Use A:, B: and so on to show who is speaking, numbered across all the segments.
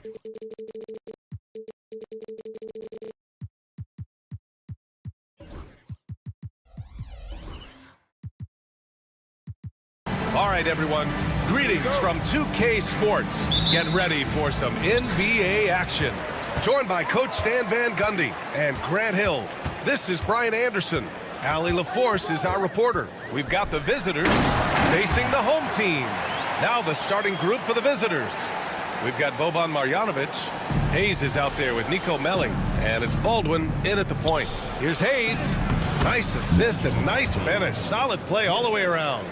A: All right, everyone. Greetings from 2K Sports. Get ready for some NBA action. Joined by Coach Stan Van Gundy and Grant Hill. This is Brian Anderson. Allie LaForce is our reporter. We've got the visitors facing the home team. Now the starting group for the visitors. We've got Boban Marjanovic. Hayes is out there with Nico Melli. And it's Baldwin in at the point. Here's Hayes. Nice assist and nice finish. Solid play all the way around.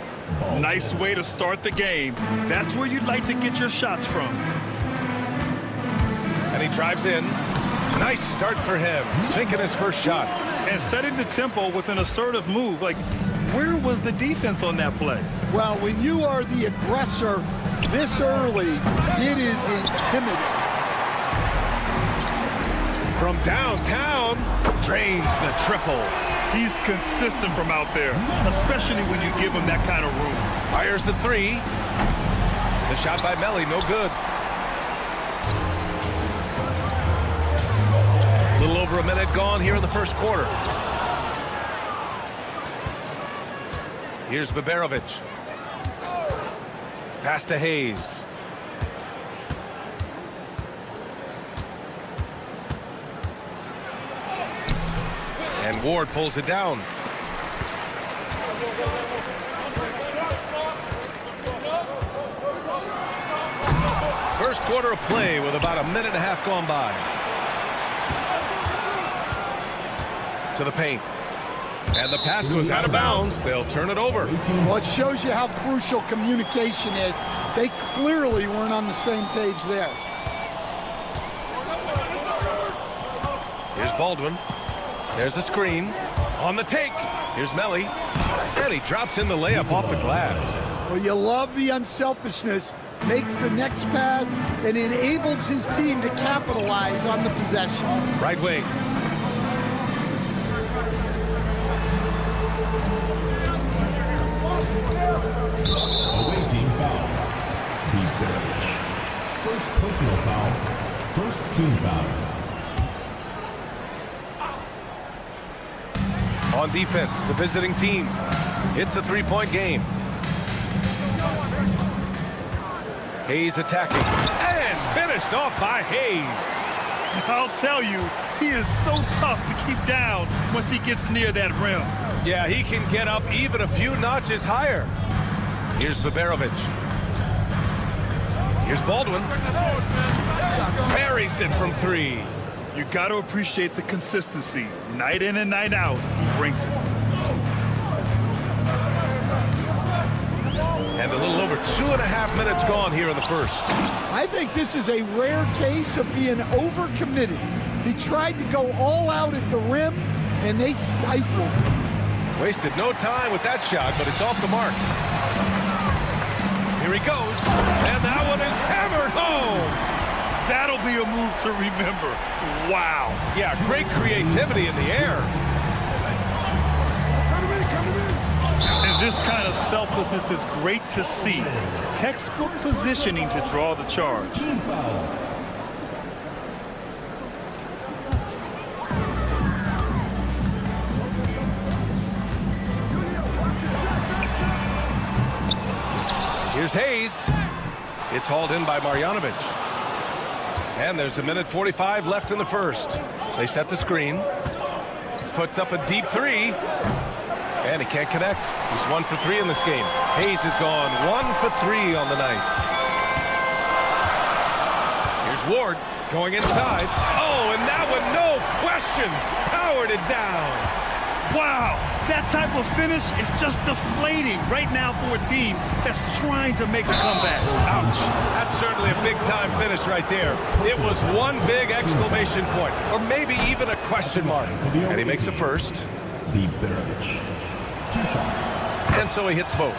B: Nice way to start the game. That's where you'd like to get your shots from.
A: And he drives in. Nice start for him. Sinking his first shot.
B: And setting the tempo with an assertive move. Like, where was the defense on that play?
C: Well, when you are the aggressor this early, it is intimidating.
A: From downtown, drains the triple.
B: He's consistent from out there, especially when you give him that kind of room.
A: Fires the three. The shot by Melli, no good. A little over a minute gone here in the first quarter. Here's Baberovic. Pass to Hayes. And Ward pulls it down. First quarter of play with about a minute and a half gone by. To the paint. And the pass goes out of bounds. They'll turn it over.
C: Well, it shows you how crucial communication is. They clearly weren't on the same page there.
A: Here's Baldwin. There's a screen. On the take. Here's Melli. And he drops in the layup off the glass.
C: Well, you love the unselfishness. Makes the next pass and enables his team to capitalize on the possession.
A: Right wing.
D: Away team foul. First personal foul. First team foul.
A: On defense, the visiting team. It's a three-point game. Hayes attacking. And finished off by Hayes.
B: I'll tell you, he is so tough to keep down once he gets near that rim.
A: Yeah, he can get up even a few notches higher. Here's Baberovic. Here's Baldwin. Buries it from three.
B: You got to appreciate the consistency. Night in and night out, he brings it.
A: And a little over 2.5 minutes gone here in the first.
C: I think this is a rare case of being overcommitted. He tried to go all out at the rim, and they stifled him.
A: Wasted no time with that shot, but it's off the mark. Here he goes, and that one is hammered home.
B: That'll be a move to remember. Wow.
A: Yeah, great creativity in the air.
B: And this kind of selflessness is great to see. Textbook positioning to draw the charge.
D: Team foul.
A: Here's Hayes. It's hauled in by Marjanovic. And there's a minute 45 left in the first. They set the screen. Puts up a deep three. And he can't connect. He's 1 for 3 in this game. Hayes has gone 1 for 3 on the night. Here's Ward going inside. Oh, and that one, no question, powered it down.
B: Wow, that type of finish is just deflating right now for a team that's trying to make a comeback.
A: Ouch. That's certainly a big-time finish right there. It was one big exclamation point, or maybe even a question mark. And he makes the first. And so he hits both.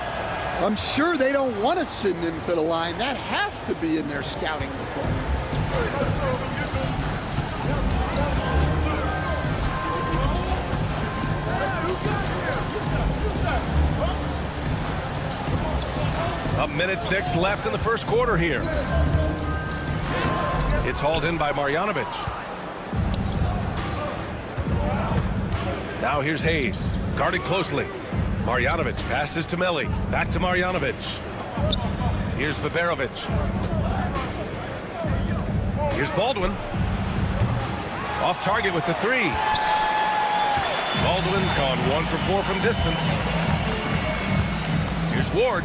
C: I'm sure they don't want to send him to the line. That has to be in their scouting report.
A: A minute 6 left in the first quarter here. It's hauled in by Marjanovic. Now here's Hayes, guarded closely. Marjanovic passes to Melli. Back to Marjanovic. Here's Baberovic. Here's Baldwin. Off target with the three. Baldwin's gone 1 for 4 from distance. Here's Ward.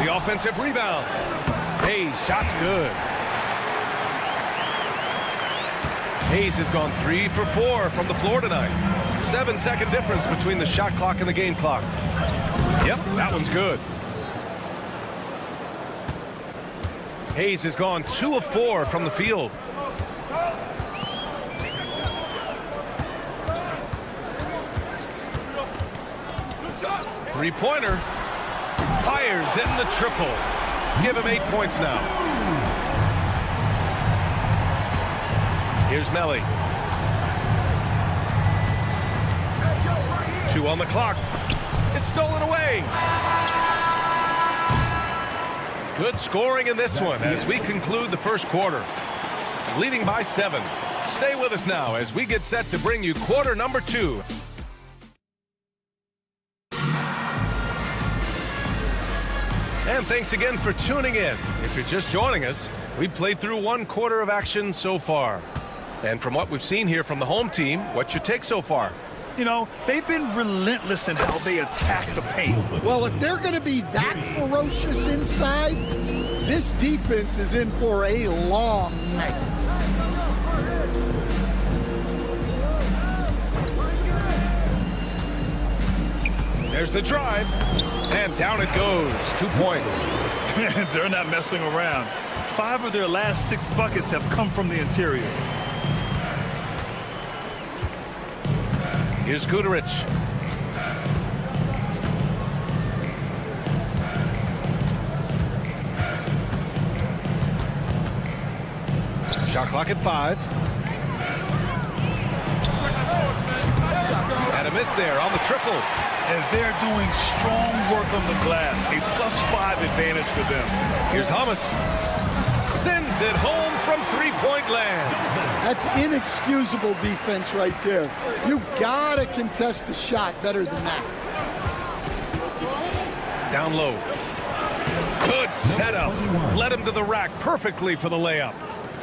A: The offensive rebound. Hayes, shot's good. Hayes has gone 3 for 4 from the floor tonight. 7-second difference between the shot clock and the game clock. Yep, that one's good. Hayes has gone 2 of 4 from the field. Three-pointer. Fires in the triple. Give him 8 points now. Here's Melli. 2 on the clock. It's stolen away. Good scoring in this one as we conclude the first quarter. Leading by 7. Stay with us now as we get set to bring you quarter number 2. And thanks again for tuning in. If you're just joining us, we've played through 1 quarter of action so far. And from what we've seen here from the home team, what's your take so far?
B: You know, they've been relentless in how they attack the paint.
C: Well, if they're going to be that ferocious inside, this defense is in for a long night.
A: There's the drive, and down it goes. 2 points.
B: They're not messing around. 5 of their last 6 buckets have come from the interior.
A: Here's Guduric. Shot clock at 5. And a miss there on the triple.
B: And they're doing strong work on the glass. A +5 advantage for them.
A: Here's Hamas. Sends it home from three-point land.
C: That's inexcusable defense right there. You gotta contest the shot better than that.
A: Down low. Good setup. Led him to the rack perfectly for the layup.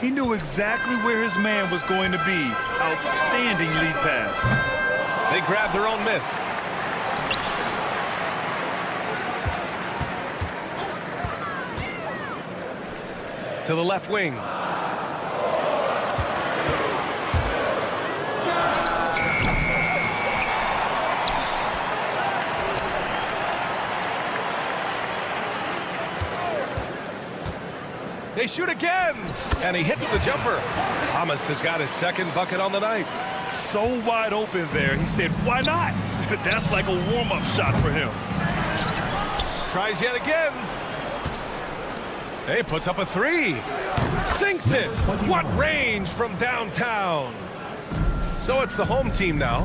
B: He knew exactly where his man was going to be. Outstanding lead pass.
A: They grabbed their own miss. To the left wing. They shoot again, and he hits the jumper. Hamas has got his 2nd bucket on the night.
B: So wide open there. He said, why not? That's like a warm-up shot for him.
A: Tries yet again. He puts up a 3. Sinks it. What range from downtown. So it's the home team now.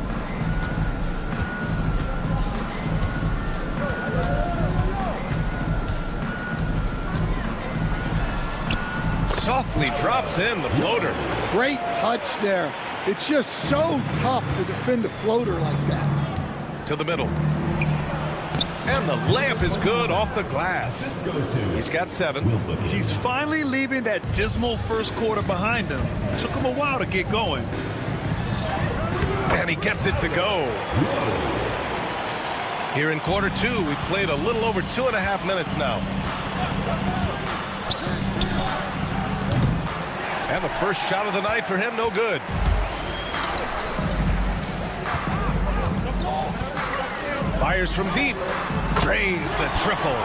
A: Softly drops in the floater.
C: Great touch there. It's just so tough to defend a floater like that.
A: To the middle. And the layup is good off the glass. He's got 7.
B: He's finally leaving that dismal first quarter behind him. Took him a while to get going.
A: And he gets it to go. Here in quarter 2, we've played a little over 2.5 minutes now. And the first shot of the night for him, no good. Fires from deep. Drains the triple.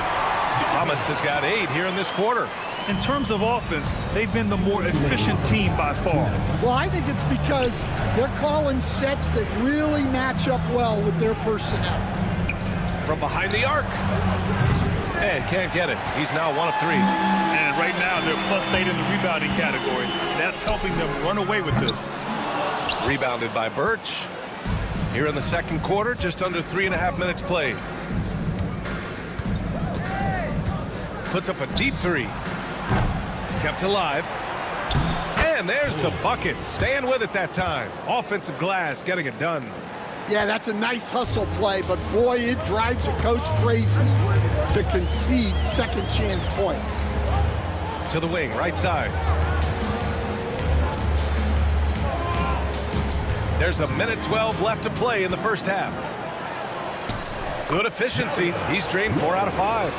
A: Hamas has got 8 here in this quarter.
B: In terms of offense, they've been the more efficient team by far.
C: Well, I think it's because they're calling sets that really match up well with their personnel.
A: From behind the arc. And can't get it. He's now 1 of 3.
B: And right now, they're +8 in the rebounding category. That's helping them run away with this.
A: Rebounded by Birch. Here in the second quarter, just under 3.5 minutes played. Puts up a deep 3. Kept alive. And there's the bucket. Staying with it that time. Offensive glass, getting it done.
C: Yeah, that's a nice hustle play, but boy, it drives a coach crazy to concede second chance point.
A: To the wing, right side. There's a minute 12 left to play in the first half. Good efficiency. He's drained 4 out of 5.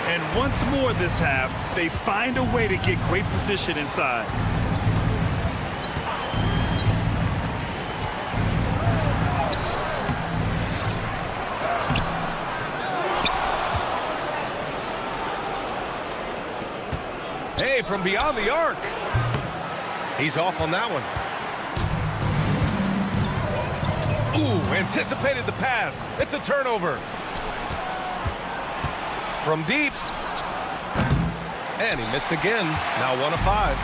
B: And once more this half, they find a way to get great position inside.
A: Hey, from beyond the arc. He's off on that one. Ooh, anticipated the pass. It's a turnover. From deep. And he missed again. Now 1 of 5.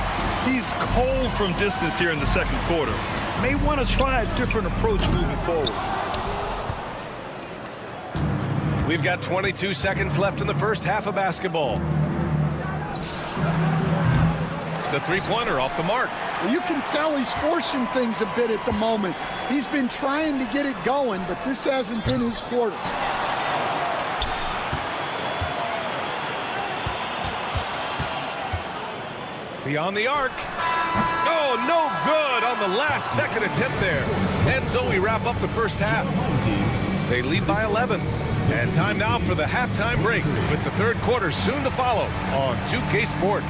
B: He's cold from distance here in the second quarter. May want to try a different approach moving forward.
A: We've got 22 seconds left in the first half of basketball. The three-pointer off the mark.
C: Well, you can tell he's forcing things a bit at the moment. He's been trying to get it going, but this hasn't been his quarter.
A: Beyond the arc. Oh, no good on the last second attempt there. And so we wrap up the first half. They lead by 11. And time now for the halftime break with the third quarter soon to follow on 2K Sports.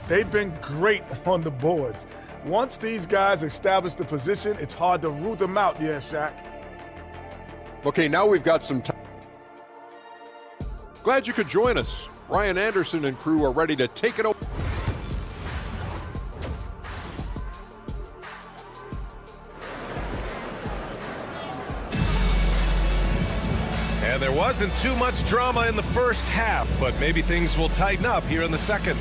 E: They've been great on the boards. Once these guys establish the position, it's hard to root them out, yeah, Shaq.
F: Okay, now we've got some time. Glad you could join us. Ryan Anderson and crew are ready to take it over.
A: And there wasn't too much drama in the first half, but maybe things will tighten up here in the second.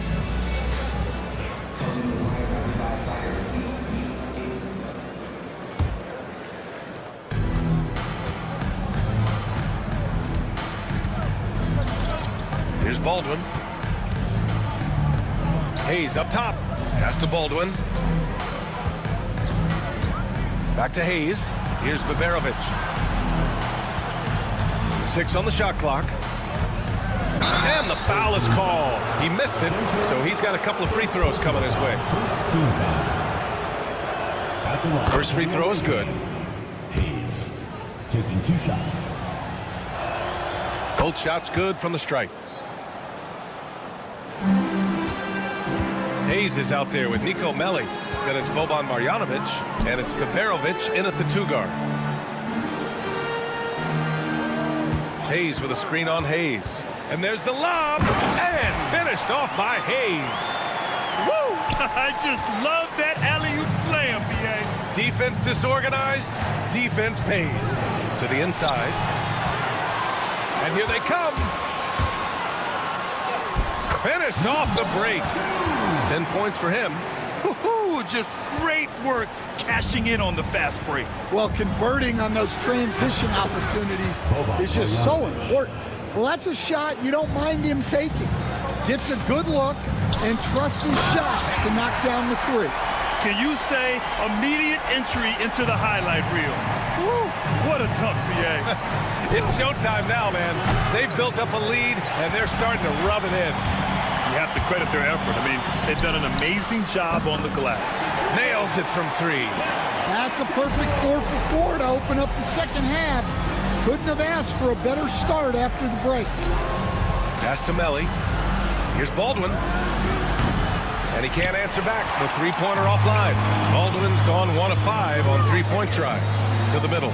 A: Here's Baldwin. Hayes up top. Pass to Baldwin. Back to Hayes. Here's Baberovic. 6 on the shot clock. And the foul is called. He missed it, so he's got a couple of free throws coming his way. First free throw is good.
D: Hayes taking 2 shots.
A: Both shots good from the stripe. Hayes is out there with Nico Melli. Then it's Boban Marjanovic, and it's Baberovic in at the 2 guard. Hayes with a screen on Hayes. And there's the lob, and finished off by Hayes.
B: Woo! I just love that alley-oop slam, B.A.
A: Defense disorganized, defense pays. To the inside. And here they come. Finished off the break. 10 points for him.
B: Woo-hoo, just great work cashing in on the fast break.
C: Well, converting on those transition opportunities is just so important. Well, that's a shot you don't mind him taking. Gets a good look and trusts his shot to knock down the 3.
B: Can you say immediate entry into the highlight reel? Woo, what a tough B.A.
A: It's showtime now, man. They've built up a lead, and they're starting to rub it in.
B: You have to credit their effort. I mean, they've done an amazing job on the glass.
A: Nails it from 3.
C: That's a perfect 4 for 4 to open up the second half. Couldn't have asked for a better start after the break.
A: Pass to Melli. Here's Baldwin. And he can't answer back. The three-pointer offline. Baldwin's gone 1 of 5 on 3-point tries. To the middle.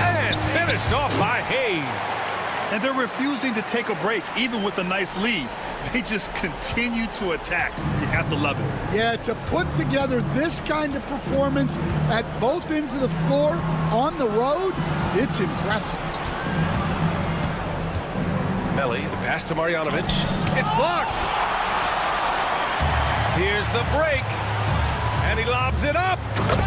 A: And finished off by Hayes.
B: And they're refusing to take a break, even with a nice lead. They just continue to attack. You have to love it.
C: Yeah, to put together this kind of performance at both ends of the floor on the road, it's impressive.
A: Melli, the pass to Marjanovic. It's blocked. Here's the break. And he lobs it up.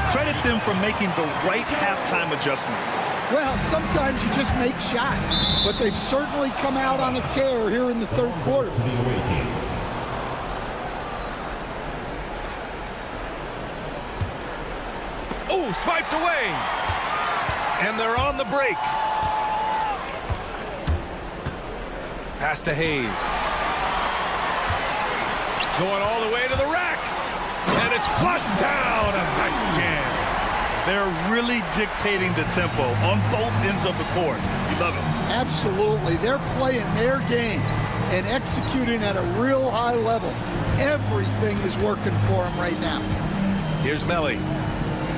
B: Credit them for making the right halftime adjustments.
C: Well, sometimes you just make shots, but they've certainly come out on a tear here in the third quarter.
D: To the away team.
A: Oh, swiped away. And they're on the break. Pass to Hayes. Going all the way to the rack. And it's flushed down. A nice jam.
B: They're really dictating the tempo on both ends of the court. You love it.
C: Absolutely. They're playing their game and executing at a real high level. Everything is working for them right now.
A: Here's Melly.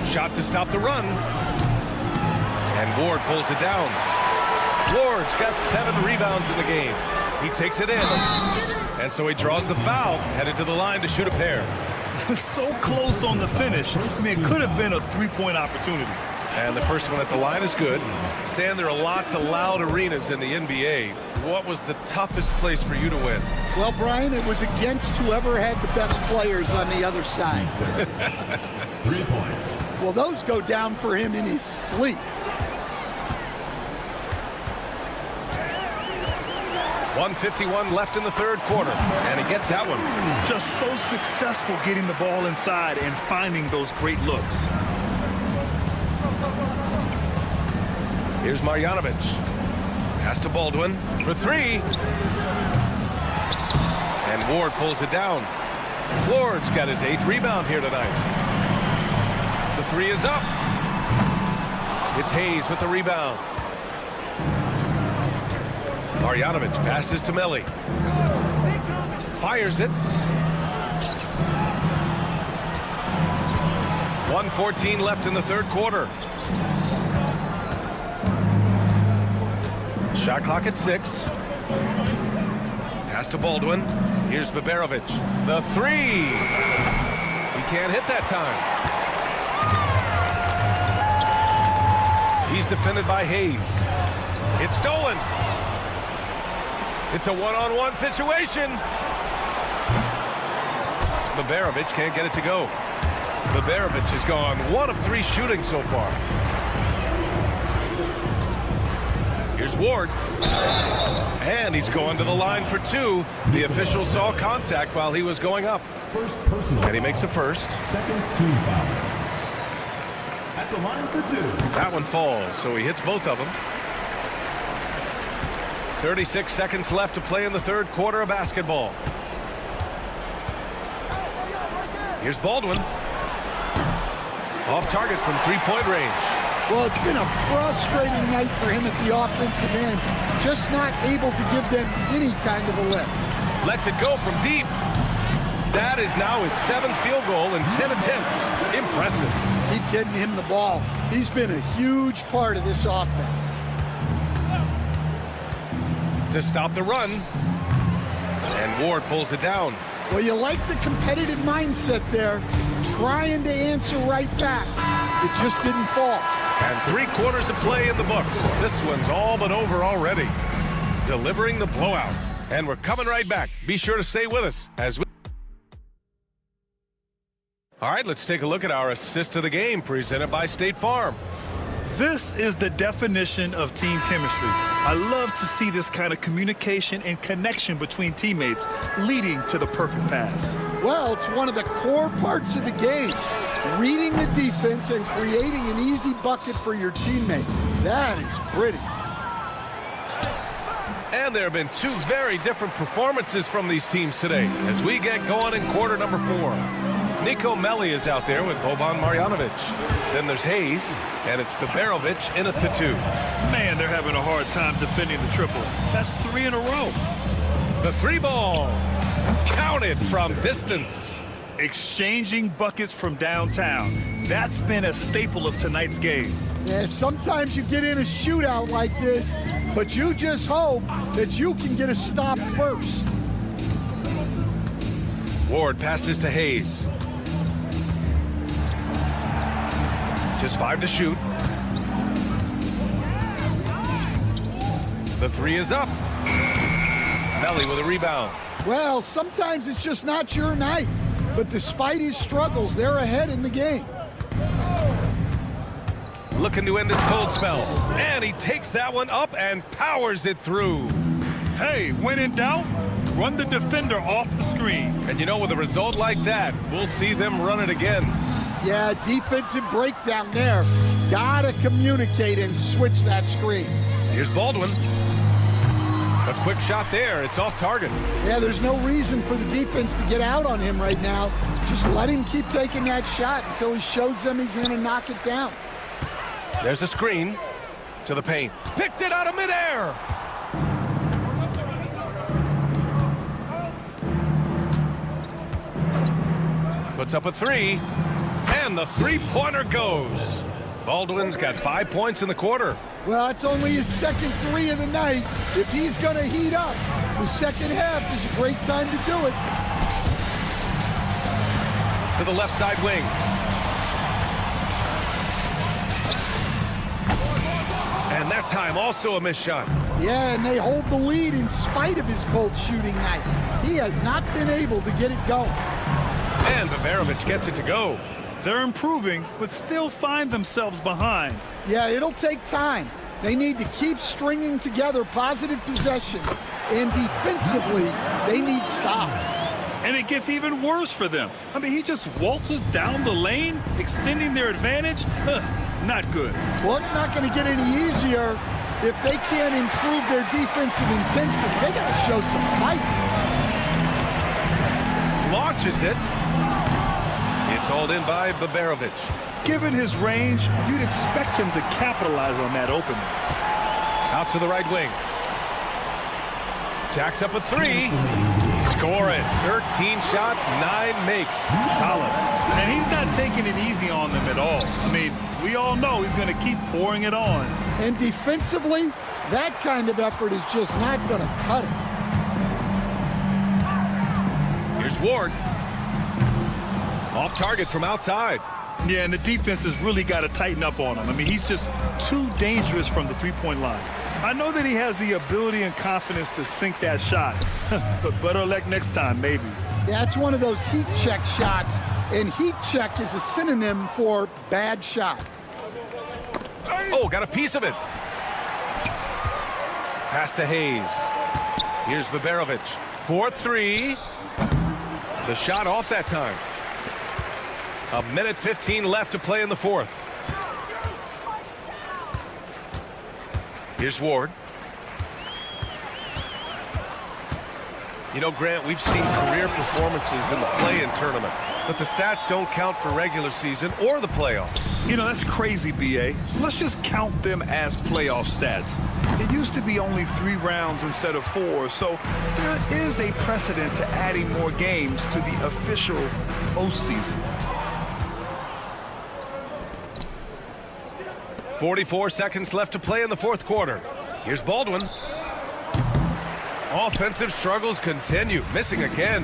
A: Shot to stop the run. And Ward pulls it down. Ward's got 7 rebounds in the game. He takes it in. And so he draws the foul, headed to the line to shoot a pair.
B: So close on the finish. I mean, it could have been a three-point opportunity.
A: And the first one at the line is good. Stan, there are lots of loud arenas in the NBA. What was the toughest place for you to win?
C: Well, Brian, it was against whoever had the best players on the other side.
D: 3 points.
C: Well, those go down for him in his sleep.
A: 1:51 left in the third quarter, and he gets that one.
B: Just so successful getting the ball inside and finding those great looks.
A: Here's Marjanovic. Pass to Baldwin for 3. And Ward pulls it down. Ward's got his 8th rebound here tonight. The 3 is up. It's Hayes with the rebound. Marjanovic passes to Melly. Fires it. 1:14 left in the third quarter. Shot clock at 6. Pass to Baldwin. Here's Baberovic. The 3. He can't hit that time. He's defended by Hayes. It's stolen. It's a one-on-one situation. Baberovic can't get it to go. Baberovic has gone 1 of 3 shooting so far. Here's Ward. And he's going to the line for 2. The official saw contact while he was going up.
D: First personal.
A: And he makes the first.
D: Second team foul. At the line for 2.
A: That one falls, so he hits both of them. 36 seconds left to play in the third quarter of basketball. Here's Baldwin. Off target from 3-point range.
C: Well, it's been a frustrating night for him at the offensive end. Just not able to give them any kind of a lift.
A: Lets it go from deep. That is now his 7th field goal in 10 attempts. Impressive.
C: Keep getting him the ball. He's been a huge part of this offense.
A: To stop the run. And Ward pulls it down.
C: Well, you like the competitive mindset there, trying to answer right back. It just didn't fall.
A: And 3 quarters of play in the books. This one's all but over already. Delivering the blowout. And we're coming right back. Be sure to stay with us as we... All right, let's take a look at our assist of the game presented by State Farm.
B: This is the definition of team chemistry. I love to see this kind of communication and connection between teammates leading to the perfect pass.
C: Well, it's one of the core parts of the game. Reading the defense and creating an easy bucket for your teammate. That is pretty.
A: And there have been 2 very different performances from these teams today as we get going in quarter number 4. Nico Melli is out there with Boban Marjanovic. Then there's Hayes, and it's Baberovic in at the 2.
B: Man, they're having a hard time defending the triple. That's 3 in a row.
A: The 3 ball. Counted from distance.
B: Exchanging buckets from downtown. That's been a staple of tonight's game.
C: Yeah, sometimes you get in a shootout like this, but you just hope that you can get a stop first.
A: Ward passes to Hayes. Just 5 to shoot. The 3 is up. Melli with a rebound.
C: Well, sometimes it's just not your night. but despite his struggles, they're ahead in the game.
A: Looking to end this cold spell. And he takes that one up and powers it through.
B: Hey, when in doubt, run the defender off the screen.
A: And you know, with a result like that, we'll see them run it again.
C: Yeah, defensive breakdown there. Gotta communicate and switch that screen.
A: Here's Baldwin. A quick shot there. It's off target.
C: Yeah, there's no reason for the defense to get out on him right now. Just let him keep taking that shot until he shows them he's going to knock it down.
A: There's a screen to the paint. Picked it out of midair. Puts up a three. And the three-pointer goes. Baldwin's got 5 points in the quarter.
C: Well, it's only his second three of the night. If he's going to heat up, the second half is a great time to do it.
A: To the left side wing. And that time also a missed shot.
C: Yeah, and they hold the lead in spite of his cold shooting night. He has not been able to get it going.
A: And Bavarovic gets it to go.
B: They're improving, but still find themselves behind.
C: Yeah, it'll take time. They need to keep stringing together positive possessions, and defensively, they need stops.
B: And it gets even worse for them. I mean, he just waltzes down the lane, extending their advantage. Not good.
C: Well, it's not going to get any easier if they can't improve their defensive intensity. They got to show some fight.
A: Launches it. It's hauled in by Bavarovic.
B: Given his range, you'd expect him to capitalize on that opening.
A: Out to the right wing. Jacks up a three. Score it. 13 shots, 9 makes. Solid.
B: And he's not taking it easy on them at all. I mean, we all know he's going to keep pouring it on.
C: And defensively, that kind of effort is just not going to cut it.
A: Here's Ward. Off target from outside.
B: Yeah, and the defense has really got to tighten up on him. I mean, he's just too dangerous from the three-point line. I know that he has the ability and confidence to sink that shot, but better luck next time, maybe.
C: Yeah, it's one of those heat check shots, and heat check is a synonym for bad shot.
A: Oh, got a piece of it. Pass to Hayes. Here's Bavarovic. 4-3. The shot off that time. 1:15 left to play in the fourth. Here's Ward. You know, Grant, we've seen career performances in the play-in tournament, but the stats don't count for regular season or the playoffs.
B: You know, that's crazy, B.A. So let's just count them as playoff stats. It used to be only 3 rounds instead of 4, so there is a precedent to adding more games to the official postseason.
A: 44 seconds left to play in the fourth quarter. Here's Baldwin. Offensive struggles continue, missing again.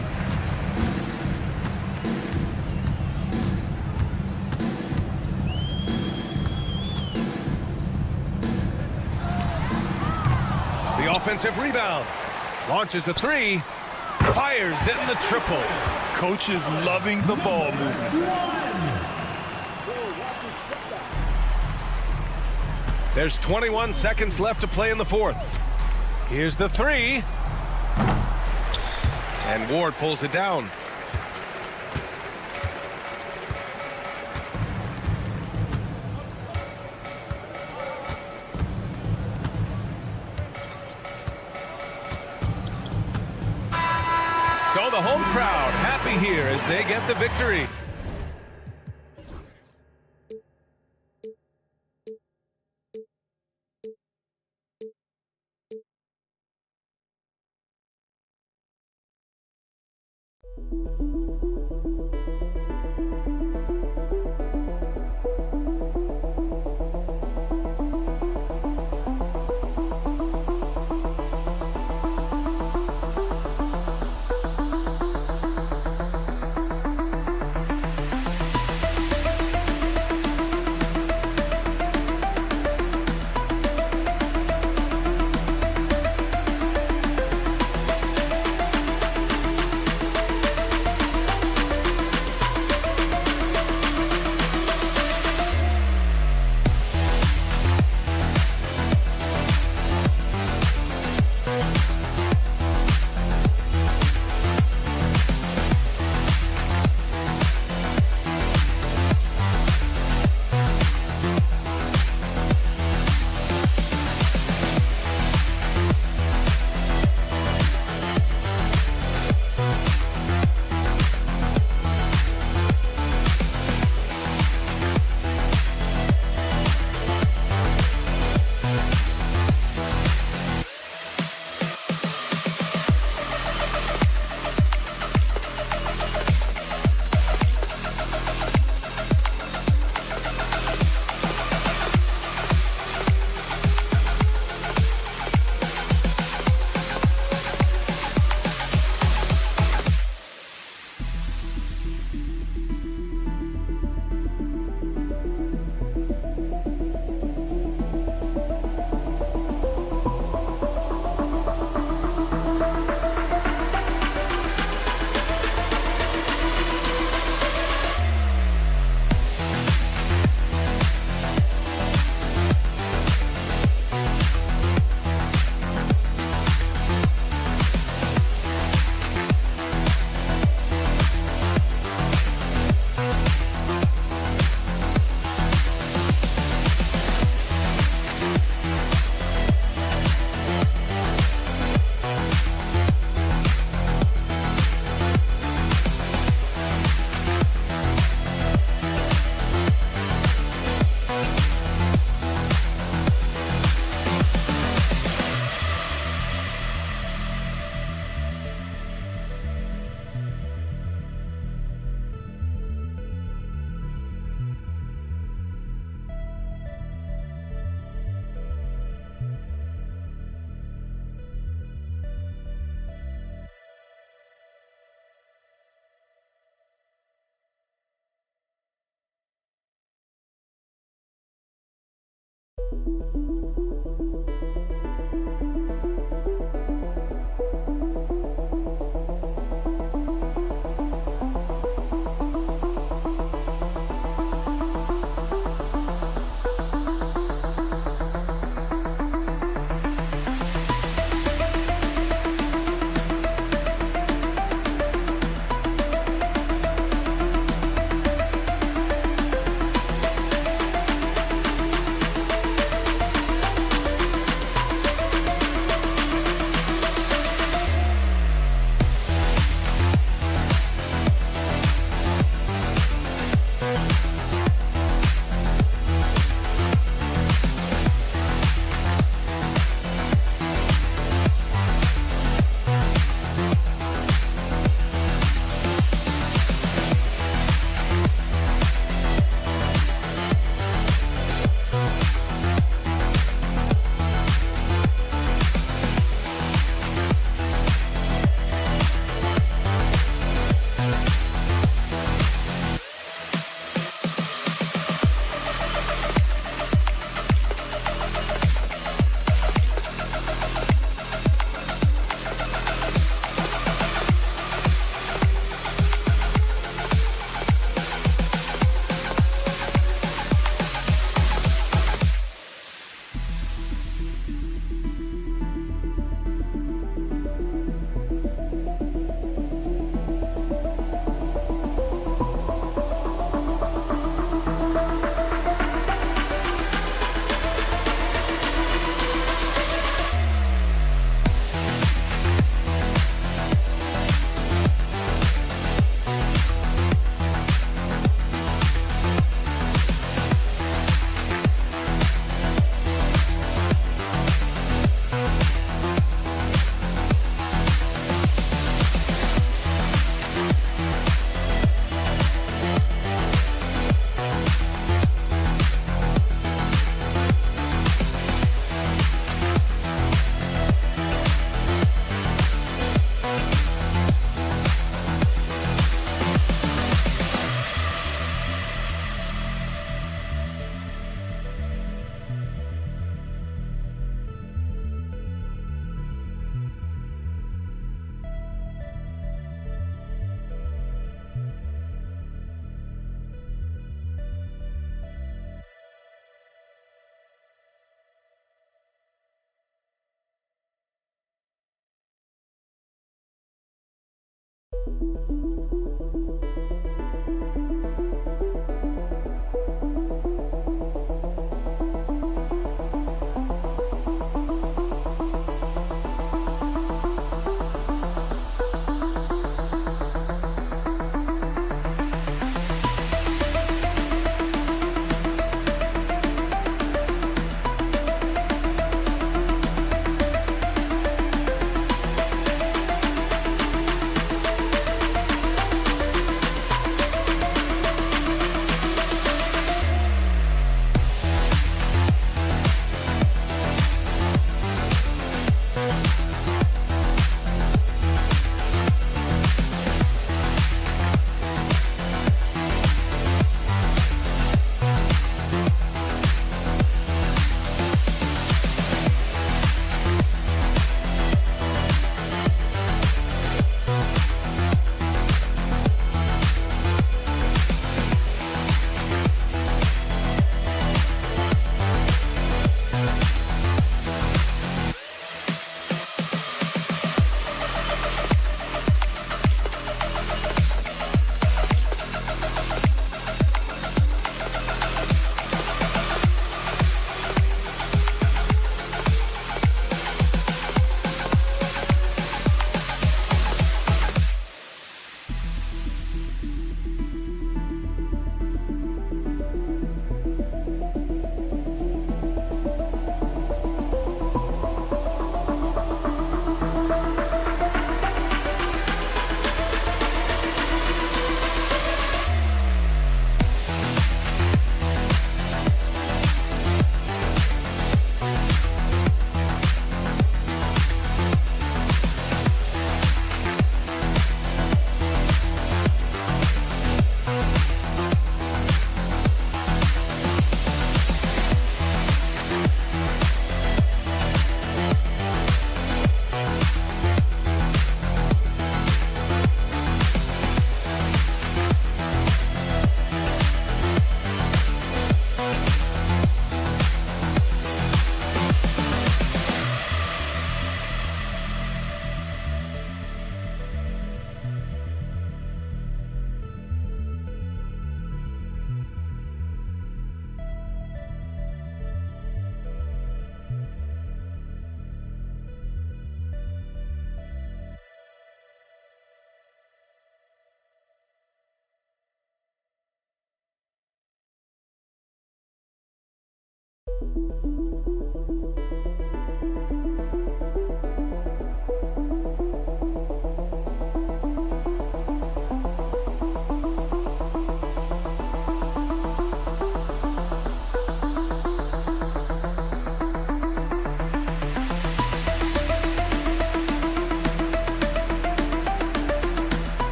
A: The offensive rebound. Launches a 3. Fires in the triple.
B: Coach is loving the ball movement.
A: There's 21 seconds left to play in the fourth. Here's the 3. And Ward pulls it down. So the home crowd happy here as they get the victory.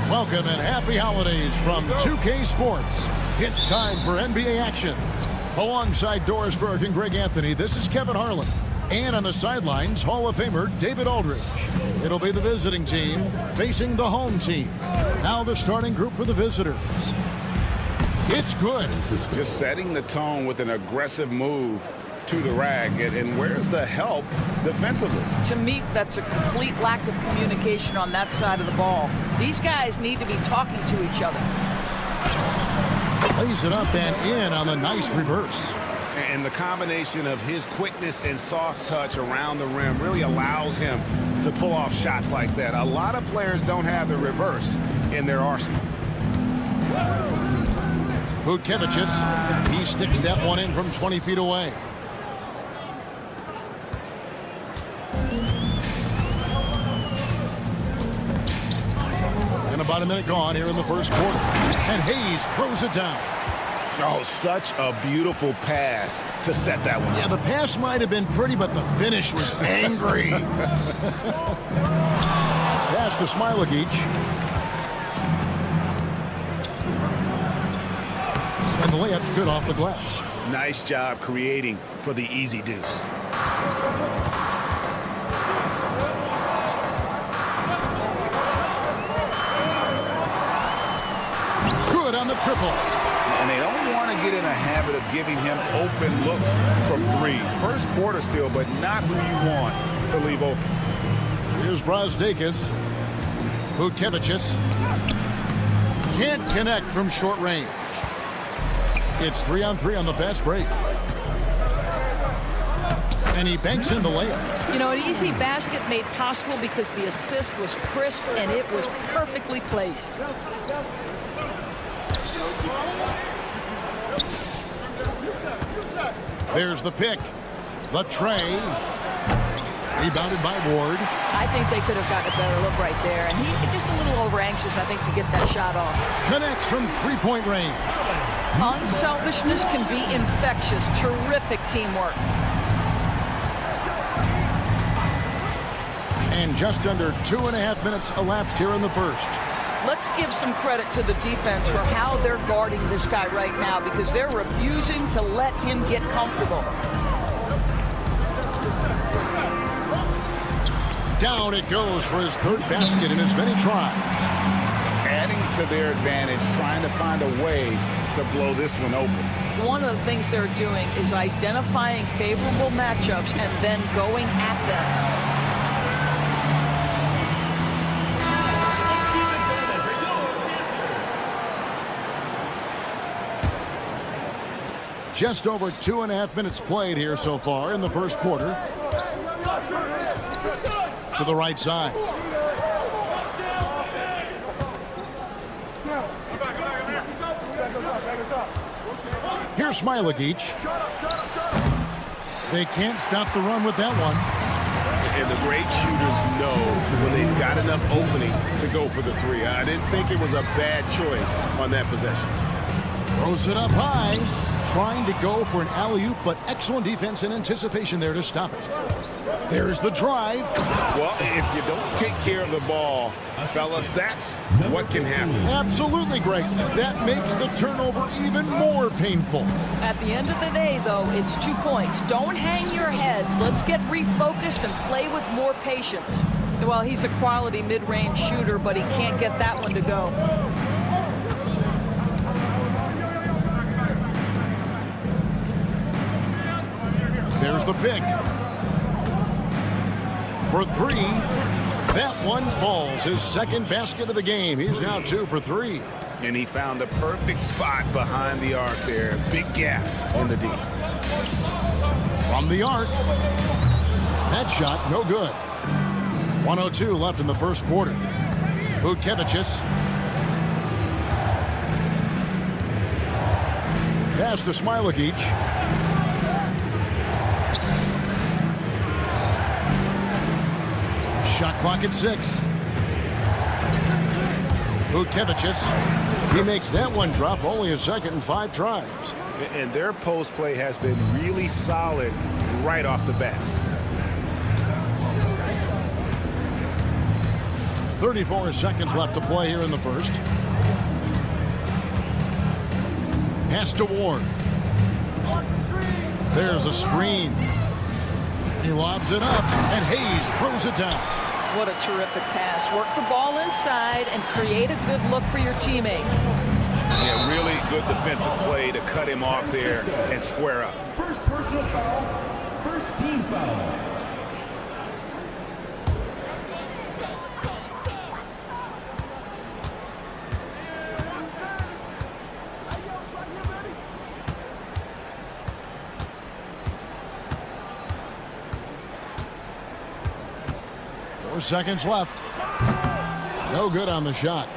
G: Welcome and happy holidays from 2K Sports. It's time for NBA action. Alongside Doris Burke and Greg Anthony, this is Kevin Harlan. And on the sidelines, Hall of Famer David Aldridge. It'll be the visiting team facing the home team. Now the starting group for the visitors. It's good.
H: Just setting the tone with an aggressive move to the rack. And where's the help defensively?
I: To me, that's a complete lack of communication on that side of the ball. These guys need to be talking to each other.
G: Lays it up and in on the nice reverse.
H: And the combination of his quickness and soft touch around the rim really allows him to pull off shots like that. A lot of players don't have the reverse in their arsenal.
G: Vučević, he sticks that one in from 20 feet away. And about a minute gone here in the first quarter. And Hayes throws it down.
H: Oh, such a beautiful pass to set that one.
G: Yeah, the pass might have been pretty, but the finish was angry. Pass to Smailagić. And the layup's good off the glass.
H: Nice job creating for the easy deuce.
G: Good on the triple.
H: And they don't want to get in a habit of giving him open looks from three. First quarter still, but not who you want to leave open.
G: Here's Brazdeikis. Vučević can't connect from short range. It's 3-on-3 on the fast break. And he banks in the layup.
I: You know, an easy basket made possible because the assist was crisp and it was perfectly placed.
G: There's the pick. The tray. Rebounded by Ward.
I: I think they could have gotten a better look right there. And he just a little over-anxious, I think, to get that shot off.
G: Connects from three-point range.
I: Unselfishness can be infectious. Terrific teamwork.
G: And just under 2.5 minutes elapsed here in the first.
I: Let's give some credit to the defense for how they're guarding this guy right now because they're refusing to let him get comfortable.
G: Down it goes for his third basket in as many tries.
H: Adding to their advantage, trying to find a way to blow this one open.
I: One of the things they're doing is identifying favorable matchups and then going at them.
G: Just over 2.5 minutes played here so far in the first quarter. To the right side. Here's Smailagić. They can't stop the run with that one.
H: And the great shooters know when they've got enough opening to go for the three. I didn't think it was a bad choice on that possession.
G: Throws it up high. Trying to go for an alley-oop, but excellent defense and anticipation there to stop it. There's the drive.
H: Well, if you don't take care of the ball, fellas, that's what can happen.
G: Absolutely, Greg. That makes the turnover even more painful.
I: At the end of the day, though, it's 2 points. Don't hang your heads. Let's get refocused and play with more patience. Well, he's a quality mid-range shooter, but he can't get that one to go.
G: There's the pick. For three. That one falls. His second basket of the game. He's now 2 for 3.
H: And he found the perfect spot behind the arc there. Big gap in the D.
G: From the arc. That shot, no good. 1:02 left in the first quarter. Butkevicius. Pass to Smailagic. Shot clock at 6. Butkevicius. He makes that one drop, only a second and 5 tries.
H: And their post play has been really solid right off the bat.
G: 34 seconds left to play here in the first. Pass to Ward. There's a screen. He lobs it up, and Hayes throws it down.
I: What a terrific pass. Work the ball inside and create a good look for your teammate.
H: Yeah, really good defensive play to cut him off there and square up.
D: First personal foul. First team foul.
G: Four seconds left. No good on the shot.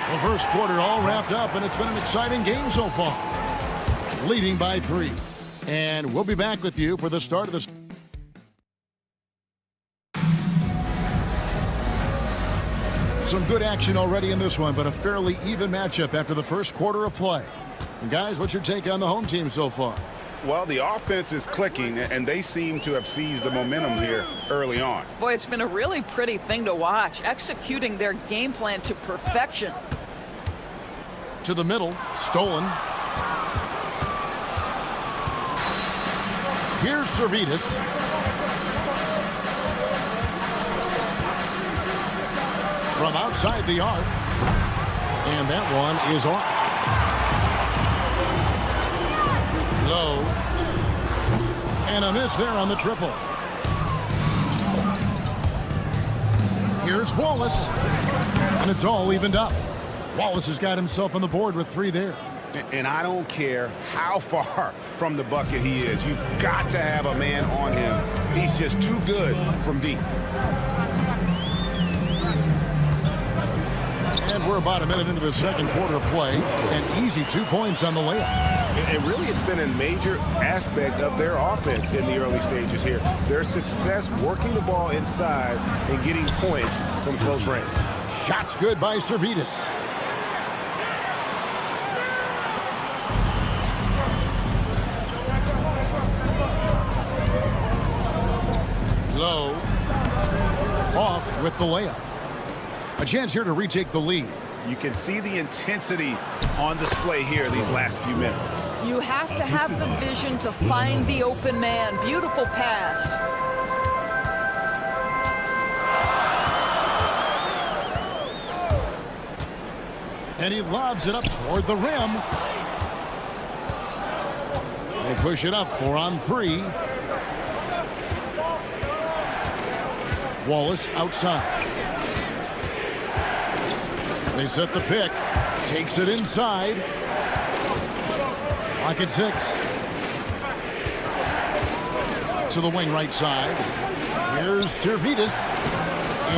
G: The first quarter all wrapped up, and it's been an exciting game so far. Leading by 3. And we'll be back with you for the start of the... Some good action already in this one, but a fairly even matchup after the first quarter of play. And guys, what's your take on the home team so far?
H: Well, the offense is clicking, and they seem to have seized the momentum here early on.
I: Boy, it's been a really pretty thing to watch, executing their game plan to perfection.
G: To the middle, stolen. Here's Servetus. From outside the arc. And that one is off. Low. And a miss there on the triple. Here's Wallace. And it's all evened up. Wallace has got himself on the board with 3 there.
H: And I don't care how far from the bucket he is. You've got to have a man on him. He's just too good from deep.
G: And we're about a minute into the second quarter of play. An easy 2 points on the layup.
H: And really, it's been a major aspect of their offense in the early stages here. Their success working the ball inside and getting points from close range.
G: Shots good by Servetus. Low. Off with the layup. A chance here to retake the lead.
H: You can see the intensity on display here these last few minutes.
I: You have to have the vision to find the open man. Beautiful pass.
G: And he lobs it up toward the rim. They push it up 4 on 3. Wallace outside. They set the pick. Takes it inside. Clock at 6. To the wing right side. Here's Servetus.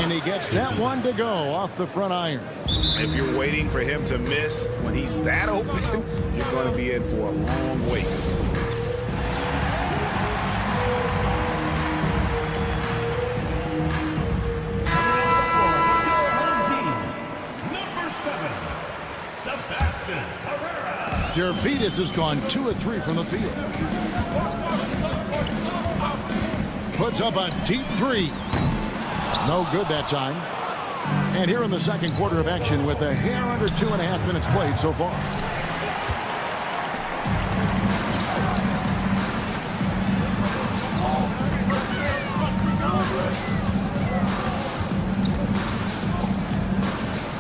G: And he gets that one to go off the front iron.
H: If you're waiting for him to miss when he's that open, you're going to be in for a long wait.
G: Servetus has gone 2 of 3 from the field. Puts up a deep 3. No good that time. And here in the second quarter of action with a hair under 2.5 minutes played so far.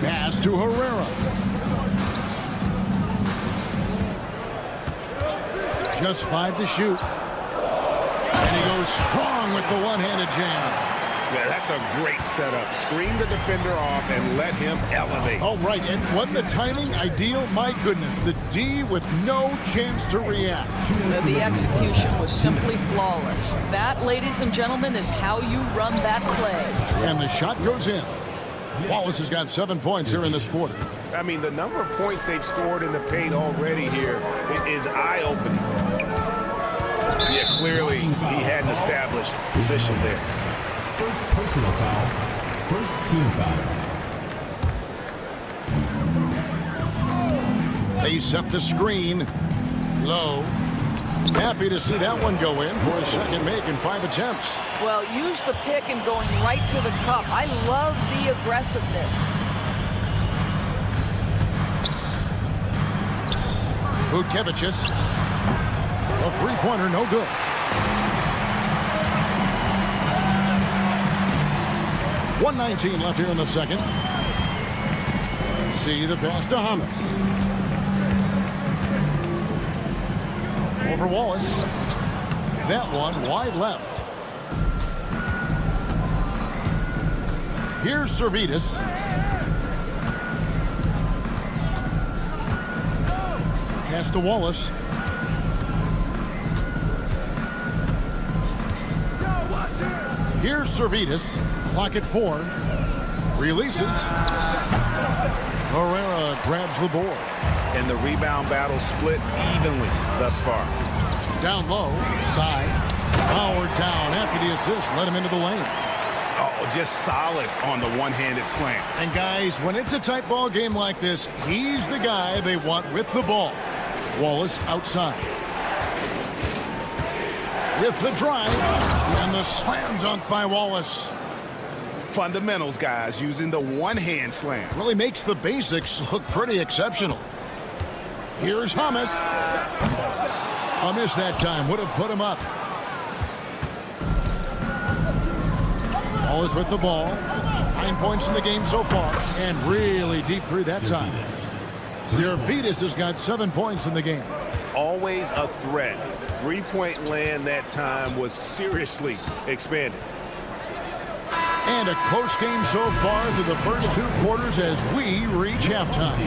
G: Pass to Herrera. Just 5 to shoot. And he goes strong with the one-handed jam.
H: Yeah, that That's a great setup. Screen the defender off and let him elevate.
G: Oh, right. And wasn't the timing ideal? My goodness. The D with no chance to react.
I: The execution was simply flawless. That, ladies and gentlemen, is how you run that play.
G: And the shot goes in. Wallace has got 7 points here in this quarter.
H: I mean, the number of points they've scored in the paint already here is eye-opening. Yeah, clearly he had an established position there.
D: First personal foul. First team foul.
G: They set the screen low. Happy to see that one go in for a second make in 5 attempts.
I: Well, use the pick and going right to the cup. I love the aggressiveness.
G: Vučević. A three-pointer, no good. .119 left here in the second. See the pass to Hamas. Over Wallace. That one wide left. Here's Zalgiris. Pass to Wallace. Here's Zalgiris. Clock at 4. Releases. Herrera grabs the board.
H: And the rebound battle split evenly thus far.
G: Down low. Side. Power down after the assist. Let him into the lane.
H: Oh, just solid on the one-handed slam.
G: And guys, when it's a tight ball game like this, he's the guy they want with the ball. Wallace outside. With the drive. And the slam dunk by Wallace.
H: Fundamentals, guys, using the one-hand slam.
G: Really makes the basics look pretty exceptional. Here's Hamas. A miss that time. Would have put him up. Wallace with the ball. 9 points in the game so far. And really deep three that time. Zalgiris has got 7 points in the game.
H: Always a threat. Three-point land that time was seriously expanded.
G: And a close game so far through the first 2 quarters as we reach halftime.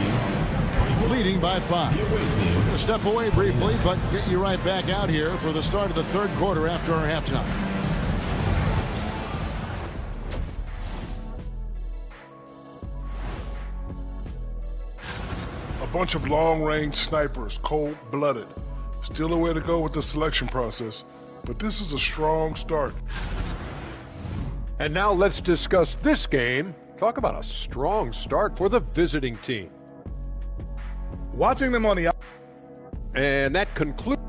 G: Leading by 5. We're going to step away briefly, but get you right back out here for the start of the 3rd quarter after our halftime.
E: A bunch of long-range snipers, cold-blooded. Still a way to go with the selection process, but this is a strong start.
F: And now let's discuss this game. Talk about a strong start for the visiting team.
E: Watching them on the
F: And that concludes.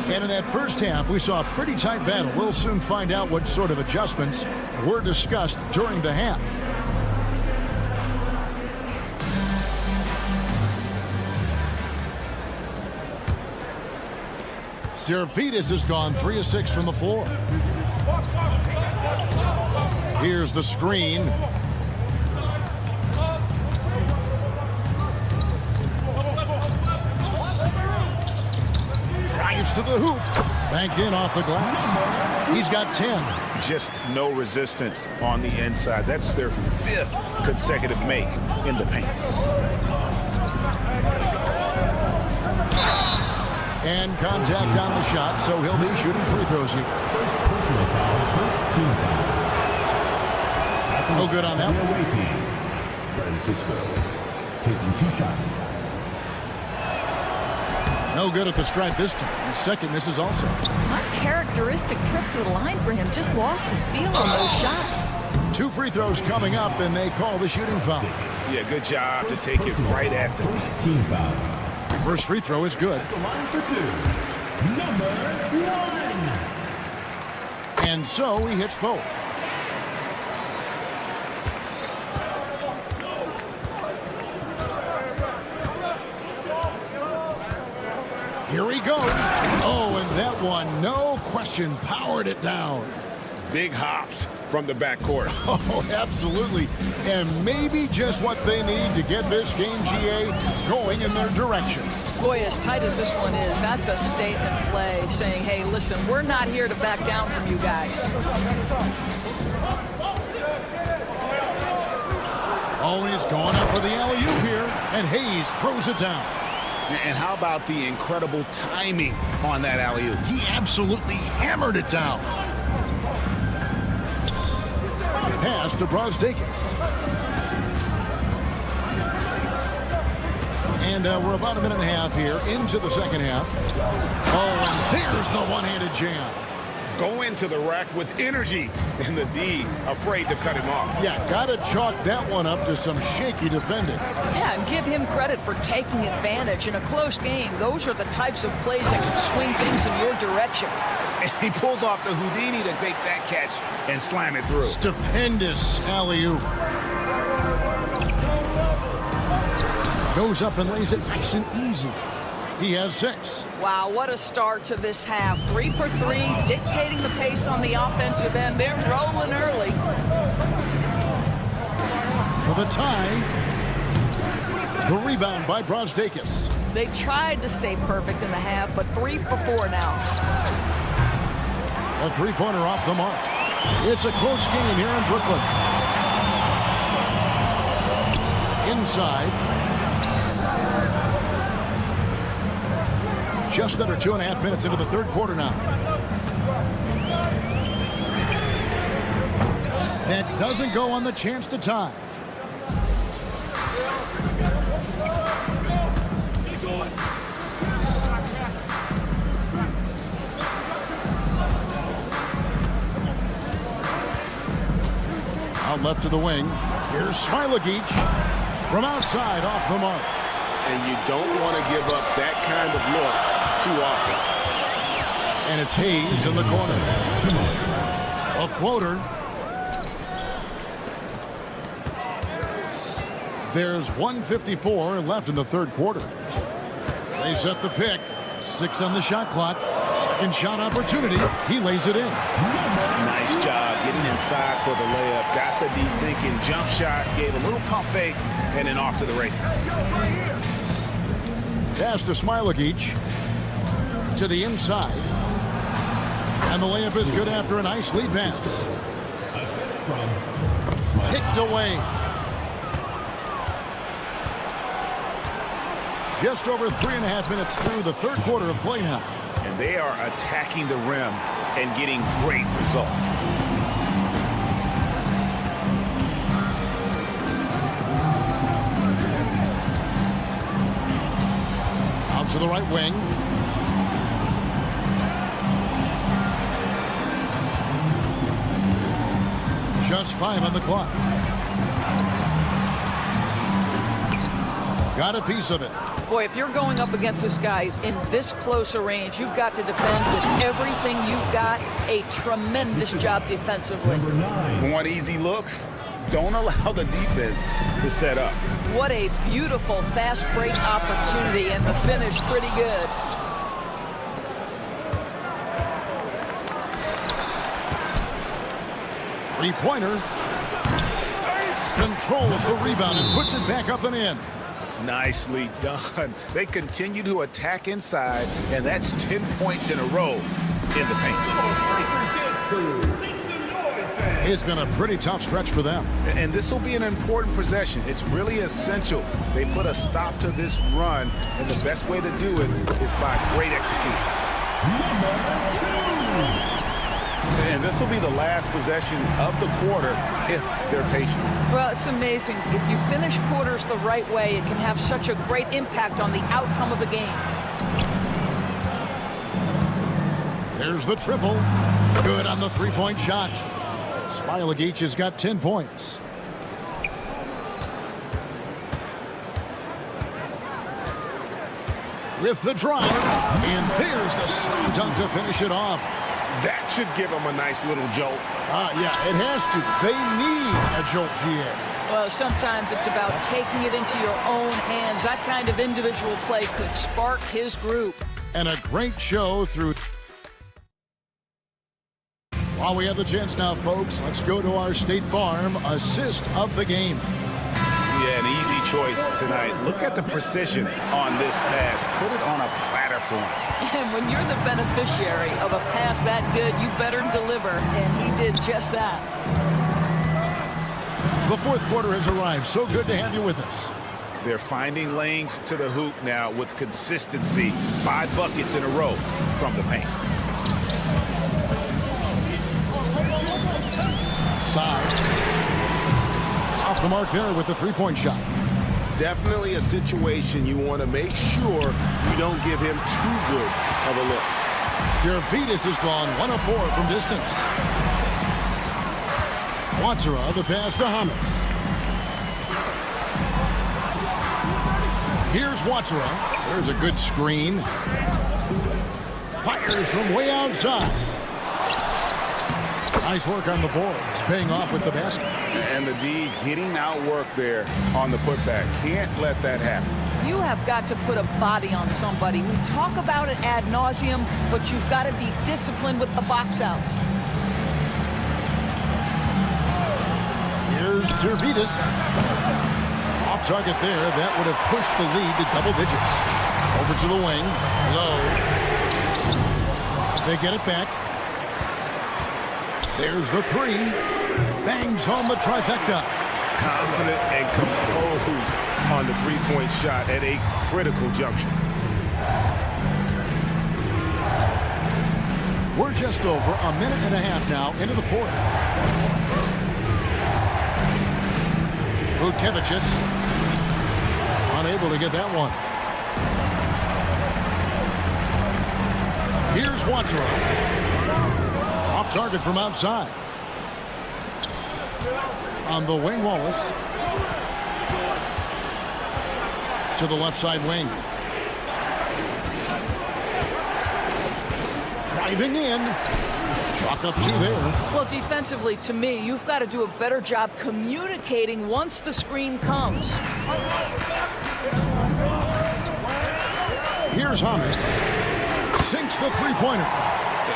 G: And in that first half, we saw a pretty tight battle. We'll soon find out what sort of adjustments were discussed during the half. Zalgiris has gone 3 of 6 from the floor. Here's the screen. Drives to the hoop. Banked in off the glass. He's got 10.
H: Just no resistance on the inside. That's their 5th consecutive make in the paint.
G: And contact on the shot, so he'll be shooting free throws here.
D: First personal foul. First team foul.
G: No good on that one.
D: Away team. Francisco taking 2 shots.
G: No good at the stripe this time. His second misses also.
I: Uncharacteristic trip to the line for him. Just lost his feel on those shots.
G: 2 free throws coming up, and they call the shooting foul.
H: Yeah, good job to take it right at them.
D: First team foul.
G: First free throw is good.
D: The line for 2. Number 1.
G: And so he hits both. Here he goes. Oh, and that one, no question, powered it down.
H: big hops from the backcourt.
G: Oh, absolutely. And maybe just what they need to get this game, GA, going in their direction.
I: Boy, as tight as this one is, that's a statement play saying, hey, listen, we're not here to back down from you guys.
G: Always going up for the alley-oop here, and Hayes throws it down.
H: And how about the incredible timing on that alley-oop?
G: He absolutely hammered it down. Pass to Brosdakis. And we're about a minute and a half here into the second half. Oh, and there's the one-handed jam.
H: Go into the rack with energy, and the D afraid to cut him off.
G: Yeah, got to chalk that one up to some shaky defending.
I: Yeah, and give him credit for taking advantage in a close game. Those are the types of plays that can swing things in your direction.
H: And he pulls off the Houdini to make that catch and slam it through.
G: Stupendous alley-oop. Goes up and lays it nice and easy. He has 6.
I: Wow, what a start to this half. 3 for 3, dictating the pace on the offensive end. They're rolling early.
G: For the tie. The rebound by Brosdakis.
I: They tried to stay perfect in the half, but 3 for 4 now.
G: A three-pointer off the mark. It's a close game here in Brooklyn. Inside. Just under 2.5 minutes into the third quarter now. That doesn't go on the chance to tie. Out left to the wing. Here's Smilagic from outside off the mark.
H: And you don't want to give up that kind of look too often.
G: And it's Hayes in the corner. A floater. There's 1:54 left in the third quarter. They set the pick. 6 on the shot clock. Second shot opportunity. He lays it in.
H: Nice job getting inside for the layup. Got the deep thinking jump shot. Gave a little pump fake. And then off to the races.
G: Pass to Smilagic. To the inside. And the layup is good after a nice lead pass.
D: Assist from
G: Kicked away. Just over 3.5 minutes through the third quarter of play now.
H: And they are attacking the rim and getting great results.
G: Out to the right wing. Just 5 on the clock. Got a piece of it.
I: Boy, if you're going up against this guy in this close a range, you've got to defend with everything you've got. A tremendous job defensively.
H: Want easy looks? Don't allow the defense to set up.
I: What a beautiful fast break opportunity, and the finish pretty good.
G: Three-pointer. Controls the rebound and puts it back up and in.
H: Nicely done. They continue to attack inside, and that's 10 points in a row in the paint.
G: It's been a pretty tough stretch for them.
H: And this will be an important possession. It's really essential. They put a stop to this run, and the best way to do it is by great execution. And this will be the last possession of the quarter if they're patient.
I: Well, it's amazing. If you finish quarters the right way, it can have such a great impact on the outcome of a game.
G: There's the triple. Good on the three-point shot. Smilagic has got 10 points. With the drive. And there's the slam dunk to finish it off.
H: That should give them a nice little jolt.
G: Yeah, it has to. They need a jolt, GA.
I: Well, sometimes it's about taking it into your own hands. That kind of individual play could spark his group.
G: And a great show through While we have the chance now, folks, let's go to our State Farm assist of the game.
H: Yeah, an easy choice tonight. Look at the precision on this pass. Put it on a platter for him.
I: And when you're the beneficiary of a pass that good, you better deliver, and he did just that.
G: The fourth quarter has arrived. So good to have you with us.
H: They're finding lanes to the hoop now with consistency. 5 buckets in a row from the paint.
G: Side. Off the mark there with the three-point shot.
H: Definitely a situation you want to make sure you don't give him too good of a look.
G: Zalgiris has gone 1 of 4 from distance. Watsura, the pass to Hamas. Here's Watsura. There's a good screen. Fires from way outside. Nice work on the boards, paying off with the basket.
H: And the D getting outworked there on the putback. Can't let that happen.
I: You have got to put a body on somebody. We talk about it ad nauseum, but you've got to be disciplined with the box outs.
G: Here's Zalgiris. Off target there. That would have pushed the lead to double digits. Over to the wing. Low. They get it back. There's the three. Bangs home the trifecta.
H: Confident and composed on the three-point shot at a critical juncture.
G: We're just over a minute and a half now into the fourth. Vucevic unable to get that one. Here's Watsura. Off target from outside. On the wing, Wallace. To the left side wing. Driving in. Chalk up 2 there.
I: Well, defensively, to me, you've got to do a better job communicating once the screen comes.
G: Here's Hamas. Sinks the three-pointer.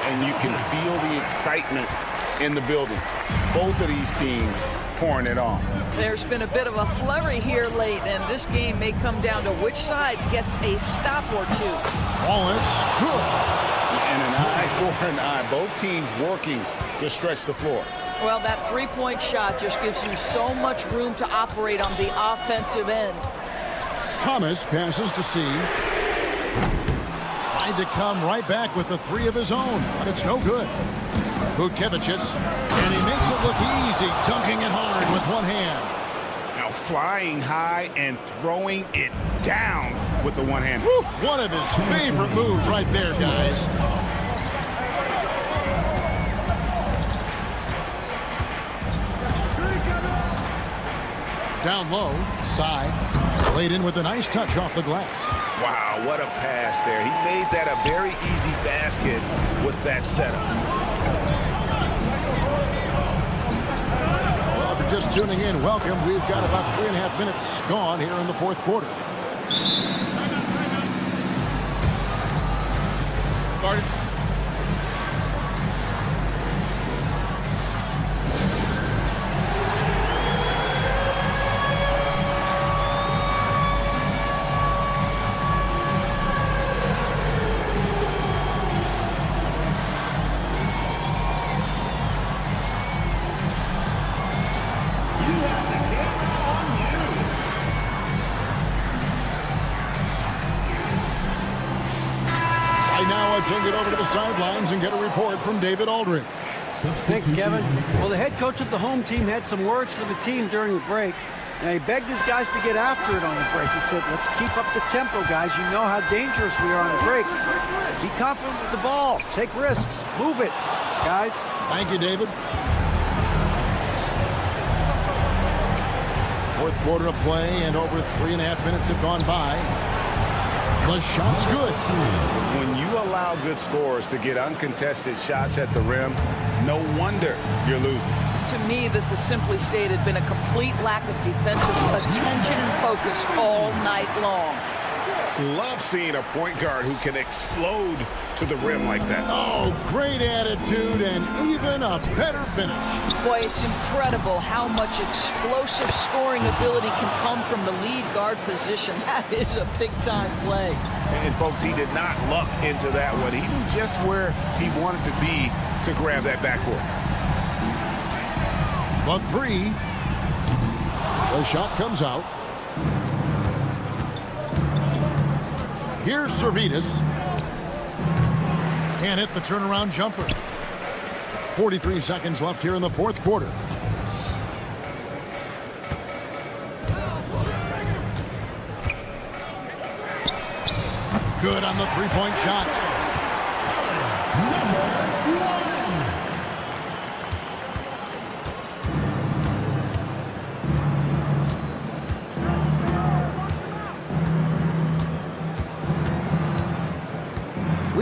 H: And you can feel the excitement in the building. Both of these teams pouring it on.
I: There's been a bit of a flurry here late, and this game may come down to which side gets a stop or two.
G: Wallace, good.
H: And an eye for an eye. Both teams working to stretch the floor.
I: Well, that three-point shot just gives you so much room to operate on the offensive end.
G: Hamas passes to C. Tried to come right back with the 3 of his own, but it's no good. Vucevic, and he makes it look easy, dunking it hard with one hand.
H: Now flying high and throwing it down with the one hand.
G: Woo, one of his favorite moves right there, guys. Down low, side, laid in with a nice touch off the glass.
H: Wow, what a pass there. He made that a very easy basket with that setup.
G: Well, if you're just tuning in, welcome. We've got about 3.5 minutes gone here in the fourth quarter.
F: Started.
G: Take it over to the sidelines and get a report from David Aldridge.
J: Thanks, Kevin. Well, the head coach of the home team had some words for the team during the break. Now, he begged his guys to get after it on the break. He said, let's keep up the tempo, guys. You know how dangerous we are on the break. Be confident with the ball. Take risks. Move it, guys.
G: Thank you, David. Fourth quarter of play, and over 3.5 minutes have gone by. The shot's good.
H: When you allow good scorers to get uncontested shots at the rim, no wonder you're losing.
I: To me, this has simply stated been a complete lack of defensive attention and focus all night long.
H: Love seeing a point guard who can explode to the rim like that.
G: Oh, great attitude and even a better finish.
I: Boy, it's incredible how much explosive scoring ability can come from the lead guard position. That is a big-time play.
H: And, folks, he did not luck into that one. He knew just where he wanted to be to grab that backboard.
G: The three. The shot comes out. Here's Servetus. Can't hit the turnaround jumper. 43 seconds left here in the fourth quarter. Good on the three-point shot.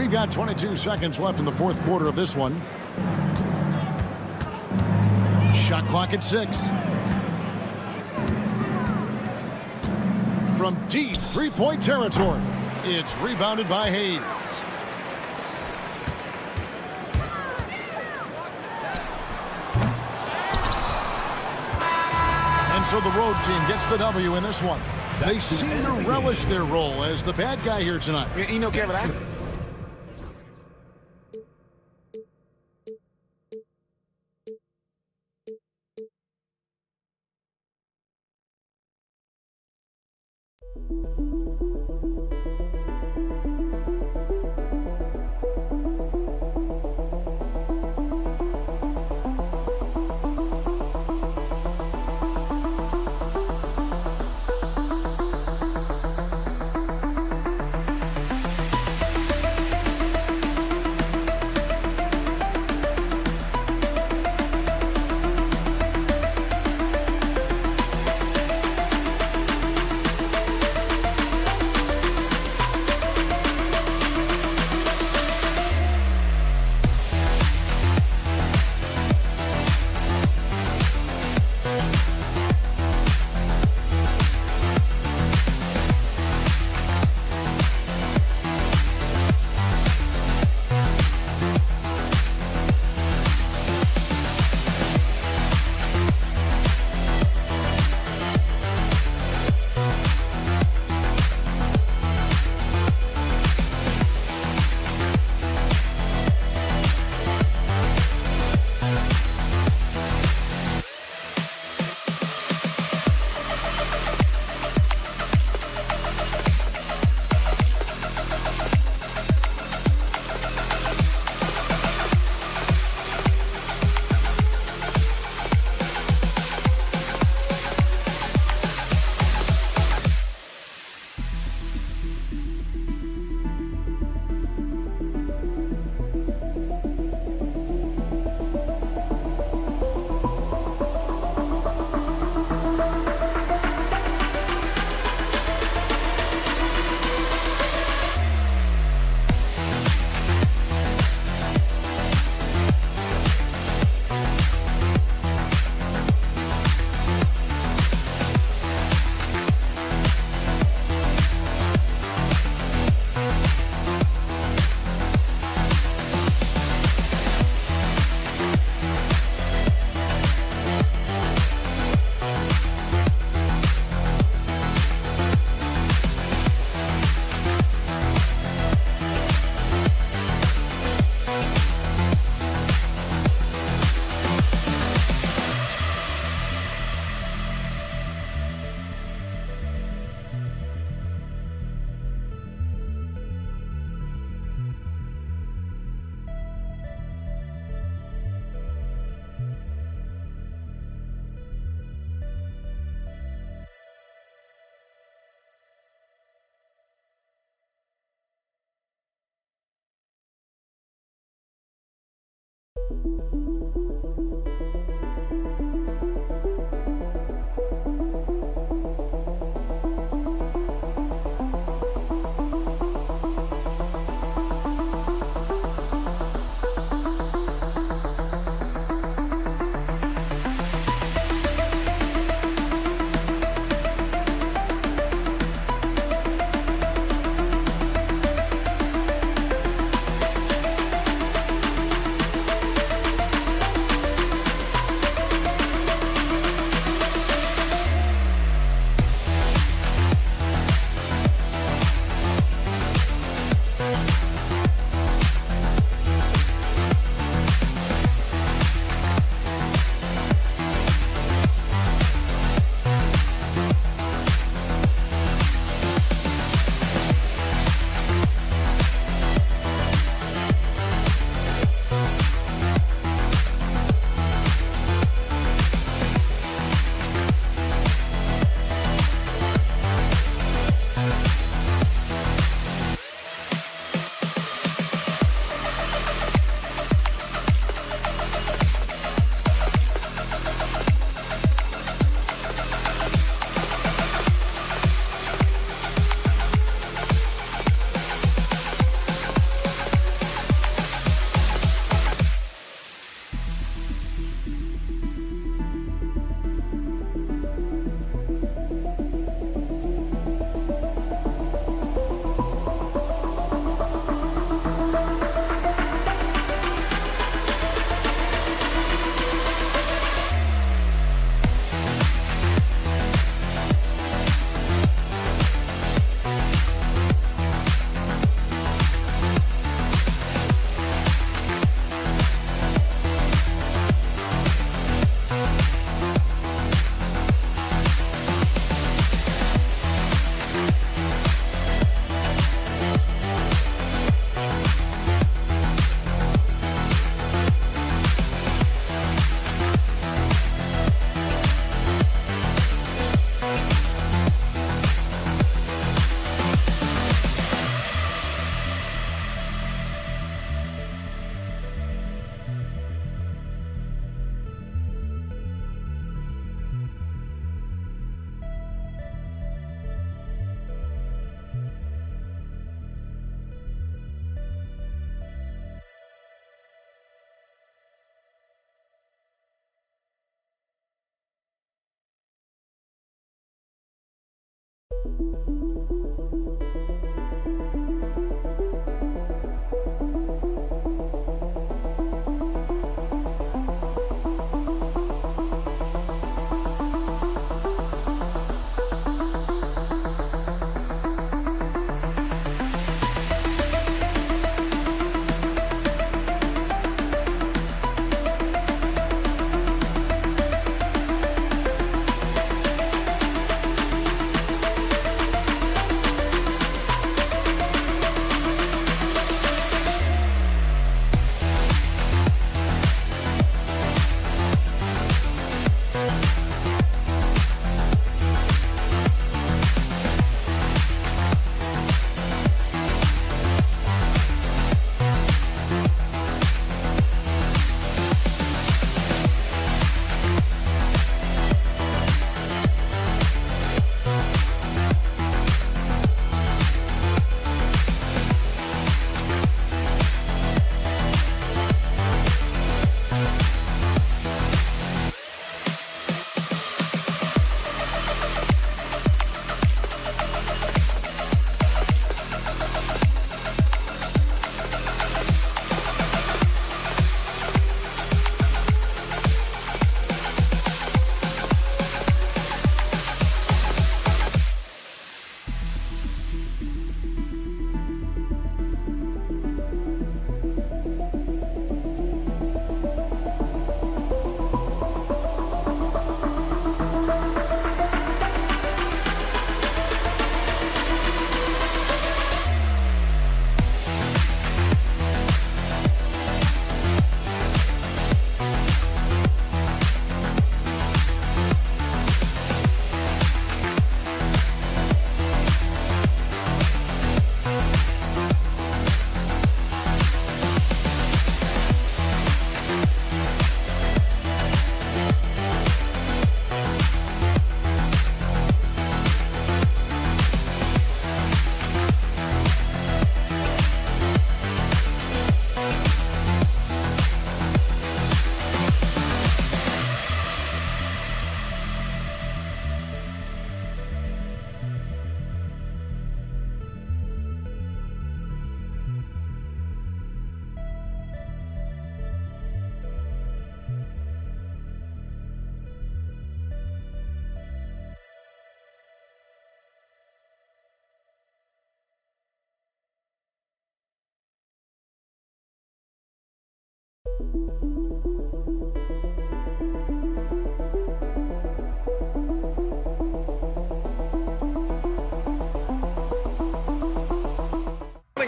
G: We've got 22 seconds left in the fourth quarter of this one. Shot clock at 6. From deep three-point territory, it's rebounded by Hayes. And so the road team gets the W in this one. They seem to relish their role as the bad guy here tonight.
H: You know, Kevin,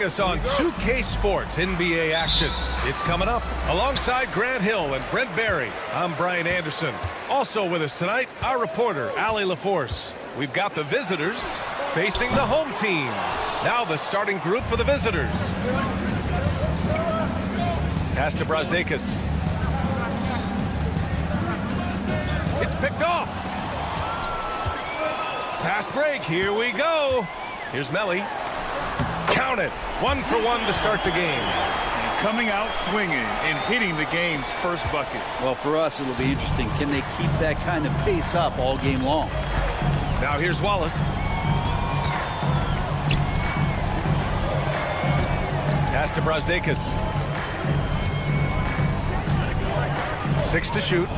A: Us on 2K Sports NBA action. It's coming up alongside Grant Hill and Brent Barry. I'm Brian Anderson. Also with us tonight, our reporter, Allie LaForce. We've got the visitors facing the home team. Now the starting group for the visitors. Pass to Brazdeikis. It's picked off. Fast break. Here we go. Here's Melly. Count it. 1 for 1 to start the game.
B: Coming out swinging and hitting the game's first bucket.
K: Well, for us, it'll be interesting. Can they keep that kind of pace up all game long?
A: Now here's Wallace. Pass to Brazdeikis. 6 to shoot.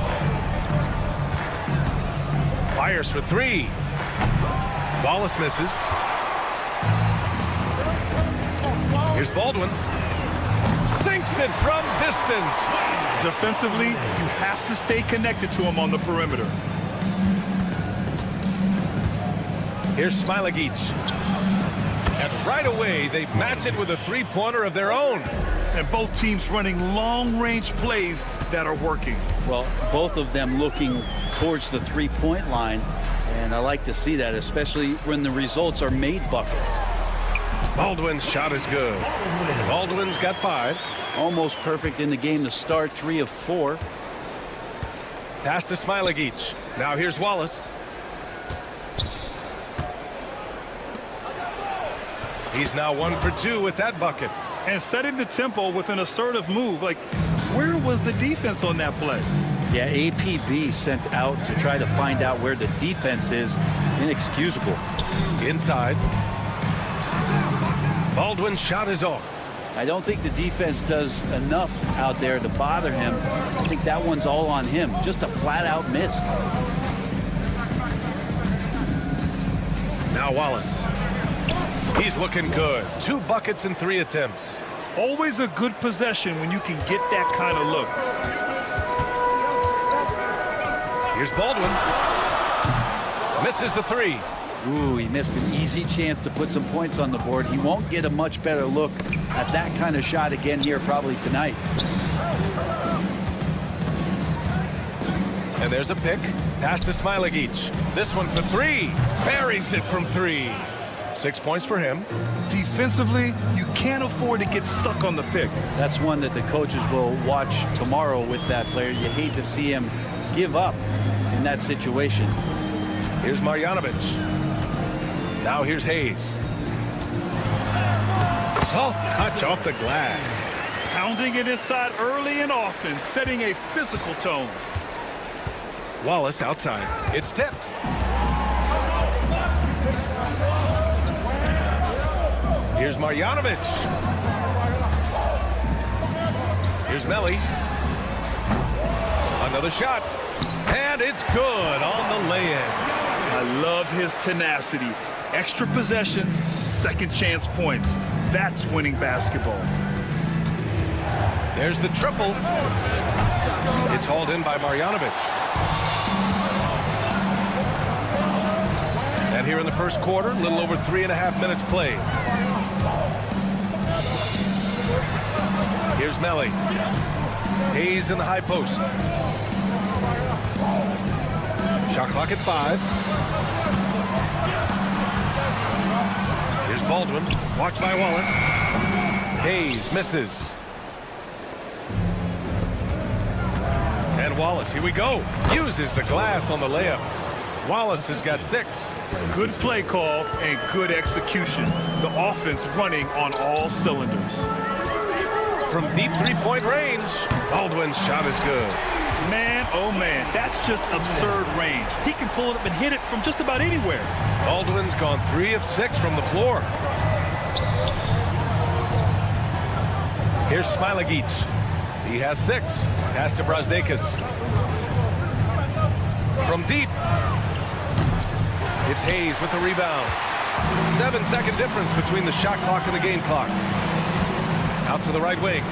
A: Fires for 3. Wallace misses. Here's Baldwin. Sinks it from distance.
B: Defensively, you have to stay connected to him on the perimeter.
A: Here's Smilagic. And right away, they match it with a three-pointer of their own.
B: And both teams running long-range plays that are working.
K: Well, both of them looking towards the three-point line. And I like to see that, especially when the results are made buckets.
A: Baldwin's shot is good. Baldwin's got 5.
K: Almost perfect in the game to start, 3 of 4.
A: Pass to Smilagic. Now here's Wallace. He's now 1 for 2 with that bucket.
B: And setting the tempo with an assertive move. Like, where was the defense on that play?
K: Yeah, APB sent out to try to find out where the defense is. Inexcusable.
A: Inside. Baldwin's shot is off.
K: I don't think the defense does enough out there to bother him. I think that one's all on him. Just a flat-out miss.
A: Now Wallace. He's looking good. 2 buckets in 3 attempts.
B: Always a good possession when you can get that kind of look.
A: Here's Baldwin. Misses the 3.
K: Ooh, he missed an easy chance to put some points on the board. He won't get a much better look at that kind of shot again here probably tonight.
A: And there's a pick. Pass to Smilagic. This one for 3. Buries it from 3. 6 points for him.
B: Defensively, you can't afford to get stuck on the pick.
K: That's one that the coaches will watch tomorrow with that player. You hate to see him give up in that situation.
A: Here's Marjanovic. Now here's Hayes. Soft touch off the glass.
B: Pounding it inside early and often, setting a physical tone.
A: Wallace outside. It's tipped. Here's Marjanovic. Here's Melli. Another shot. And it's good on the lay-in.
B: I love his tenacity. Extra possessions, second chance points. That's winning basketball.
A: There's the triple. It's hauled in by Marjanovic. And here in the first quarter, a little over 3.5 minutes played. Here's Melli. Hayes in the high post. Shot clock at 5. Here's Baldwin. Watched by Wallace. Hayes misses. And Wallace, here we go. Uses the glass on the layup. Wallace has got 6.
B: Good play call and good execution. The offense running on all cylinders.
A: From deep 3-point range, Baldwin's shot is good.
B: Man, oh man, that's just absurd range. He can pull it up and hit it from just about anywhere.
A: Baldwin's gone 3 of 6 from the floor. Here's Smilagic. He has 6. Pass to Brazdeikis. From deep. It's Hayes with the rebound. 7-second difference between the shot clock and the game clock. Out to the right wing.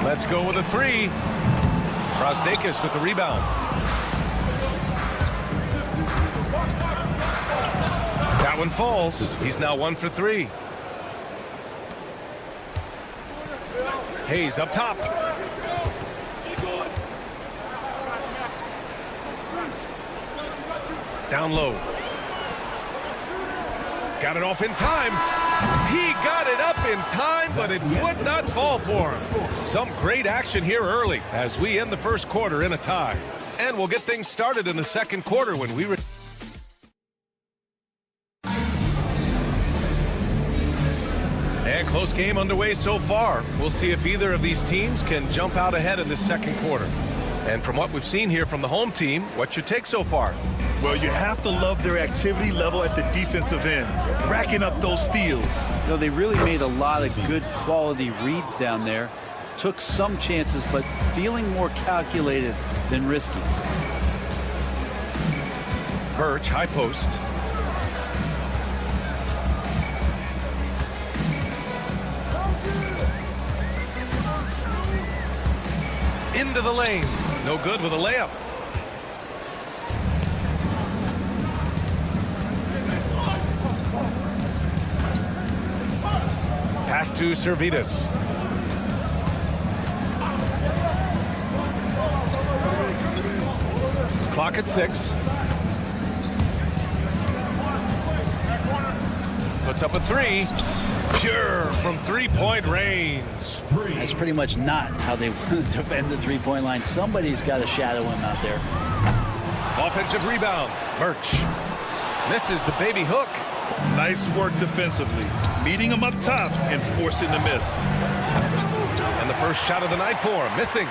A: Let's go with a 3. Brazdeikis with the rebound. That one falls. He's now 1 for 3. Hayes up top. Down low. Got it off in time. He got it up in time, but it would not fall for him. Some great action here early as we end the first quarter in a tie. And we'll get things started in the second quarter when we And close game underway so far. We'll see if either of these teams can jump out ahead in this second quarter. And from what we've seen here from the home team, what's your take so far?
B: Well, you have to love their activity level at the defensive end, racking up those steals.
K: You know, they really made a lot of good quality reads down there. Took some chances, but feeling more calculated than risky.
A: Birch, high post. Into the lane. No good with a layup. Pass to Servetus. Clock at 6. Puts up a 3. Pure from 3-point range.
K: That's pretty much not how they want to defend the 3-point line. Somebody's got to shadow him out there.
A: Offensive rebound. Birch misses the baby hook.
B: Nice work defensively, meeting him up top and forcing the miss.
A: And the first shot of the night for him, missing.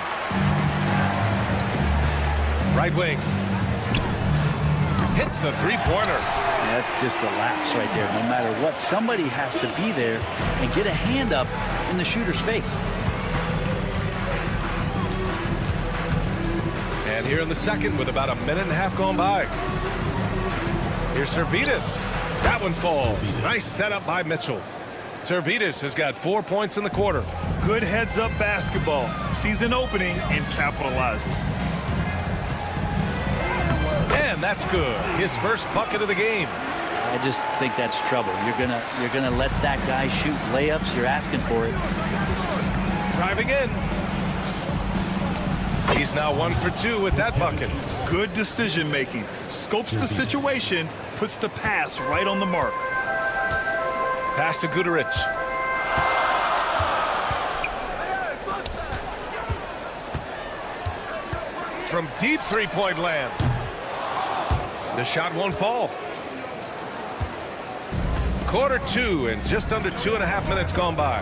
A: Right wing. hits the three-pointer.
K: That's just a lapse right there. No matter what, somebody has to be there and get a hand up in the shooter's face.
A: And here in the second with about a minute and a half gone by. Here's Servidis. That one falls. Nice setup by Mitchell. Servidis has got 4 points in the quarter.
B: Good heads-up basketball. Sees an opening and capitalizes.
A: And that's good. His first bucket of the game.
K: I just think that's trouble. You're gonna let that guy shoot layups. You're asking for it.
A: Driving in. He's now 1 for 2 with that bucket.
B: Good decision-making. Scopes the situation, puts the pass right on the mark.
A: Pass to Guduric. From deep three-point land. The shot won't fall. Quarter 2 and just under 2.5 minutes gone by.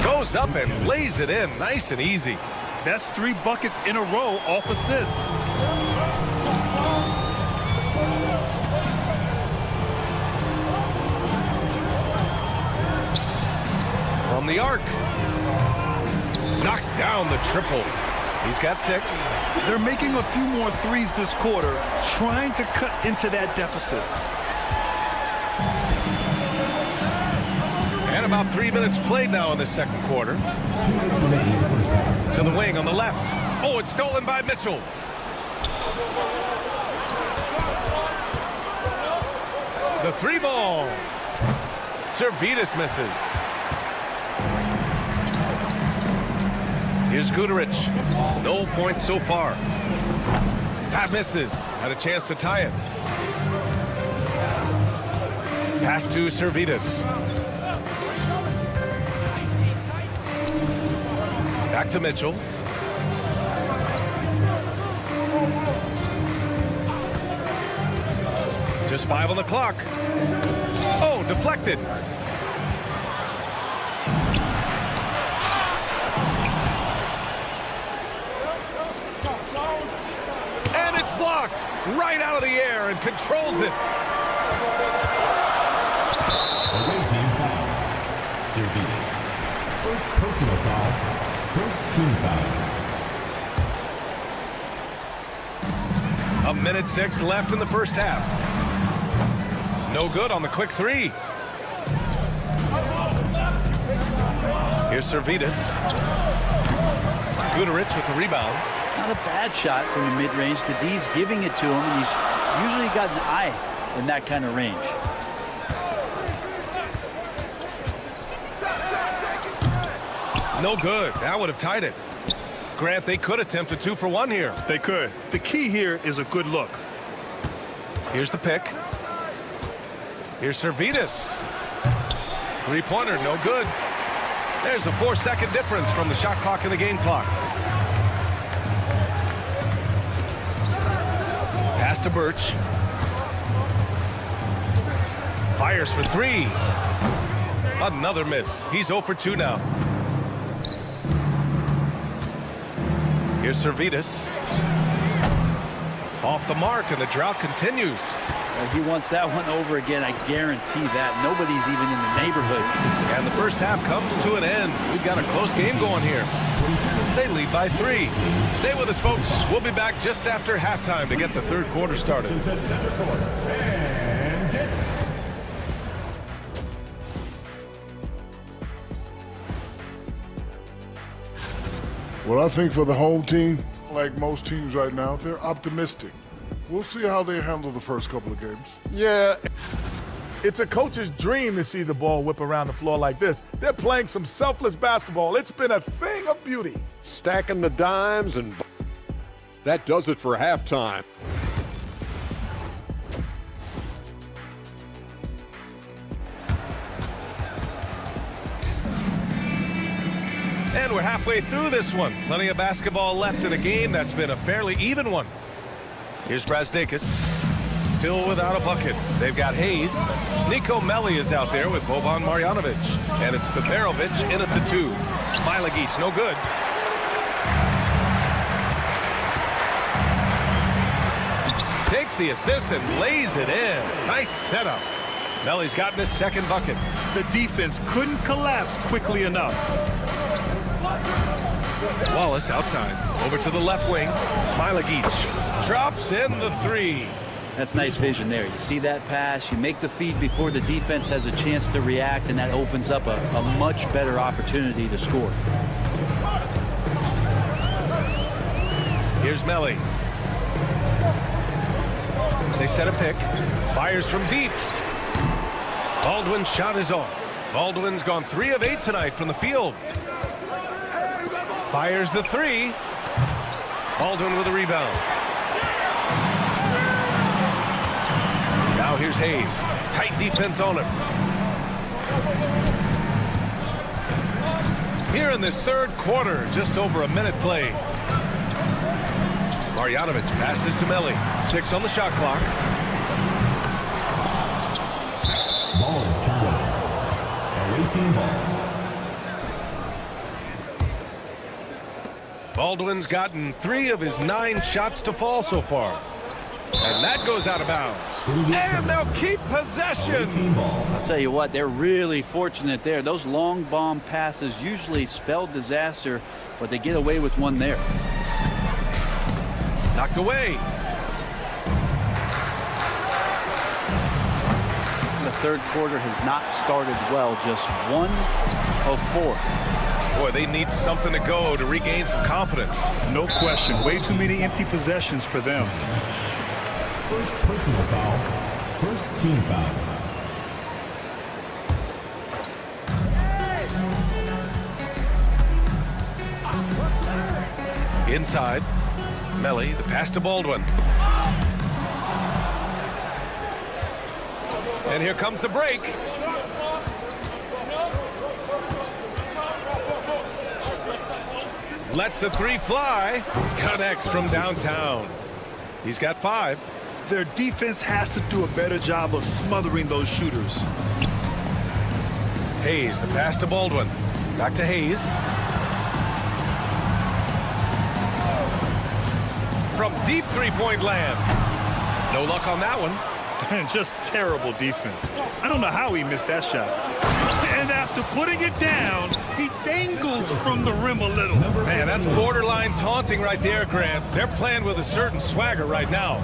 A: Goes up and lays it in nice and easy.
B: That's 3 buckets in a row off assist.
A: From the arc. Knocks down the triple. He's got 6.
B: They're making a few more threes this quarter, trying to cut into that deficit.
A: And about 3 minutes played now in the second quarter.
D: 2 minutes remaining in the first half.
A: To the wing on the left. Oh, it's stolen by Mitchell. The 3 ball. Servidis misses. Here's Guduric. No points so far. That misses. Had a chance to tie it. Pass to Servidis. Back to Mitchell. Just 5 on the clock. Oh, deflected. And it's blocked right out of the air and controls it.
D: Away team foul. Servidis. First personal foul. First team foul.
A: 1:06 left in the first half. No good on the quick 3. Here's Servidis. Guduric with the rebound.
K: Not a bad shot from the mid-range. The D's giving it to him, and he's usually got an eye in that kind of range.
A: No good. That would have tied it. Grant, they could attempt a 2 for 1 here.
B: They could. The key here is a good look.
A: Here's the pick. Here's Servidis. 3-pointer, no good. There's a 4-second difference from the shot clock and the game clock. Pass to Birch. Fires for 3. Another miss. He's 0 for 2 now. Here's Servidis. Off the mark, and the drought continues.
K: He wants that one over again, I guarantee that. Nobody's even in the neighborhood.
A: And the first half comes to an end. We've got a close game going here. They lead by 3. Stay with us, folks. We'll be back just after halftime to get the third quarter started.
E: Well, I think for the home team, like most teams right now, they're optimistic. We'll see how they handle the first couple of games.
L: Yeah, it's a coach's dream to see the ball whip around the floor like this. They're playing some selfless basketball. It's been a thing of beauty.
F: Stacking the dimes, and that does it for halftime.
A: And we're halfway through this one. Plenty of basketball left in a game that's been a fairly even one. Here's Brazdakis, still without a bucket. They've got Hayes. Nico Melli is out there with Boban Marjanovic. And it's Peperovic in at the 2. Smilagic, no good. makes the assist and lays it in. Nice setup. Melly's gotten his second bucket.
B: The defense couldn't collapse quickly enough.
A: Wallace outside. Over to the left wing. Smilagic drops in the three.
K: That's nice vision there. You see that pass, you make the feed before the defense has a chance to react, and that opens up a much better opportunity to score.
A: Here's Melly. They set a pick. Fires from deep. Baldwin's shot is off. Baldwin's gone 3 of 8 tonight from the field. Fires the three. Baldwin with a rebound. Now here's Hayes. Tight defense on him. Here in this third quarter, just over a minute played. Marjanovic passes to Melly. 6 on the shot clock.
D: Ball is turned over. Away team ball.
A: Baldwin's gotten 3 of his 9 shots to fall so far. And that goes out of bounds. And they'll keep possession.
K: I'll tell you what, they're really fortunate there. Those long bomb passes usually spell disaster, but they get away with one there.
A: Knocked away.
K: The third quarter has not started well. Just 1 of 4.
A: Boy, they need something to go to regain some confidence.
B: No question. Way too many empty possessions for them.
D: First personal foul. First team foul.
A: Inside. Melly, the pass to Baldwin. And here comes the break. Lets the three fly. Connects from downtown. He's got 5.
B: Their defense has to do a better job of smothering those shooters.
A: Hayes, the pass to Baldwin. Back to Hayes. From deep three-point land. No luck on that one.
B: Just terrible defense. I don't know how he missed that shot. And after putting it down, he dangles from the rim a little.
A: Man, that's borderline taunting right there, Grant. They're playing with a certain swagger right now.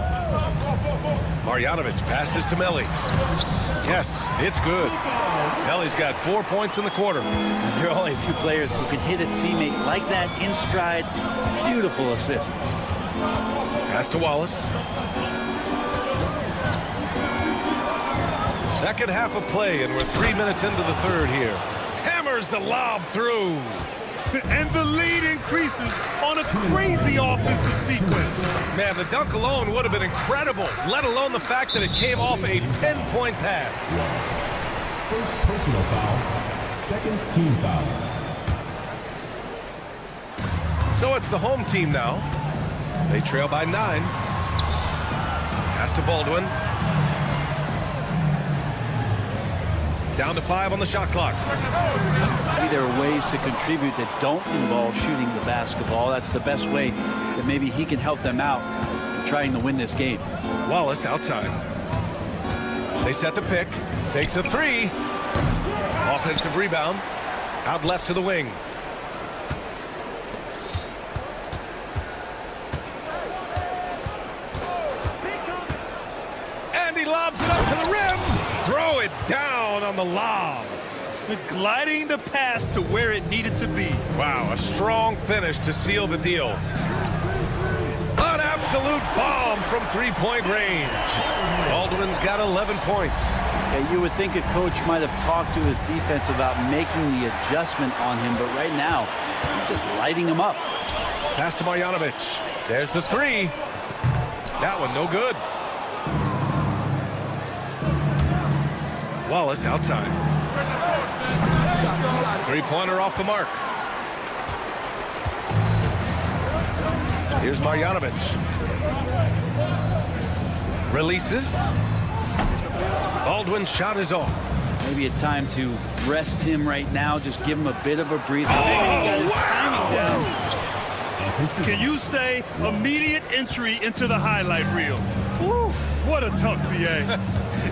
A: Marjanovic passes to Melly. Yes, it's good. Melly's got 4 points in the quarter.
K: There are only a few players who can hit a teammate like that in stride. Beautiful assist.
A: Pass to Wallace. Second half of play, and we're 3 minutes into the third here. Hammers the lob through.
B: And the lead increases on a crazy offensive sequence.
A: Man, the dunk alone would have been incredible, let alone the fact that it came off a pinpoint pass.
D: First personal foul. Second team foul.
A: So it's the home team now. They trail by 9. Pass to Baldwin. Down to 5 on the shot clock.
K: Maybe there are ways to contribute that don't involve shooting the basketball. That's the best way that maybe he can help them out in trying to win this game.
A: Wallace outside. They set the pick. Takes a 3. Offensive rebound. Out left to the wing. And he lobs it up to the rim. Throw it down on the lob.
B: Gliding the pass to where it needed to be.
A: Wow, a strong finish to seal the deal. An absolute bomb from three-point range. Baldwin's got 11 points.
K: Yeah, you would think a coach might have talked to his defense about making the adjustment on him, but right now, he's just lighting him up.
A: Pass to Marjanovic. There's the 3. That one no good. Wallace outside. Three-pointer off the mark. Here's Marjanovic. Releases. Baldwin's shot is off.
K: Maybe a time to rest him right now. Just give him a bit of a breather. He got his timing down.
B: Can you say immediate entry into the highlight reel?
K: Woo.
B: What a tough BA.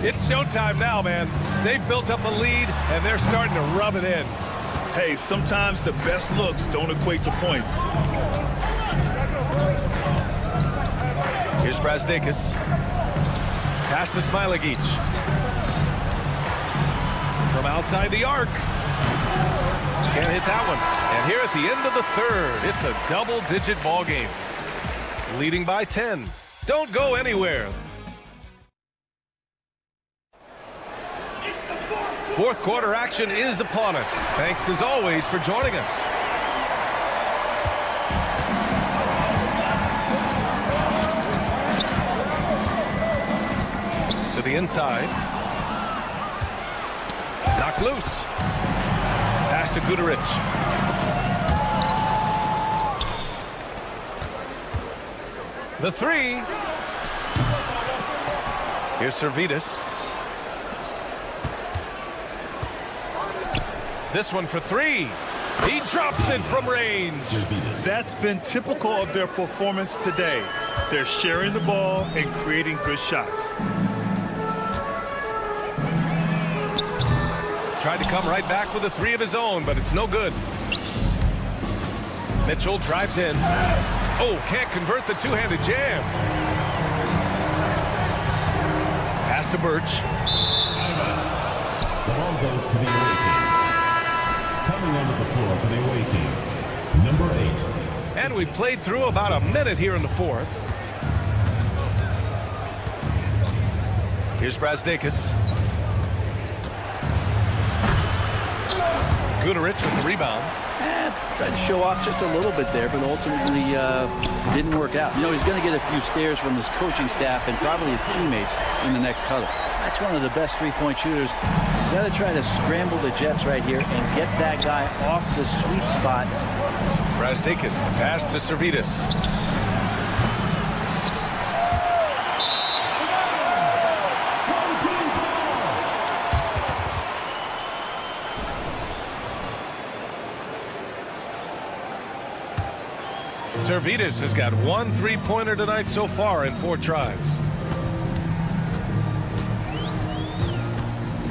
A: It's showtime now, man. They've built up a lead, and they're starting to rub it in.
B: Hey, sometimes the best looks don't equate to points.
A: Here's Brazdeikis. Pass to Smilagic. From outside the arc. Can't hit that one. And here at the end of the third, it's a double-digit ball game. Leading by 10. Don't go anywhere. Fourth quarter action is upon us. Thanks as always for joining us. To the inside. Knocked loose. Pass to Guduric. The three. Here's Servidis. This one for three. He drops it from range.
B: That's been typical of their performance today. They're sharing the ball and creating good shots.
A: Tried to come right back with a three of his own, but it's no good. Mitchell drives in. Oh, can't convert the two-handed jam. Pass to Birch.
D: The ball goes to the away team. Coming onto the floor for the away team, number 8.
A: And we played through about a minute here in the fourth. Here's Brazdeikis. Guduric with the rebound.
K: Tried to show off just a little bit there, but ultimately didn't work out. You know, he's going to get a few stares from his coaching staff and probably his teammates in the next huddle. That's one of the best three-point shooters. You got to try to scramble the Jets right here and get that guy off the sweet spot.
A: Brazdeikis, pass to Servidis. Servidis has got one three-pointer tonight so far in 4 tries.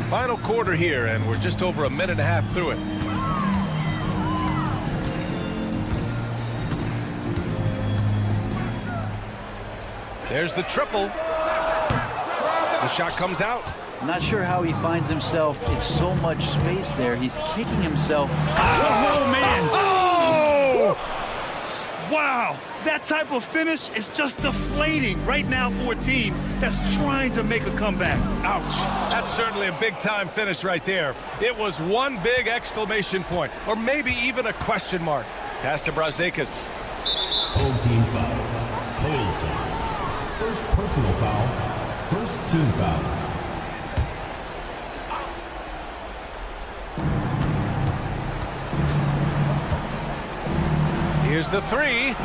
A: Final quarter here, and we're just over a minute and a half through it. There's the triple. The shot comes out.
K: I'm not sure how he finds himself in so much space there. He's kicking himself.
B: Oh, man. Oh! Wow, that type of finish is just deflating right now for a team that's trying to make a comeback.
A: Ouch. That's certainly a big-time finish right there. It was one big exclamation point, or maybe even a question mark. Pass to Brazdeikis.
D: Home team foul. Colson. First personal foul. First team foul.
A: Here's the three.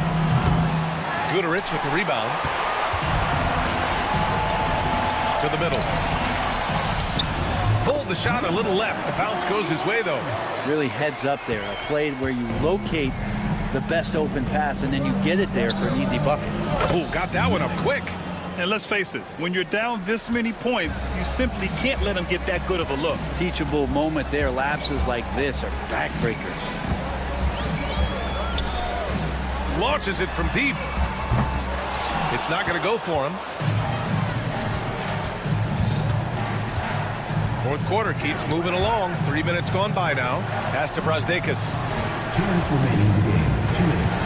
A: Guduric with the rebound. To the middle. Pulled the shot a little left. The bounce goes his way, though.
K: Really heads up there. A play where you locate the best open pass and then you get it there for an easy bucket.
A: Oh, got that one up quick.
B: And let's face it, when you're down this many points, you simply can't let them get that good of a look.
K: Teachable moment there. Lapses like this are backbreakers.
A: Launches it from deep. It's not going to go for him. Fourth quarter keeps moving along. 3 minutes gone by now. Pass to Brazdeikis.
D: 2 minutes remaining in the game. 2 minutes.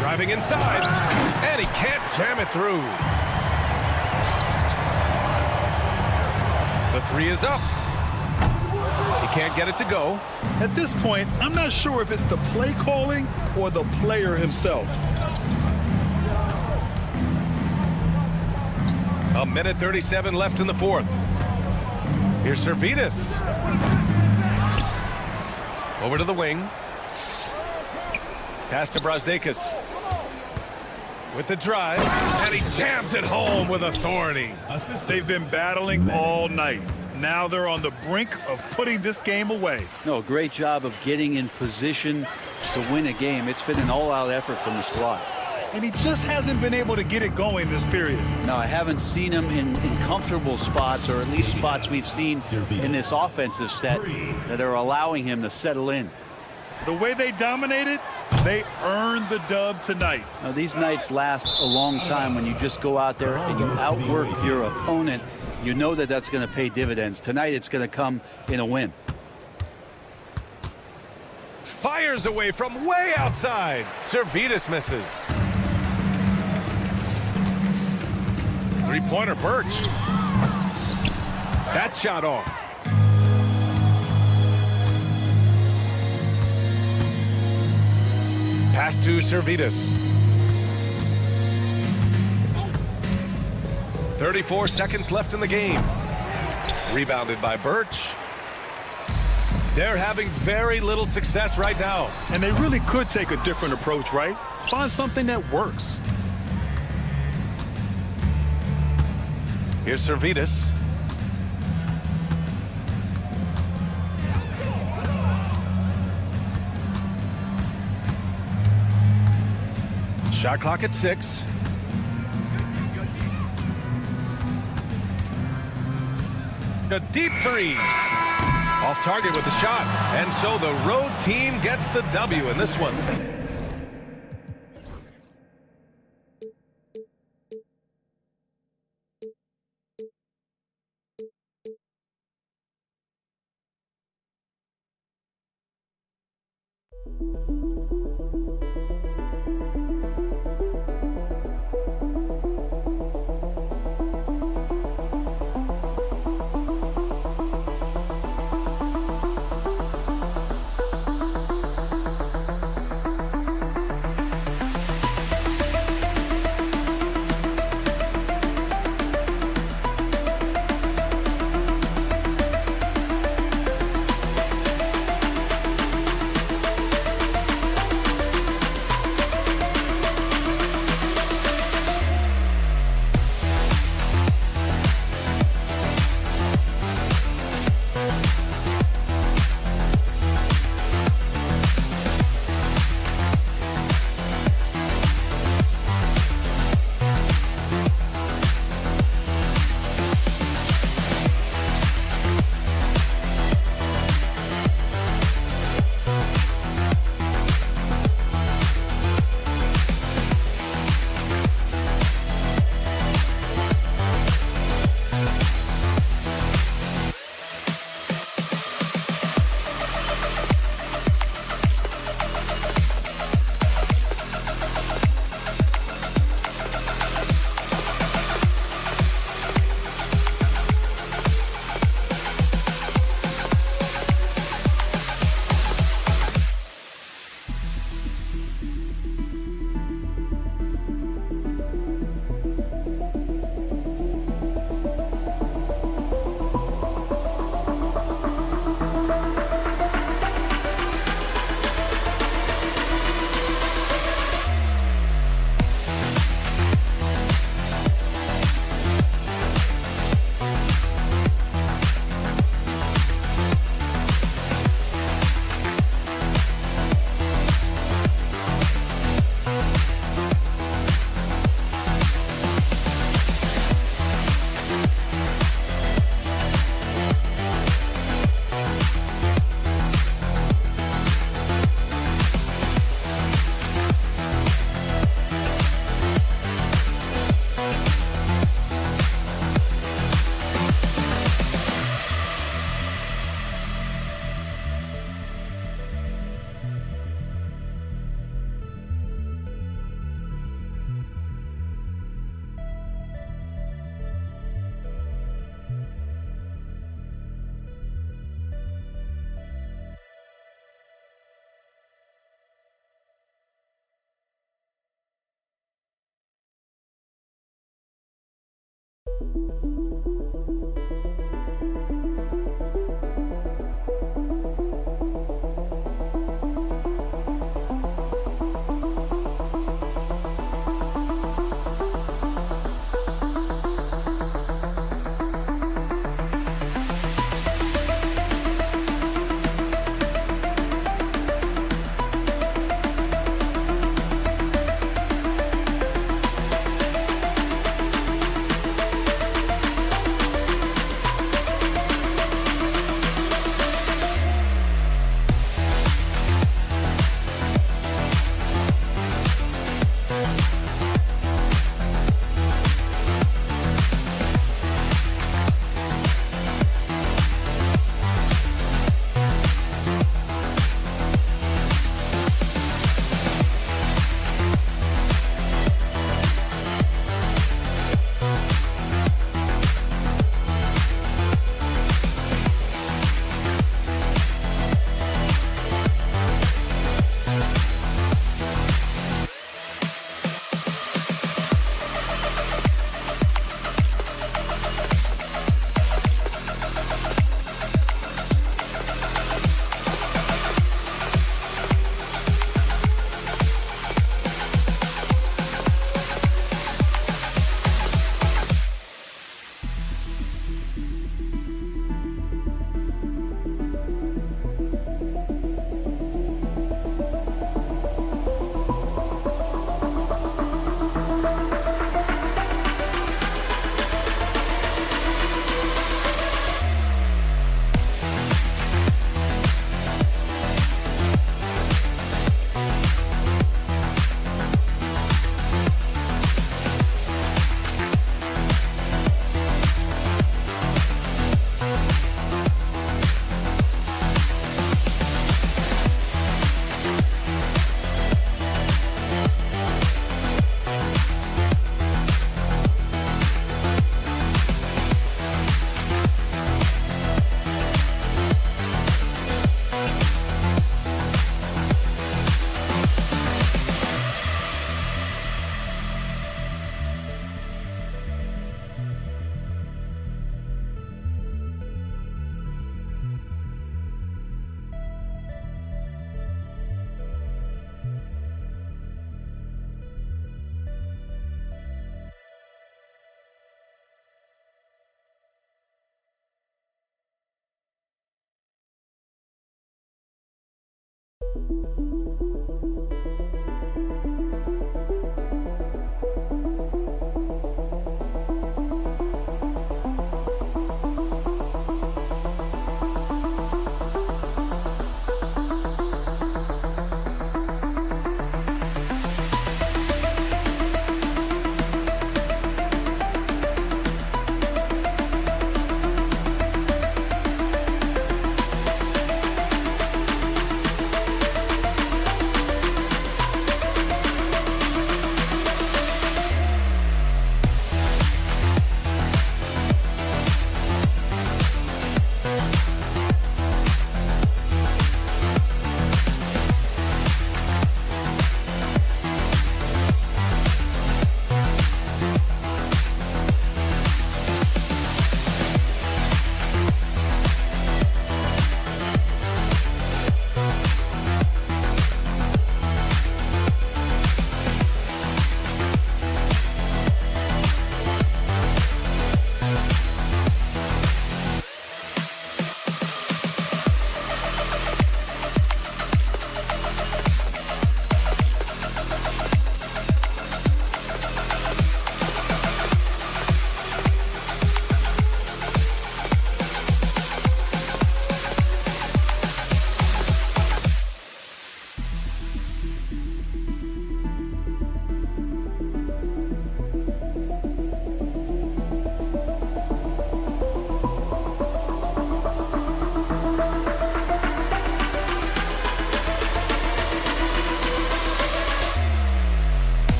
A: Driving inside. And he can't jam it through. The three is up. He can't get it to go.
B: At this point, I'm not sure if it's the play calling or the player himself.
A: A minute 37 left in the fourth. Here's Servidis. Over to the wing. Pass to Brazdeikis. With the drive, and he jams it home with authority.
B: They've been battling all night. Now they're on the brink of putting this game away.
K: No, great job of getting in position to win a game. It's been an all-out effort from the squad.
B: and he just hasn't been able to get it going this period.
K: No, I haven't seen him in comfortable spots, or at least spots we've seen in this offensive set that are allowing him to settle in.
B: The way they dominated, they earned the dub tonight.
K: Now, these nights last a long time when you just go out there and you outwork your opponent. You know that that's going to pay dividends. Tonight, it's going to come in a win.
A: Fires away from way outside. Servetus misses. Three-pointer, Birch. That shot off. Pass to Servetus. 34 seconds left in the game. Rebounded by Birch. They're having very little success right now.
B: And they really could take a different approach, right? Find something that works.
A: Here's Servetus. Shot clock at 6. A deep three. Off target with the shot. And so the road team gets the W in this one.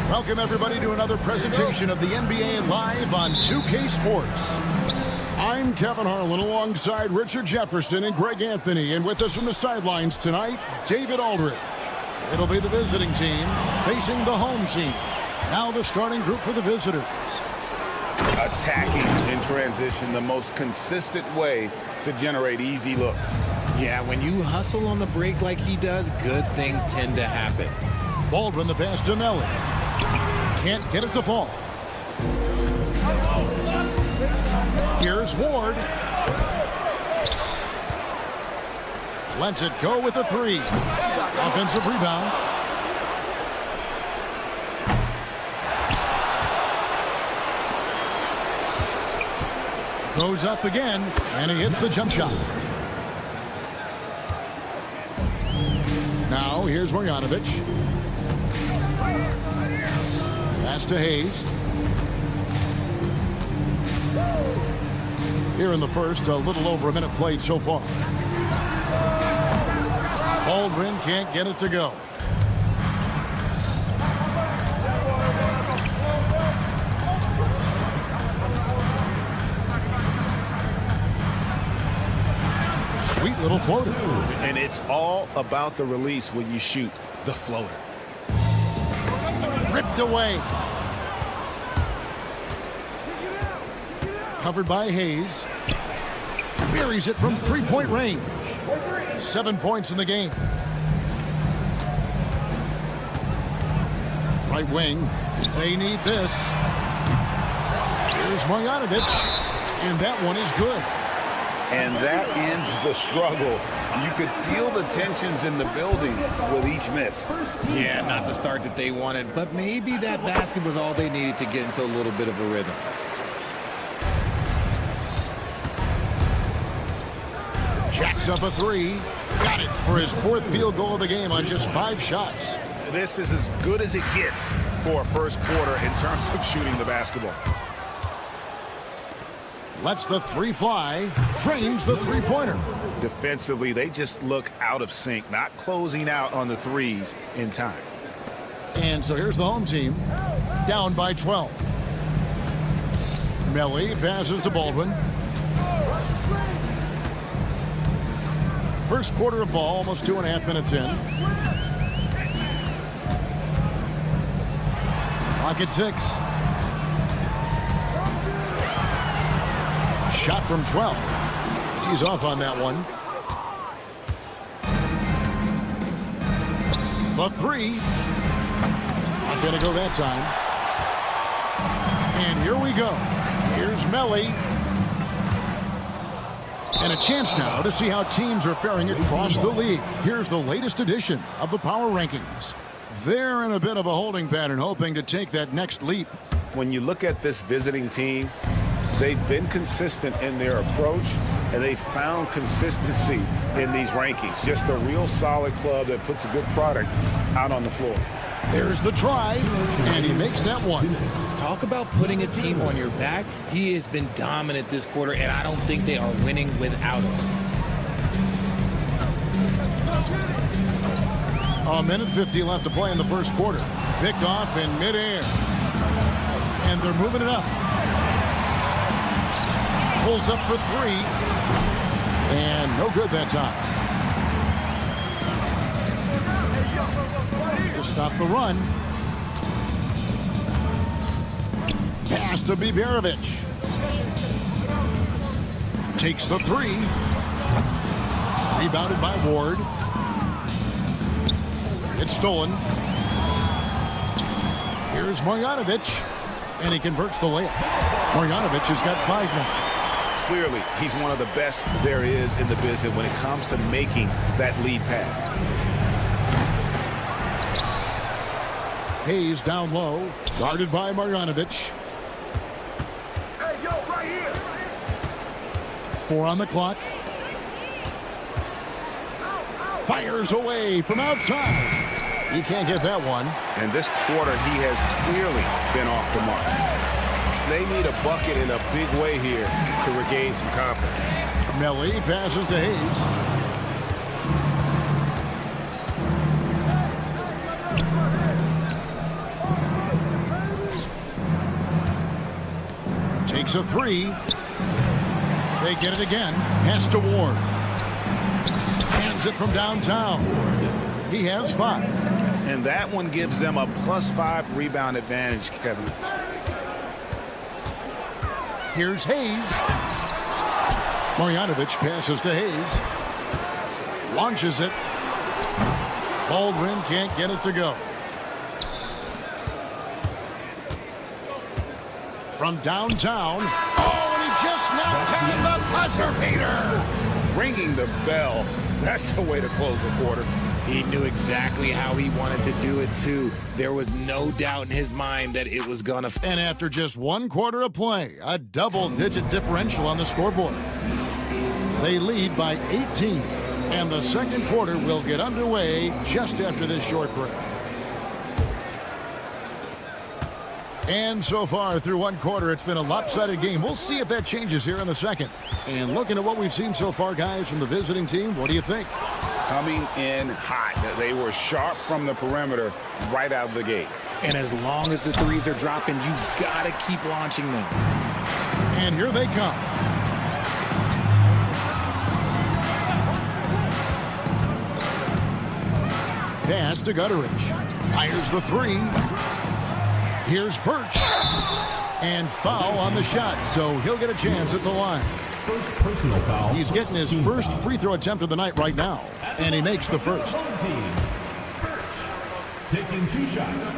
G: Welcome, everybody, to another presentation of the NBA Live on 2K Sports. I'm Kevin Harlan alongside Richard Jefferson and Greg Anthony. And with us from the sidelines tonight, David Aldridge. It'll be the visiting team facing the home team. Now the starting group for the visitors.
H: Attacking in transition, the most consistent way to generate easy looks.
M: Yeah, when you hustle on the break like he does, good things tend to happen.
G: Baldwin the pass to Melly. Can't get it to fall. Here's Ward. Lets it go with a three. Offensive rebound. Goes up again, and he hits the jump shot. Now here's Marjanovic. Pass to Hayes. Here in the first, a little over a minute played so far. Baldwin can't get it to go. Sweet little floater.
H: And it's all about the release when you shoot the floater.
G: Ripped away. Covered by Hayes. Buries it from three-point range. 7 points in the game. Right wing. They need this. Here's Marjanovic. And that one is good.
H: And that ends the struggle. You could feel the tensions in the building with each miss.
M: Yeah, not the start that they wanted, but maybe that basket was all they needed to get into a little bit of a rhythm.
G: Jacks up a three. Got it for his fourth field goal of the game on just 5 shots.
H: This is as good as it gets for a first quarter in terms of shooting the basketball.
G: Lets the three fly. Trains the three-pointer.
H: Defensively, they just look out of sync, not closing out on the threes in time.
G: And so here's the home team. Down by 12. Melly passes to Baldwin. First quarter of ball, almost 2.5 minutes in. Clock at 6. Shot from 12. He's off on that one. The three. Not going to go that time. And here we go. Here's Melly. And a chance now to see how teams are faring across the league. Here's the latest edition of the Power Rankings. They're in a bit of a holding pattern, hoping to take that next leap.
H: When you look at this visiting team, they've been consistent in their approach, and they found consistency in these rankings. Just a real solid club that puts a good product out on the floor.
G: There's the try, and he makes that one.
M: Talk about putting a team on your back. He has been dominant this quarter, and I don't think they are winning without him.
G: A minute 50 left to play in the first quarter. Picked off in midair. And they're moving it up. Pulls up for three. And no good that time. To stop the run. Pass to Biberovic. Takes the three. Rebounded by Ward. It's stolen. Here's Marjanovic. And he converts the layup. Marjanovic has got 5 now.
H: Clearly, he's one of the best there is in the business when it comes to making that lead pass.
G: Hayes down low. Guarded by Marjanovic.
E: Hey, yo, right here.
G: 4 on the clock. Fires away from outside. He can't get that one.
H: And this quarter, he has clearly been off the mark. They need a bucket in a big way here to regain some confidence.
G: Melly passes to Hayes. Takes a three. They get it again. Pass to Ward. Hands it from downtown. He has 5.
H: And that one gives them a +5 rebound advantage, Kevin.
G: Here's Hayes. Marjanovic passes to Hayes. Launches it. Baldwin can't get it to go. From downtown. Oh, and he just knocked down the buzzer beater.
H: Ringing the bell. That's the way to close the quarter.
M: He knew exactly how he wanted to do it, too. There was no doubt in his mind that it was going to.
G: And after just 1 quarter of play, a double-digit differential on the scoreboard. They lead by 18, and the second quarter will get underway just after this short break. And so far through 1 quarter, it's been a lopsided game. We'll see if that changes here in the second. And looking at what we've seen so far, guys, from the visiting team, what do you think?
H: Coming in hot. They were sharp from the perimeter right out of the gate.
M: And as long as the threes are dropping, you've got to keep launching them.
G: And here they come. Pass to Gutteridge. Fires the three. Here's Birch. And foul on the shot, so he'll get a chance at the line.
D: First personal foul.
G: He's getting his first free throw attempt of the night right now, and he makes the first.
D: Taking 2 shots.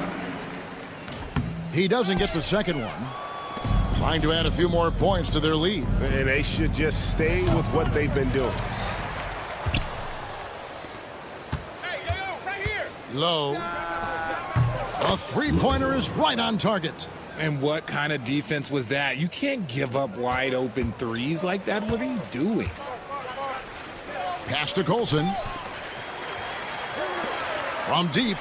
G: He doesn't get the second one. Trying to add a few more points to their lead.
H: And they should just stay with what they've been doing.
G: Low. A three-pointer is right on target.
M: And what kind of defense was that? You can't give up wide open threes like that. What are you doing?
G: Pass to Colson. From deep.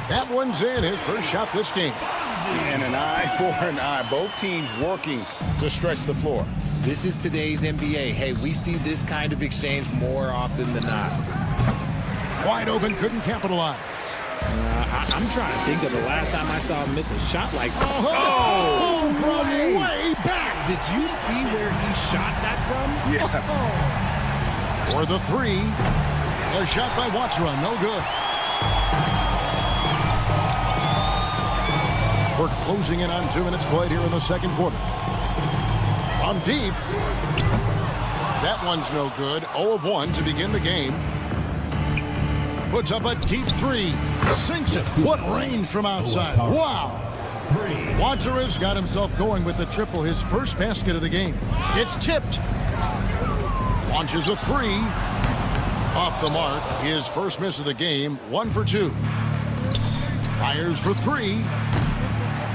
G: That one's in, his first shot this game.
H: And an eye for an eye. Both teams working to stretch the floor.
M: This is today's NBA. Hey, we see this kind of exchange more often than not.
G: Wide open, couldn't capitalize.
M: I'm trying to think of the last time I saw him miss a shot like that.
G: Oh, from way back.
M: Did you see where he shot that from?
H: Yeah.
G: For the three. A shot by Watsra, no good. We're closing in on 2 minutes played here in the second quarter. From deep. That one's no good. 0 of 1 to begin the game. Puts up a deep three. Sinks it. What range from outside. Wow. Watsra's got himself going with the triple, his first basket of the game. It's tipped. Launches a three. Off the mark. His first miss of the game. 1 for 2. Fires for 3.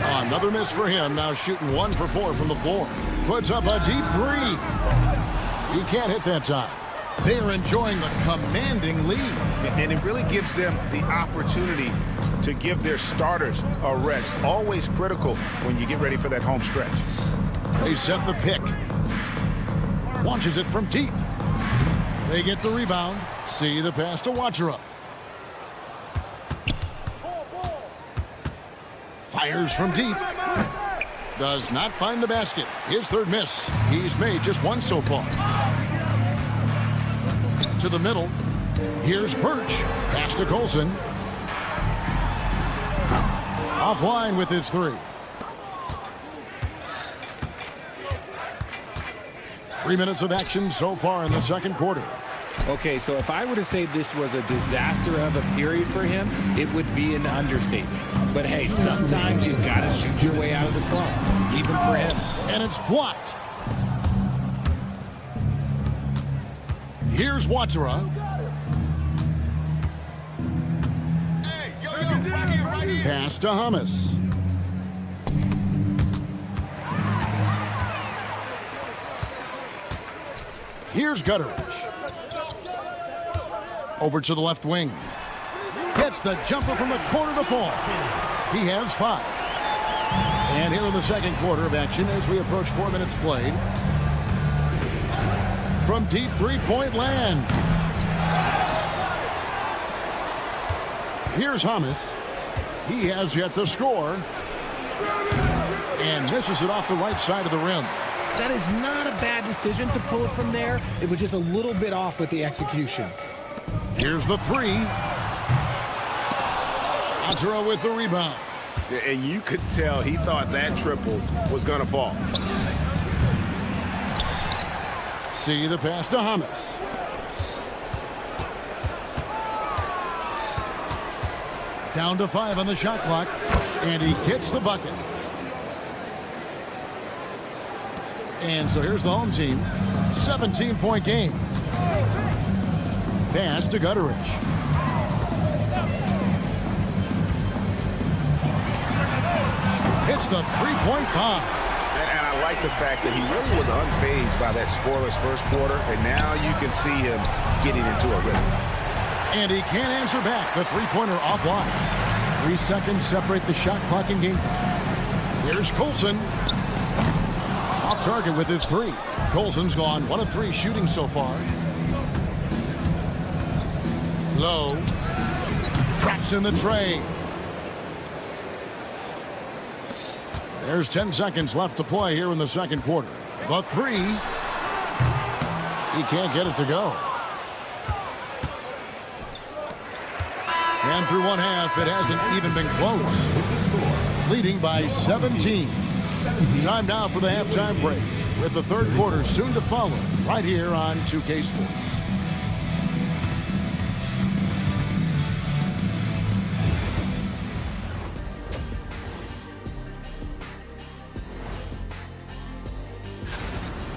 G: Another miss for him. Now shooting 1 for 4 from the floor. Puts up a deep three. He can't hit that time. They're enjoying the commanding lead.
H: And it really gives them the opportunity to give their starters a rest. Always critical when you get ready for that home stretch.
G: They set the pick. Launches it from deep. They get the rebound. See the pass to Watsra. Fires from deep. Does not find the basket. His third miss. He's made just 1 so far. To the middle. Here's Birch. Pass to Colson. Offline with his 3. 3 minutes of action so far in the second quarter.
M: Okay, so if I were to say this was a disaster of a period for him, it would be an understatement. But hey, sometimes you gotta shoot your way out of the slump, even for him.
G: And it's blocked. Here's Watsra. Pass to Hummus. Here's Gutteridge. Over to the left wing. Gets the jumper from the corner to fall. He has 5. And here in the second quarter of action as we approach 4 minutes played. From deep three-point land. Here's Hummus. He has yet to score. And misses it off the right side of the rim.
M: That is not a bad decision to pull it from there. It was just a little bit off with the execution.
G: Here's the three. Antero with the rebound.
H: And you could tell he thought that triple was going to fall.
G: See the pass to Hamas. Down to 5 on the shot clock. And he gets the bucket. And so here's the home team. 17-point game. Pass to Gutteridge. Hits the three-point bomb.
H: And I like the fact that he really was unfazed by that scoreless first quarter. And now you can see him getting into a rhythm.
G: And he can't answer back. The three-pointer offline. 3 seconds separate the shot clock and game clock. Here's Colson. Off target with his three. Colson's gone 1 of 3 shooting so far. Low. Traps in the tray. There's 10 seconds left to play here in the second quarter. The three. He can't get it to go. And through one half, it hasn't even been close. Leading by 17. Time now for the halftime break, with the third quarter soon to follow, right here on 2K Sports.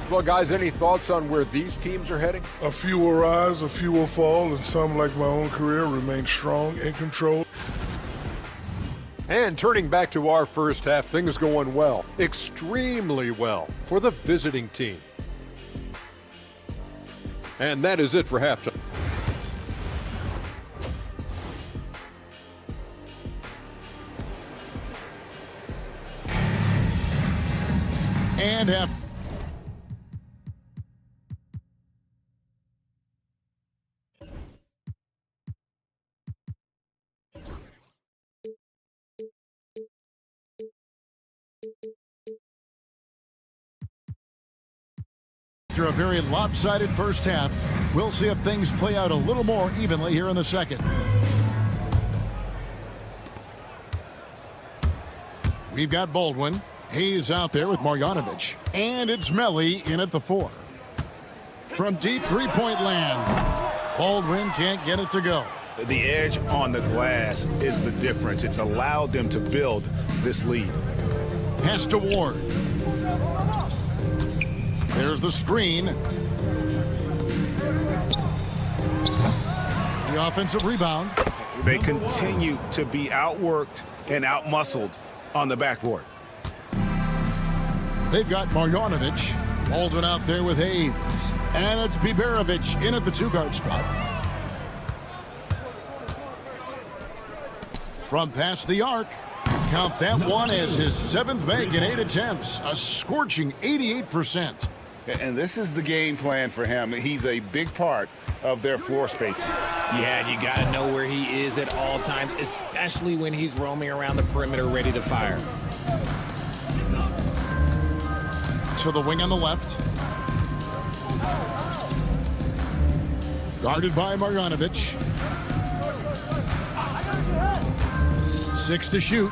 F: Well, guys, any thoughts on where these teams are heading?
E: A few will rise, a few will fall, and some, like my own career, remain strong and controlled.
F: And turning back to our first half, things going well, extremely well for the visiting team. And that is it for halftime.
G: And half. After a very lopsided first half, we'll see if things play out a little more evenly here in the second. We've got Baldwin. Hayes out there with Marjanovic. And it's Melly in at the 4. From deep three-point land, Baldwin can't get it to go.
H: The edge on the glass is the difference. It's allowed them to build this lead.
G: Pass to Ward. There's the screen. The offensive rebound.
H: They continue to be outworked and outmuscled on the backboard.
G: They've got Marjanovic. Baldwin out there with Hayes. And it's Biberovic in at the 2-guard spot. From past the arc. Count that one as his 7th make in 8 attempts. A scorching 88%.
H: And this is the game plan for him. He's a big part of their floor spacing.
M: Yeah, you got to know where he is at all times, especially when he's roaming around the perimeter ready to fire.
G: To the wing on the left. Guarded by Marjanovic. 6 to shoot.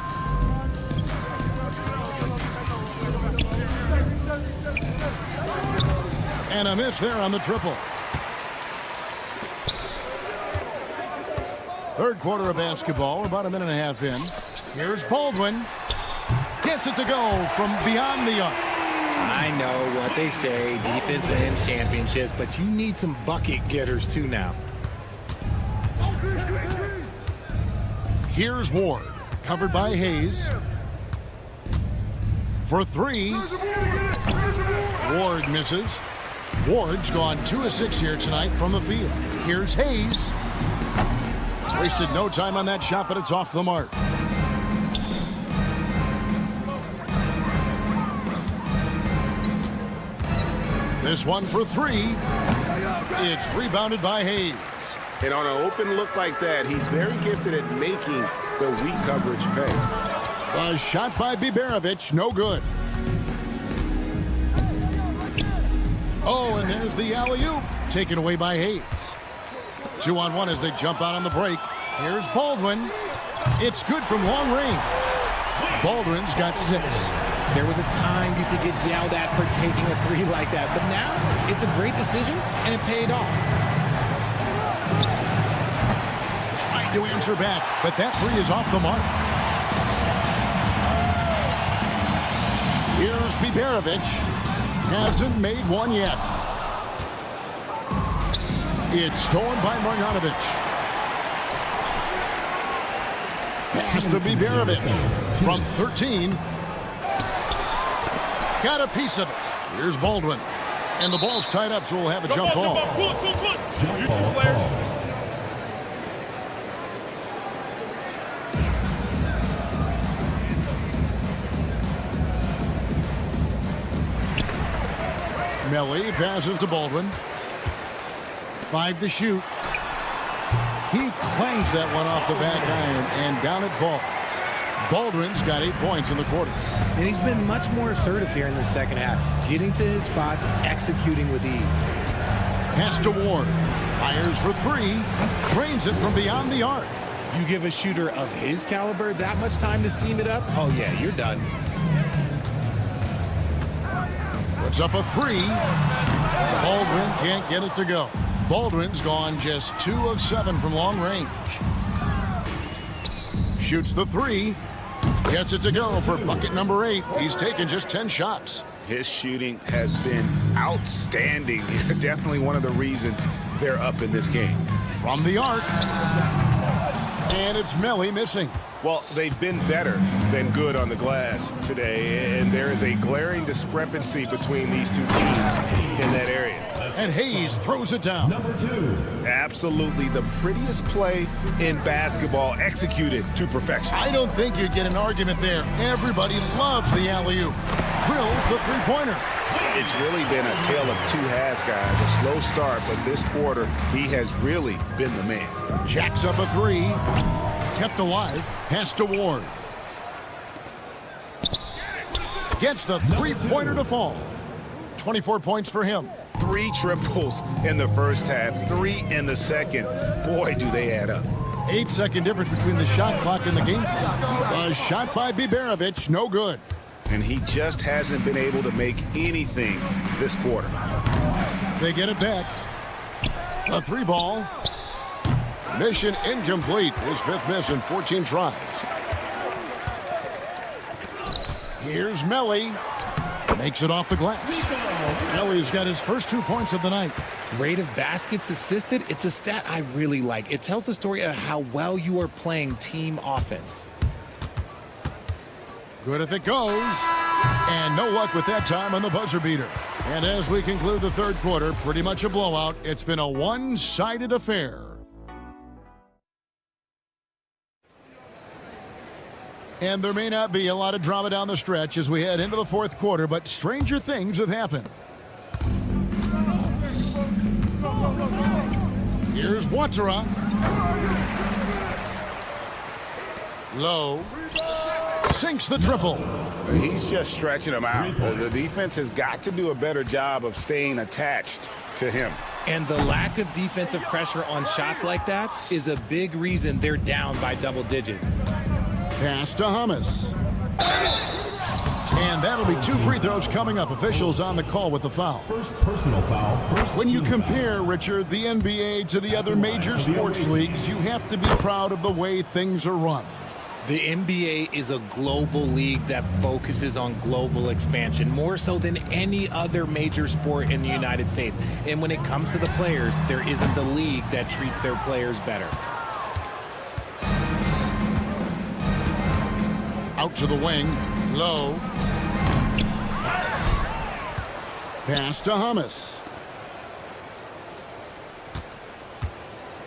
G: And a miss there on the triple. Third quarter of basketball, about a minute and a half in. Here's Baldwin. Gets it to go from beyond the arc.
M: I know what they say, defense wins championships, but you need some bucket getters too now.
G: Here's Ward, covered by Hayes. For 3. Ward misses. Ward's gone 2 of 6 here tonight from the field. Here's Hayes. Wasted no time on that shot, but it's off the mark. This one for 3. It's rebounded by Hayes.
H: And on an open look like that, he's very gifted at making the weak coverage pay.
G: A shot by Biberovic, no good. Oh, and there's the alley-oop, taken away by Hayes. 2-on-1 as they jump out on the break. Here's Baldwin. It's good from long range. Baldwin's got 6.
M: There was a time you could get yelled at for taking a 3 like that, but now it's a great decision, and it paid off.
G: Trying to answer back, but that 3 is off the mark. Here's Biberovic. Hasn't made one yet. It's stolen by Marjanovic. Pass to Biberovic from 13. Got a piece of it. Here's Baldwin. And the ball's tied up, so we'll have a jump ball.
D: Jump ball call.
G: Melly passes to Baldwin. 5 to shoot. He clangs that one off the back iron, and down it falls. Baldwin's got 8 points in the quarter.
M: And he's been much more assertive here in the second half, getting to his spots, executing with ease.
G: Pass to Ward. Fires for 3. Cranes it from beyond the arc.
M: You give a shooter of his caliber that much time to seam it up, oh yeah, you're done.
G: Puts up a 3. Baldwin can't get it to go. Baldwin's gone just 2 of 7 from long range. Shoots the 3. Gets it to go for bucket number 8. He's taken just 10 shots.
H: His shooting has been outstanding. Definitely one of the reasons they're up in this game.
G: From the arc. And it's Melly missing.
H: Well, they've been better than good on the glass today, and there is a glaring discrepancy between these two teams in that area.
G: And Hayes throws it down.
D: Number 2.
H: Absolutely the prettiest play in basketball, executed to perfection.
G: I don't think you'd get an argument there. Everybody loves the alley-oop. Drills the three-pointer.
H: It's really been a tale of 2 halves, guys. A slow start, but this quarter, he has really been the man.
G: Jacks up a 3. Kept alive. Pass to Ward. Gets the three-pointer to fall. 24 points for him.
H: 3 triples in the first half, 3 in the second. Boy, do they add up.
G: 8-second difference between the shot clock and the game clock. A shot by Biberovic, no good.
H: And he just hasn't been able to make anything this quarter.
G: They get it back. A 3-ball. Mission incomplete. His 5th miss in 14 tries. Here's Melly. Makes it off the glass. Melly's got his first 2 points of the night.
M: Rate of baskets assisted, it's a stat I really like. It tells the story of how well you are playing team offense.
G: Good if it goes. And no luck with that time on the buzzer beater. And as we conclude the third quarter, pretty much a blowout. It's been a one-sided affair. And there may not be a lot of drama down the stretch as we head into the fourth quarter, but stranger things have happened. Here's Watsara. Low. Sinks the triple.
H: He's just stretching them out. The defense has got to do a better job of staying attached to him.
M: And the lack of defensive pressure on shots like that is a big reason they're down by double digits.
G: Pass to Hummus. And that'll be 2 free throws coming up. Officials on the call with the foul.
D: First personal foul.
G: When you compare, Richard, the NBA to the other major sports leagues, you have to be proud of the way things are run.
M: The NBA is a global league that focuses on global expansion, more so than any other major sport in the United States. And when it comes to the players, there isn't a league that treats their players better.
G: Out to the wing. Low. Pass to Hummus.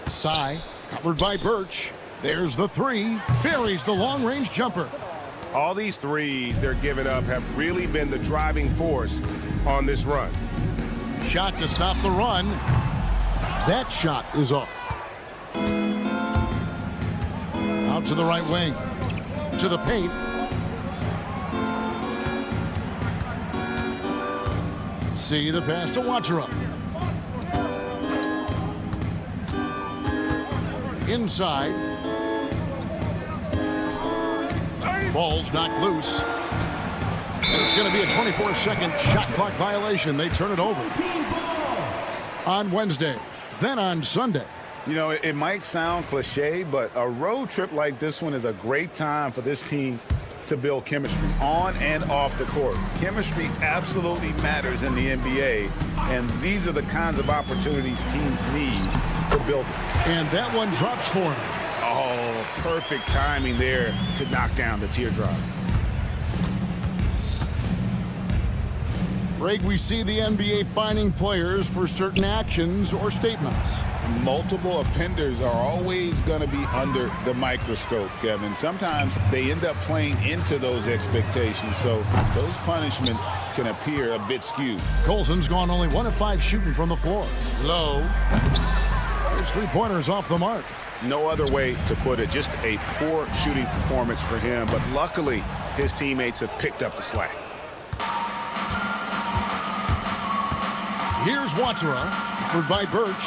G: Sy, covered by Birch. There's the 3. Buries the long-range jumper.
H: All these threes they're giving up have really been the driving force on this run.
G: Shot to stop the run. That shot is off. Out to the right wing. To the paint. See the pass to Watera. Inside. Ball's knocked loose. And it's going to be a 24-second shot clock violation. They turn it over. On Wednesday, then on Sunday.
H: You know, it might sound cliche, but a road trip like this one is a great time for this team to build chemistry on and off the court. Chemistry absolutely matters in the NBA, and these are the kinds of opportunities teams need to build it.
G: And that one drops for him.
H: Oh, perfect timing there to knock down the teardrop.
G: Greg, we see the NBA fining players for certain actions or statements.
H: Multiple offenders are always going to be under the microscope, Kevin. Sometimes they end up playing into those expectations, so those punishments can appear a bit skewed.
G: Colson's gone only 1 of 5 shooting from the floor. Low. His three-pointers off the mark.
H: No other way to put it, just a poor shooting performance for him, but luckily his teammates have picked up the slack.
G: Here's Watera, covered by Birch.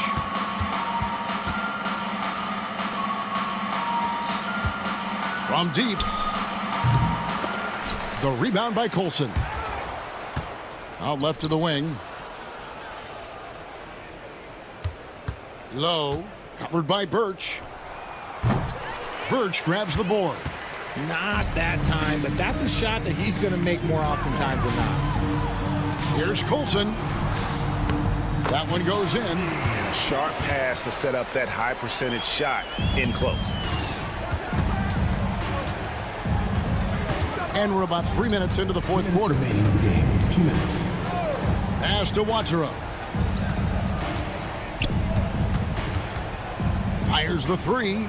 G: From deep. The rebound by Colson. Out left to the wing. Low, covered by Birch. Birch grabs the board.
M: Not that time, but that's a shot that he's going to make more oftentimes than not.
G: Here's Colson. That one goes in.
H: And a sharp pass to set up that high percentage shot in close.
G: And we're about 3 minutes into the fourth quarter.
D: 2 minutes.
G: Pass to Watera. Fires the three.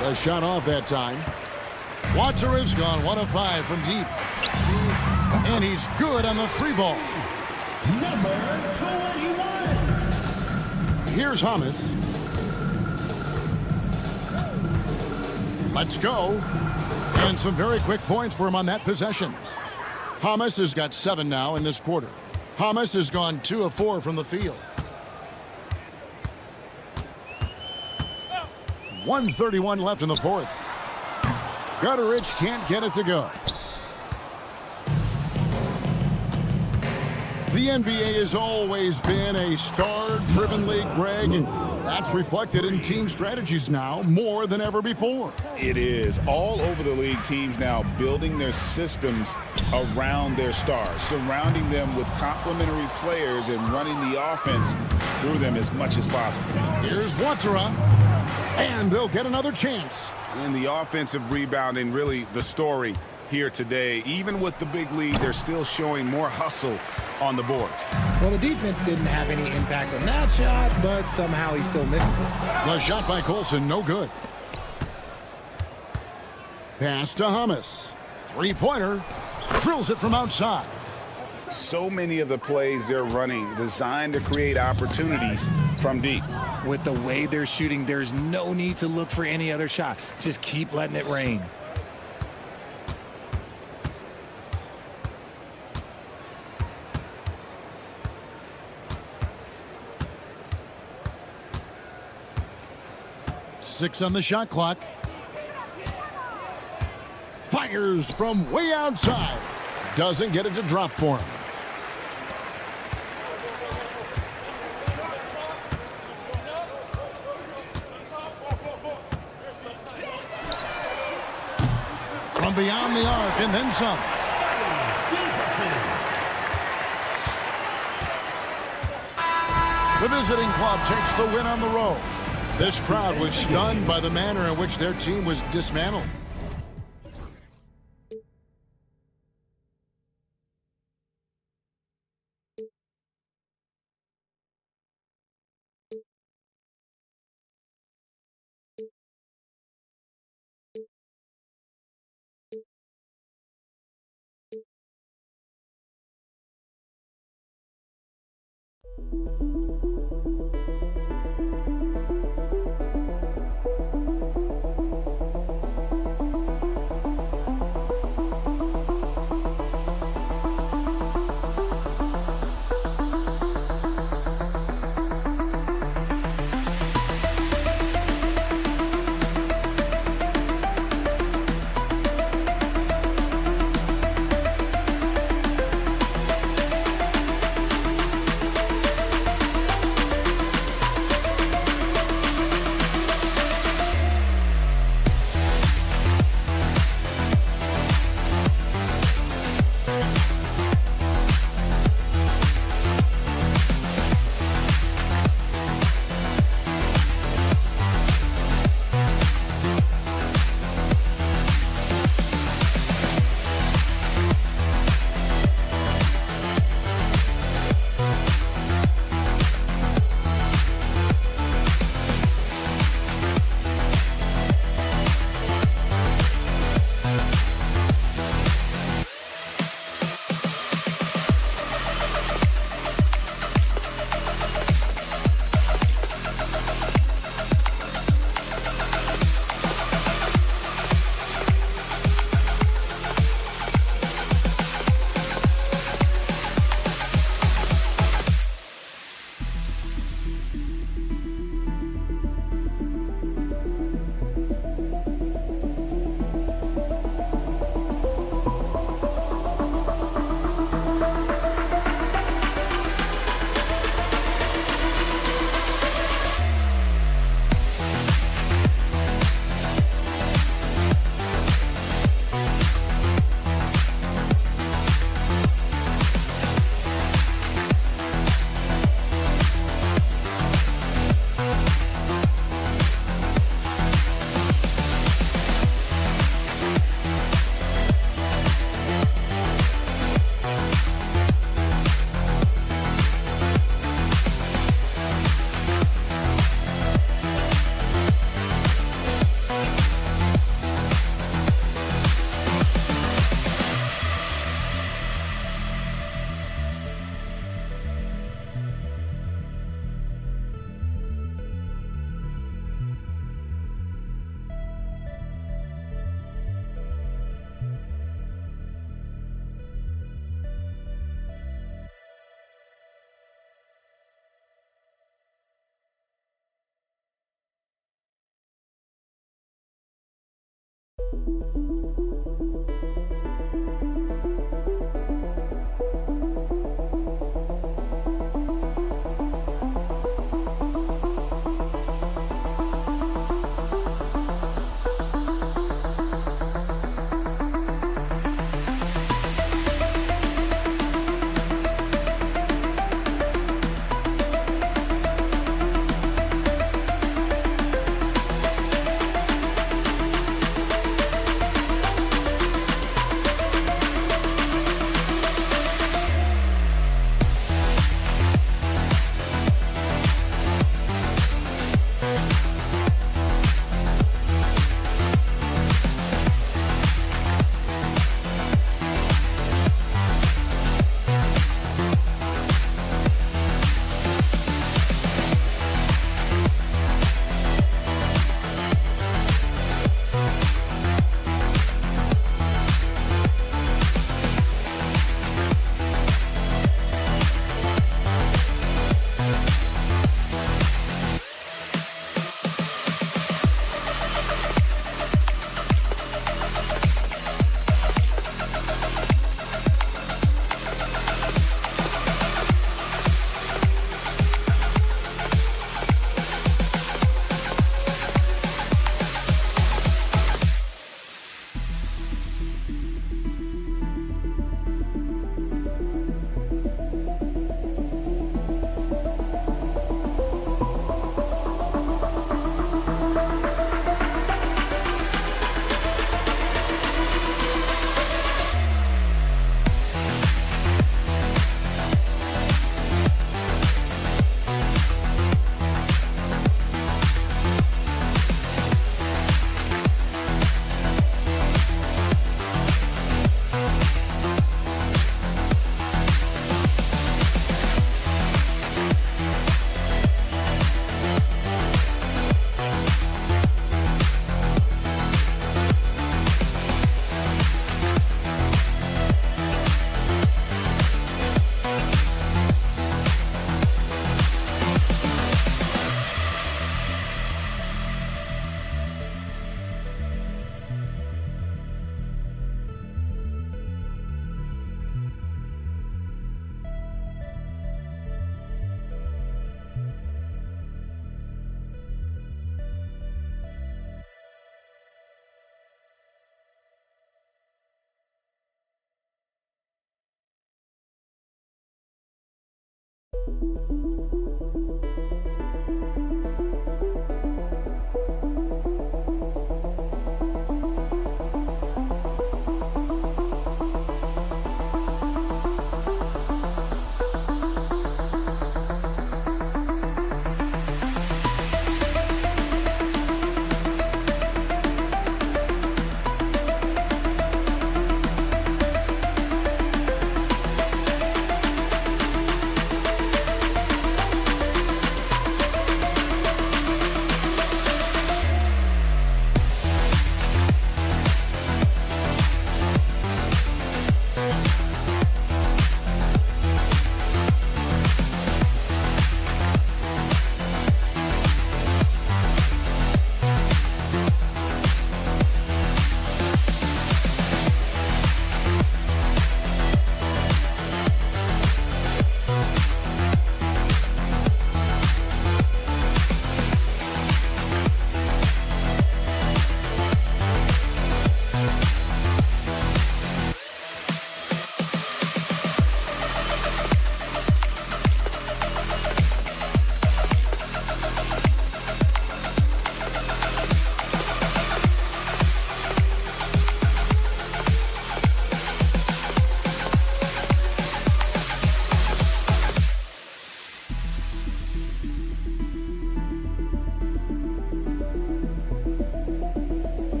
G: The shot off that time. Watera's gone 1 of 5 from deep. And he's good on the 3-ball.
D: Number 21.
G: Here's Hamas. Let's go. And some very quick points for him on that possession. Hamas has got 7 now in this quarter. Hamas has gone 2 of 4 from the field. 1:31 left in the fourth. Gutteridge can't get it to go. The NBA has always been a star-driven league, Greg, and that's reflected in team strategies now more than ever before.
H: It is. All over the league, teams now building their systems around their stars, surrounding them with complementary players and running the offense through them as much as possible.
G: Here's Watera, and they'll get another chance.
H: And the offensive rebounding, really the story here today. Even with the big lead, they're still showing more hustle on the board.
M: Well, the defense didn't have any impact on that shot, but somehow he still misses it.
G: The shot by Colson, no good. Pass to Hamas. Three-pointer. Drills it from outside.
H: So many of the plays they're running designed to create opportunities from deep.
M: With the way they're shooting, there's no need to look for any other shot. Just keep letting it rain.
G: Six on the shot clock. Fires from way outside. Doesn't get it to drop for him. From beyond the arc and then some. The visiting club takes the win on the road. This crowd was stunned by the manner in which their team was dismantled.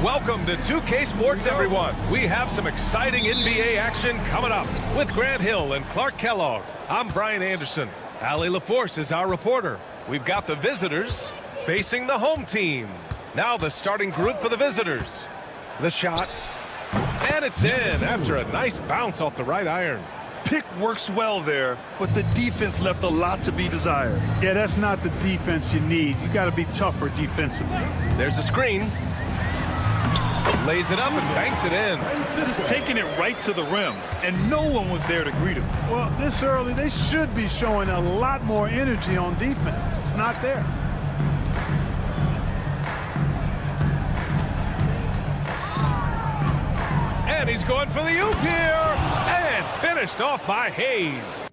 A: Welcome to 2K Sports, everyone. We have some exciting NBA action coming up with Grant Hill and Clark Kellogg. I'm Brian Anderson. Allie LaForce is our reporter. We've got the visitors facing the home team. Now the starting group for the visitors. The shot, and it's in after a nice bounce off the right iron.
B: Pick works well there, but the defense left a lot to be desired.
N: Yeah, that's not the defense you need. You got to be tougher defensively.
A: There's a screen. Lays it up and banks it in.
B: Just taking it right to the rim, and no one was there to greet him.
N: Well, this early, they should be showing a lot more energy on defense. It's not there.
A: And he's going for the oop here. And finished off by Hayes.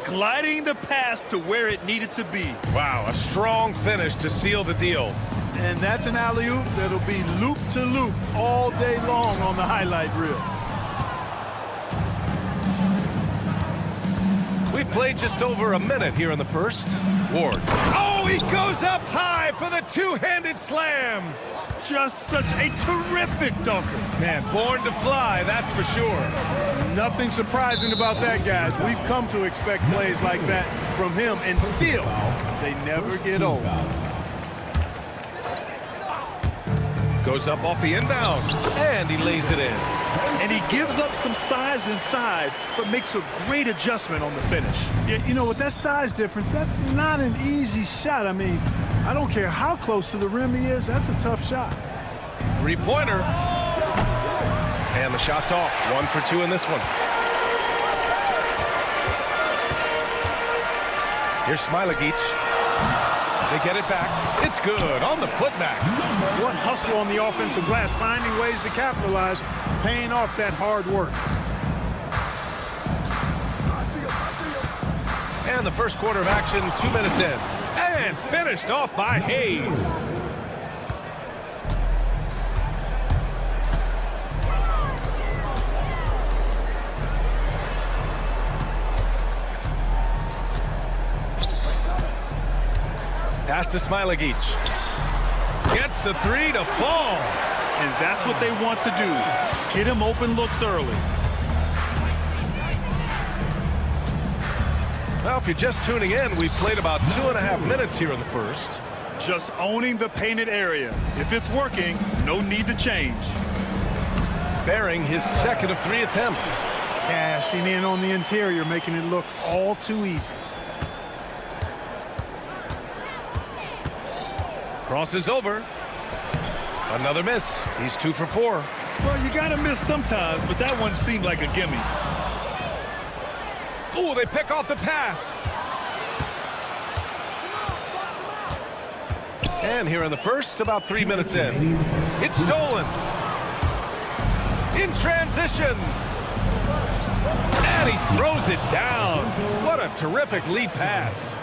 B: Gliding the pass to where it needed to be.
A: Wow, a strong finish to seal the deal.
N: And that's an alley-oop that'll be loop to loop all day long on the highlight reel.
A: We've played just over a minute here in the first. Ward. Oh, he goes up high for the two-handed slam.
B: Just such a terrific dunker.
A: Man, born to fly, that's for sure.
N: Nothing surprising about that, guys. We've come to expect plays like that from him, and still, they never get old.
A: Goes up off the inbound, and he lays it in.
B: And he gives up some size inside, but makes a great adjustment on the finish.
N: Yeah, you know, with that size difference, that's not an easy shot. I mean, I don't care how close to the rim he is, that's a tough shot.
A: Three-pointer. And the shot's off. 1 for 2 in this one. Here's Smilagic. They get it back. It's good on the putback.
N: What hustle on the offensive glass, finding ways to capitalize, paying off that hard work.
A: And the first quarter of action, 2 minutes in. And finished off by Hayes. Pass to Smilagic. Gets the three to fall.
B: And that's what they want to do. Get him open looks early.
A: Well, if you're just tuning in, we've played about 2.5 minutes here in the first.
B: Just owning the painted area. If it's working, no need to change.
A: Bearing his second of 3 attempts.
N: Cashing in on the interior, making it look all too easy.
A: Crosses over. Another miss. He's 2 for 4.
B: Well, you got to miss sometimes, but that one seemed like a gimme.
A: Oh, they pick off the pass. And here in the first, about 3 minutes in. It's stolen. In transition. And he throws it down. What a terrific lead pass.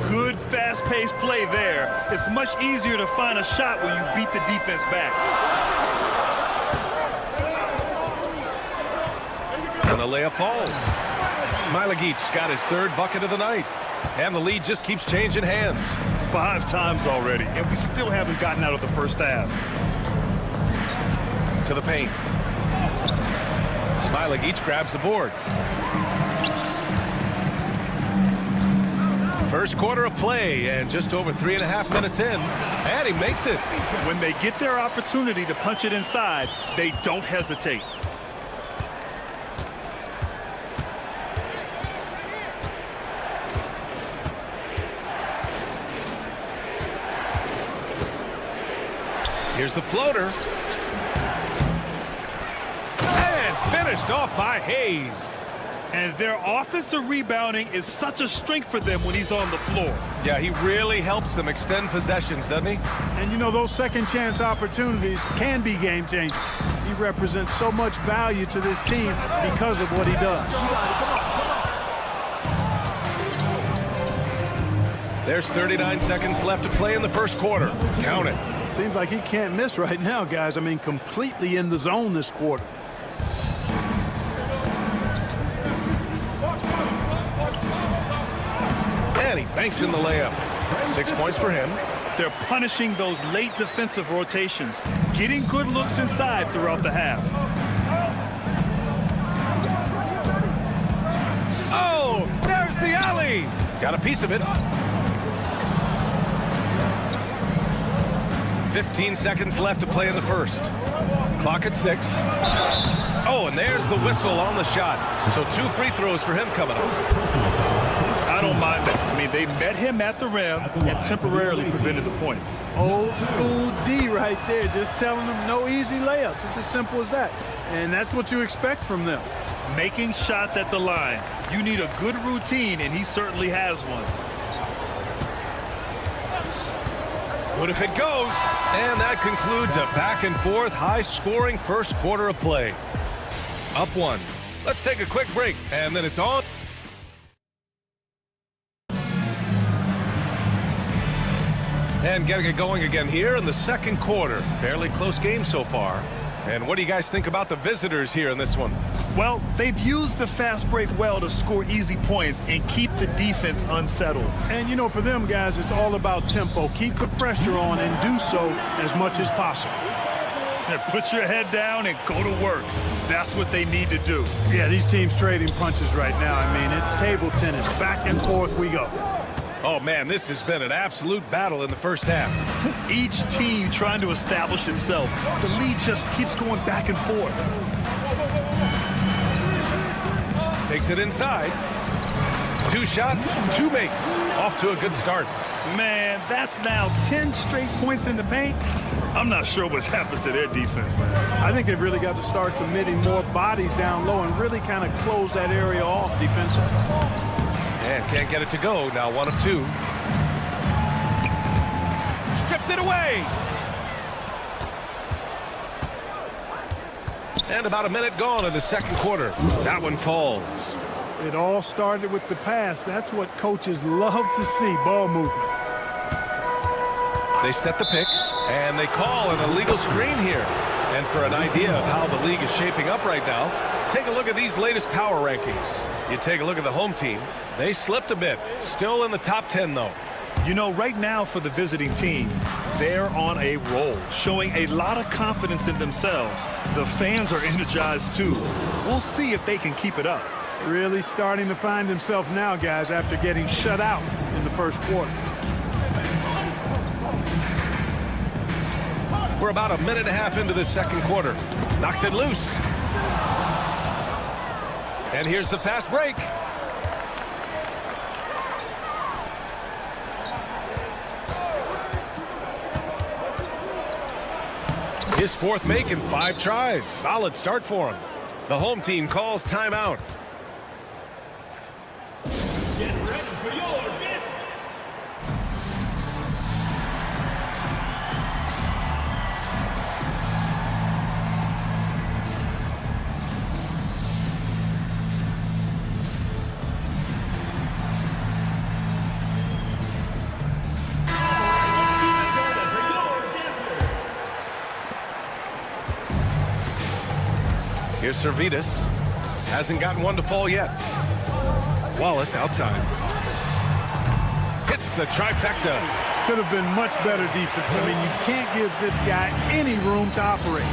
B: Good, fast-paced play there. It's much easier to find a shot when you beat the defense back.
A: And the layup falls. Smilagic got his 3rd bucket of the night. And the lead just keeps changing hands.
B: 5 times already, and we still haven't gotten out of the first half.
A: To the paint. Smilagic grabs the board. First quarter of play, and just over 3.5 minutes in, and he makes it.
B: When they get their opportunity to punch it inside, they don't hesitate.
A: Here's the floater. And finished off by Hayes.
B: And their offensive rebounding is such a strength for them when he's on the floor.
A: Yeah, he really helps them extend possessions, doesn't he?
N: And, you know, those second chance opportunities can be game-changing. He represents so much value to this team because of what he does.
A: There's 39 seconds left to play in the first quarter. Count it.
N: Seems like he can't miss right now, guys. I mean, completely in the zone this quarter.
A: And he banks in the layup. 6 points for him.
B: They're punishing those late defensive rotations, getting good looks inside throughout the half.
A: Oh, there's the alley. Got a piece of it. 15 seconds left to play in the first. Clock at 6. Oh, and there's the whistle on the shot. So 2 free throws for him coming up.
B: I don't mind that. I mean, they met him at the rim and temporarily prevented the points.
N: Old school D right there, just telling them no easy layups. It's as simple as that. And that's what you expect from them.
B: Making shots at the line. You need a good routine, and he certainly has one.
A: What if it goes? And that concludes a back-and-forth, high-scoring first quarter of play. Up 1. Let's take a quick break, and then it's on. And getting it going again here in the second quarter. Fairly close game so far. And what do you guys think about the visitors here in this one?
B: Well, they've used the fast break well to score easy points and keep the defense unsettled.
N: And, you know, for them, guys, it's all about tempo. Keep the pressure on and do so as much as possible.
B: And put your head down and go to work. That's what they need to do.
N: Yeah, these teams trading punches right now. I mean, it's table tennis. Back and forth we go.
A: Oh, man, this has been an absolute battle in the first half.
B: Each team trying to establish itself. The lead just keeps going back and forth.
A: Takes it inside. 2 shots, 2 makes. Off to a good start.
B: Man, that's now 10 straight points in the paint. I'm not sure what's happened to their defense, man.
N: I think they've really got to start committing more bodies down low and really kind of close that area off defensively.
A: And can't get it to go. Now 1 of 2. Stripped it away. And about a minute gone in the second quarter. That one falls.
N: It all started with the pass. That's what coaches love to see, ball movement.
A: They set the pick, and they call an illegal screen here. And for an idea of how the league is shaping up right now, take a look at these latest power rankings. You take a look at the home team. They slipped a bit. Still in the top 10, though.
B: You know, right now for the visiting team, they're on a roll, showing a lot of confidence in themselves. The fans are energized, too. We'll see if they can keep it up.
N: Really starting to find himself now, guys, after getting shut out in the first quarter.
A: We're about a minute and a half into the second quarter. Knocks it loose. And here's the fast break. His 4th make in 5 tries. Solid start for him. The home team calls timeout.
D: Get ready for your game.
A: Here's Servetus. Hasn't gotten one to fall yet. Wallace outside. Hits the trifecta.
N: Could have been much better defense. I mean, you can't give this guy any room to operate.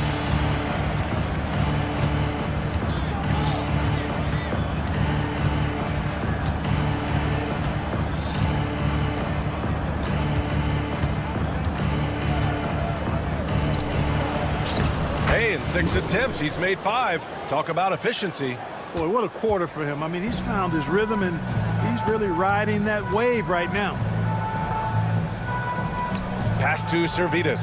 A: Hey, in 6 attempts, he's made 5. Talk about efficiency.
N: Boy, what a quarter for him. I mean, he's found his rhythm, and he's really riding that wave right now.
A: Pass to Servetus.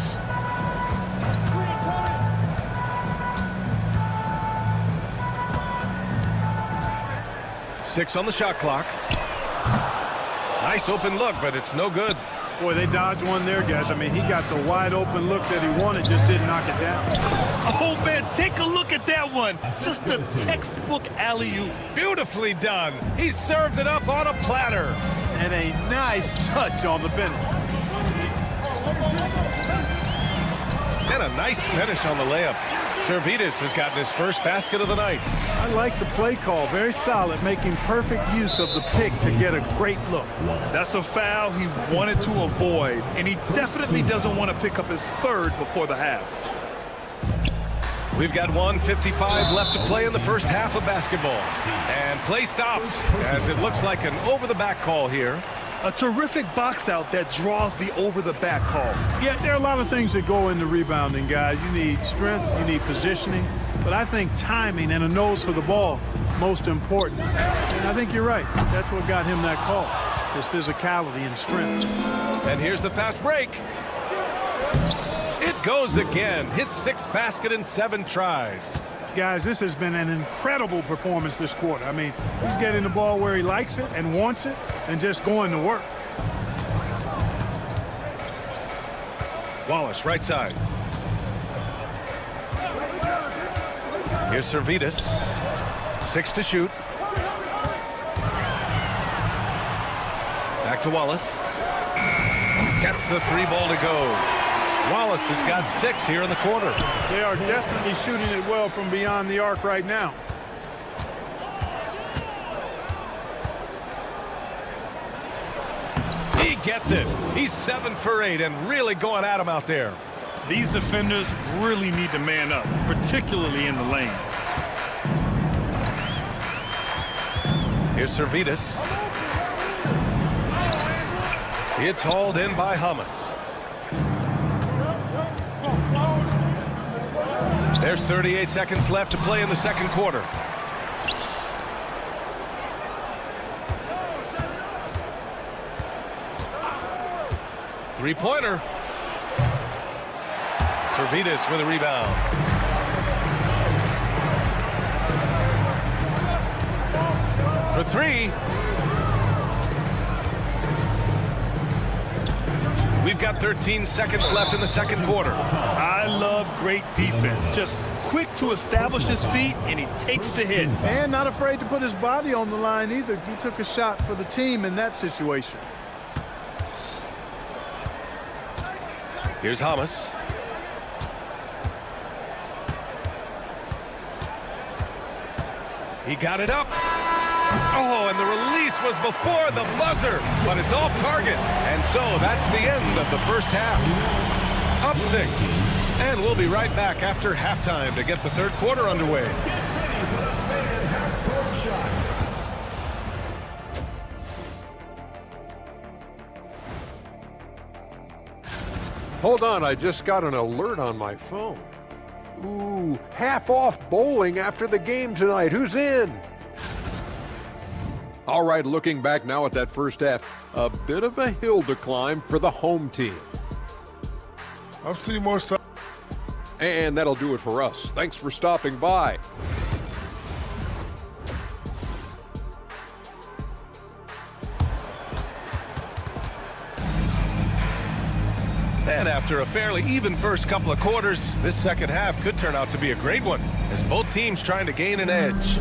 A: Six on the shot clock. Nice open look, but it's no good.
N: Boy, they dodged one there, guys. I mean, he got the wide open look that he wanted, just didn't knock it down.
B: Oh, man, take a look at that one. Just a textbook alley-oop.
A: Beautifully done. He served it up on a platter.
N: And a nice touch on the finish.
A: And a nice finish on the layup. Servidis has gotten his first basket of the night.
N: I like the play call. Very solid, making perfect use of the pick to get a great look.
B: That's a foul he wanted to avoid, and he definitely doesn't want to pick up his third before the half.
A: We've got 1:55 left to play in the first half of basketball. And play stops as it looks like an over-the-back call here.
B: A terrific box out that draws the over-the-back call.
N: Yeah, there are a lot of things that go into rebounding, guys. You need strength, you need positioning, but I think timing and a nose for the ball most important. And I think you're right. That's what got him that call, his physicality and strength.
A: And here's the fast break. It goes again. His 6th basket in 7 tries.
N: Guys, this has been an incredible performance this quarter. I mean, he's getting the ball where he likes it and wants it and just going to work.
A: Wallace, right side. Here's Servidis. 6 to shoot. Back to Wallace. Gets the 3 ball to go. Wallace has got 6 here in the quarter.
N: They are definitely shooting it well from beyond the arc right now.
A: He gets it. He's 7 for 8 and really going at him out there.
B: These defenders really need to man up, particularly in the lane.
A: Here's Servidis. It's hauled in by Hummus. There's 38 seconds left to play in the second quarter. Three-pointer. Servidis with a rebound. For 3. We've got 13 seconds left in the second quarter.
B: I love great defense. Just quick to establish his feet, and he takes the hit.
N: And not afraid to put his body on the line either. He took a shot for the team in that situation.
A: Here's Hummus. He got it up. Oh, and the release was before the buzzer, but it's off target. And so that's the end of the first half. Up 6. And we'll be right back after halftime to get the third quarter underway.
F: Hold on, I just got an alert on my phone. Ooh, half off bowling after the game tonight. Who's in? All right, looking back now at that first half, a bit of a hill to climb for the home team.
E: I've seen more stuff.
F: And that'll do it for us. Thanks for stopping by.
A: And after a fairly even first couple of quarters, this second half could turn out to be a great one, as both teams trying to gain an edge.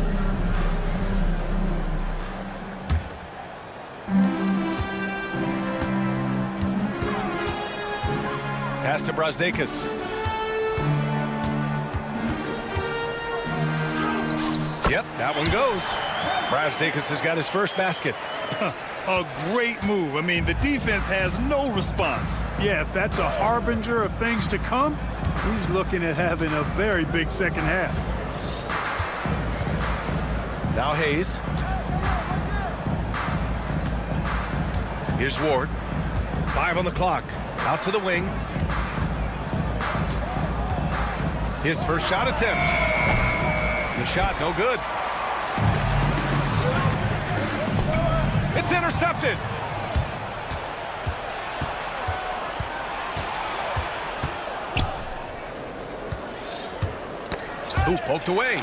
A: Pass to Brazdeikis. Yep, that one goes. Brazdeikis has got his first basket.
B: A great move. I mean, the defense has no response.
N: Yeah, if that's a harbinger of things to come, he's looking at having a very big second half.
A: Now Hayes. Here's Ward. 5 on the clock. Out to the wing. His first shot attempt. The shot no good. It's intercepted. Ooh, poked away.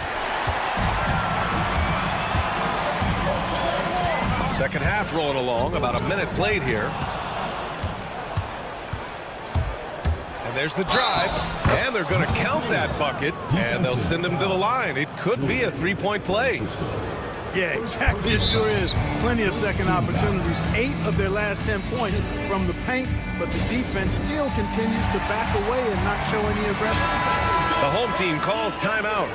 A: Second half rolling along, about a minute played here. And there's the drive, and they're going to count that bucket, and they'll send him to the line. It could be a 3-point play.
N: Yeah, exactly. It sure is. Plenty of second opportunities. 8 of their last 10 points from the paint, but the defense still continues to back away and not show any aggression.
A: The home team calls timeout.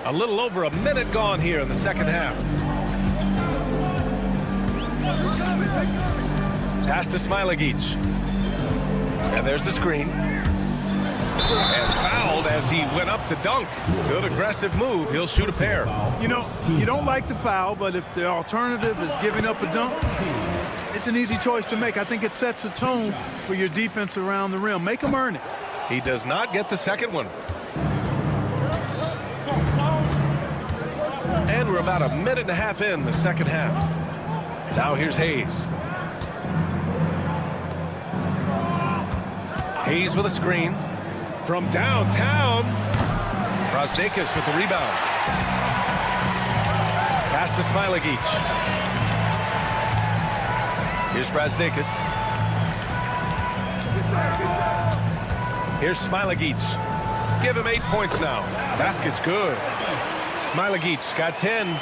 A: A little over a minute gone here in the second half. Pass to Smilagic. And there's the screen. And fouled as he went up to dunk. Good aggressive move. He'll shoot a pair.
N: You know, you don't like to foul, but if the alternative is giving up a dunk, it's an easy choice to make. I think it sets a tone for your defense around the rim. Make them earn it.
A: He does not get the second one. And we're about a minute and a half in the second half. Now here's Hayes. Hayes with a screen. From downtown. Brasdeikis with the rebound. Pass to Smilagic. Here's Brasdeikis. Here's Smilagic. Give him 8 points now. Basket's good. Smilagic got 10.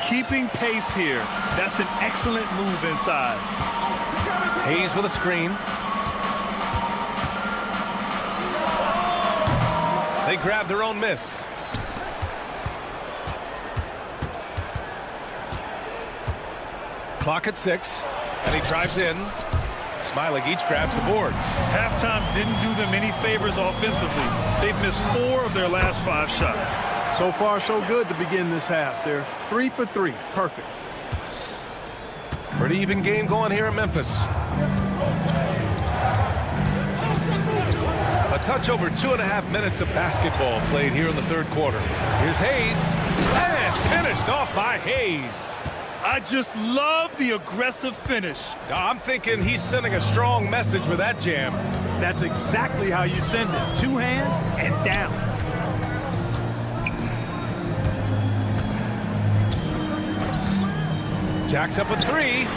B: Keeping pace here. That's an excellent move inside.
A: Hayes with a screen. They grab their own miss. Clock at 6, and he drives in. Smilagic grabs the board.
B: Halftime didn't do them any favors offensively. They've missed 4 of their last 5 shots.
N: So far, so good to begin this half. They're 3 for 3. Perfect.
A: Pretty even game going here in Memphis. A touch over 2.5 minutes of basketball played here in the third quarter. Here's Hayes. And finished off by Hayes.
B: I just love the aggressive finish.
A: I'm thinking he's sending a strong message with that jam.
N: That's exactly how you send it. 2 hands and down.
A: Jacks up a 3.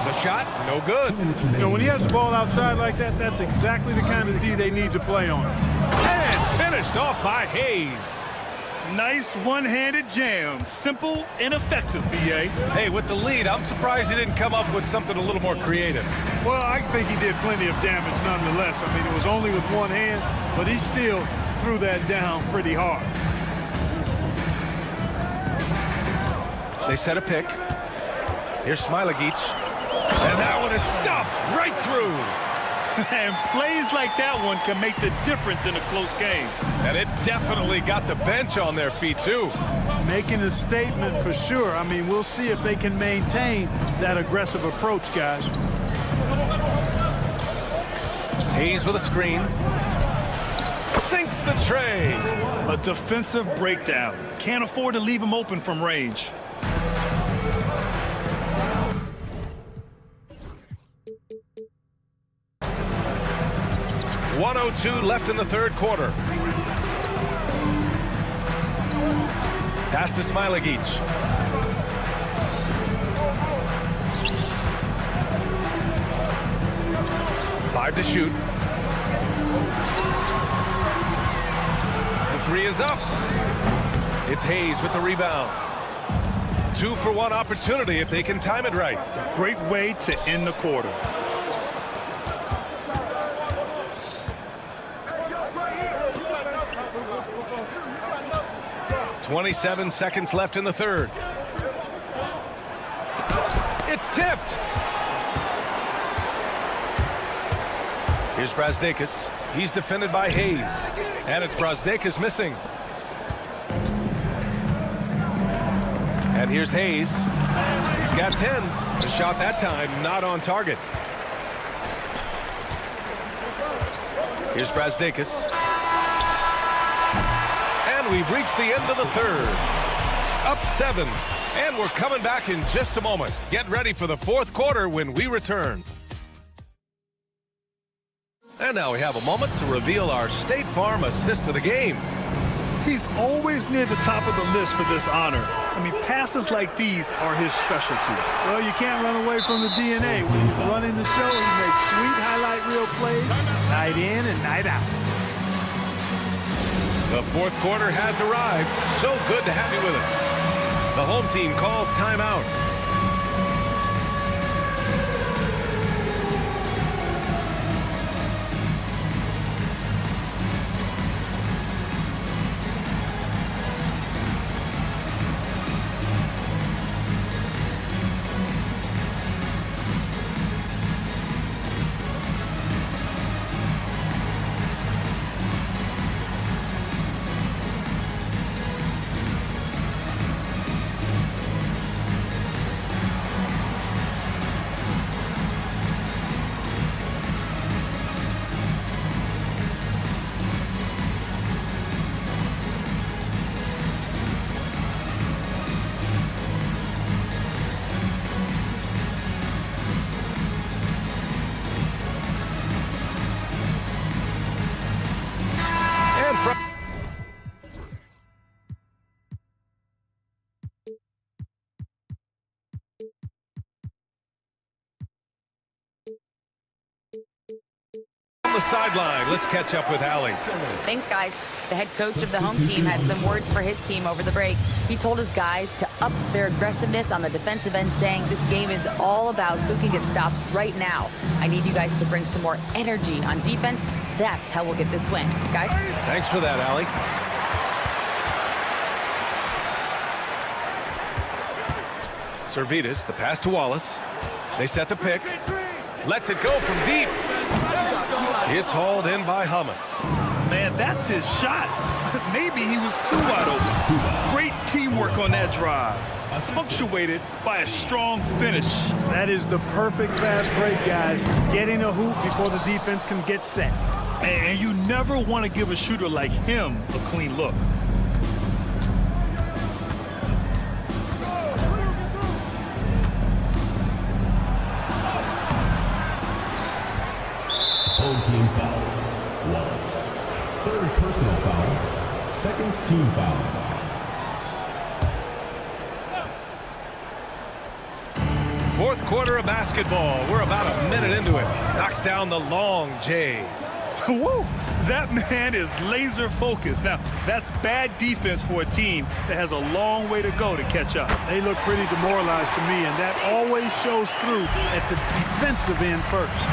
A: The shot, no good.
N: You know, when he has the ball outside like that, that's exactly the kind of D they need to play on.
A: And finished off by Hayes.
B: Nice one-handed jam. Simple and effective, B.A.
A: Hey, with the lead, I'm surprised he didn't come up with something a little more creative.
N: Well, I think he did plenty of damage nonetheless. I mean, it was only with one hand, but he still threw that down pretty hard.
A: They set a pick. Here's Smilagic. And that one is stuffed right through.
B: And plays like that one can make the difference in a close game.
A: And it definitely got the bench on their feet, too.
N: Making a statement for sure. I mean, we'll see if they can maintain that aggressive approach, guys.
A: Hayes with a screen. Sinks the tray.
B: A defensive breakdown. Can't afford to leave him open from range. .102
A: left in the third quarter. Pass to Smilagic. Five to shoot. The 3 is up. It's Hayes with the rebound. 2-for-1 opportunity if they can time it right.
B: Great way to end the quarter.
A: 27 seconds left in the third. It's tipped. Here's Brasdeikis. He's defended by Hayes. And it's Brasdeikis missing. And here's Hayes. He's got 10. The shot that time not on target. Here's Brasdeikis. And we've reached the end of the third. Up 7. And we're coming back in just a moment. Get ready for the fourth quarter when we return. And now we have a moment to reveal our State Farm assist of the game.
B: He's always near the top of the list for this honor. I mean, passes like these are his specialty.
N: Well, you can't run away from the DNA. When he's running the show, he makes sweet highlight reel plays night in and night out.
A: The fourth quarter has arrived. So good to have you with us. The home team calls timeout. On the sideline, let's catch up with Allie.
O: Thanks, guys. The head coach of the home team had some words for his team over the break. He told his guys to up their aggressiveness on the defensive end, saying this game is all about who can get stops right now. I need you guys to bring some more energy on defense. That's how we'll get this win. Guys?
A: Thanks for that, Allie. Servetus, the pass to Wallace. They set the pick. Lets it go from deep. It's hauled in by Hummus.
B: Man, that's his shot. Maybe he was too wide open. Great teamwork on that drive. Punctuated by a strong finish.
N: That is the perfect fast break, guys. Getting a hoop before the defense can get set.
B: And you never want to give a shooter like him a clean look.
D: Home team foul. Wallace. Third personal foul. Second team foul.
A: Fourth quarter of basketball. We're about a minute into it. Knocks down the long J.
B: Woo! That man is laser focused. Now, that's bad defense for a team that has a long way to go to catch up.
N: They look pretty demoralized to me, and that always shows through at the defensive end first.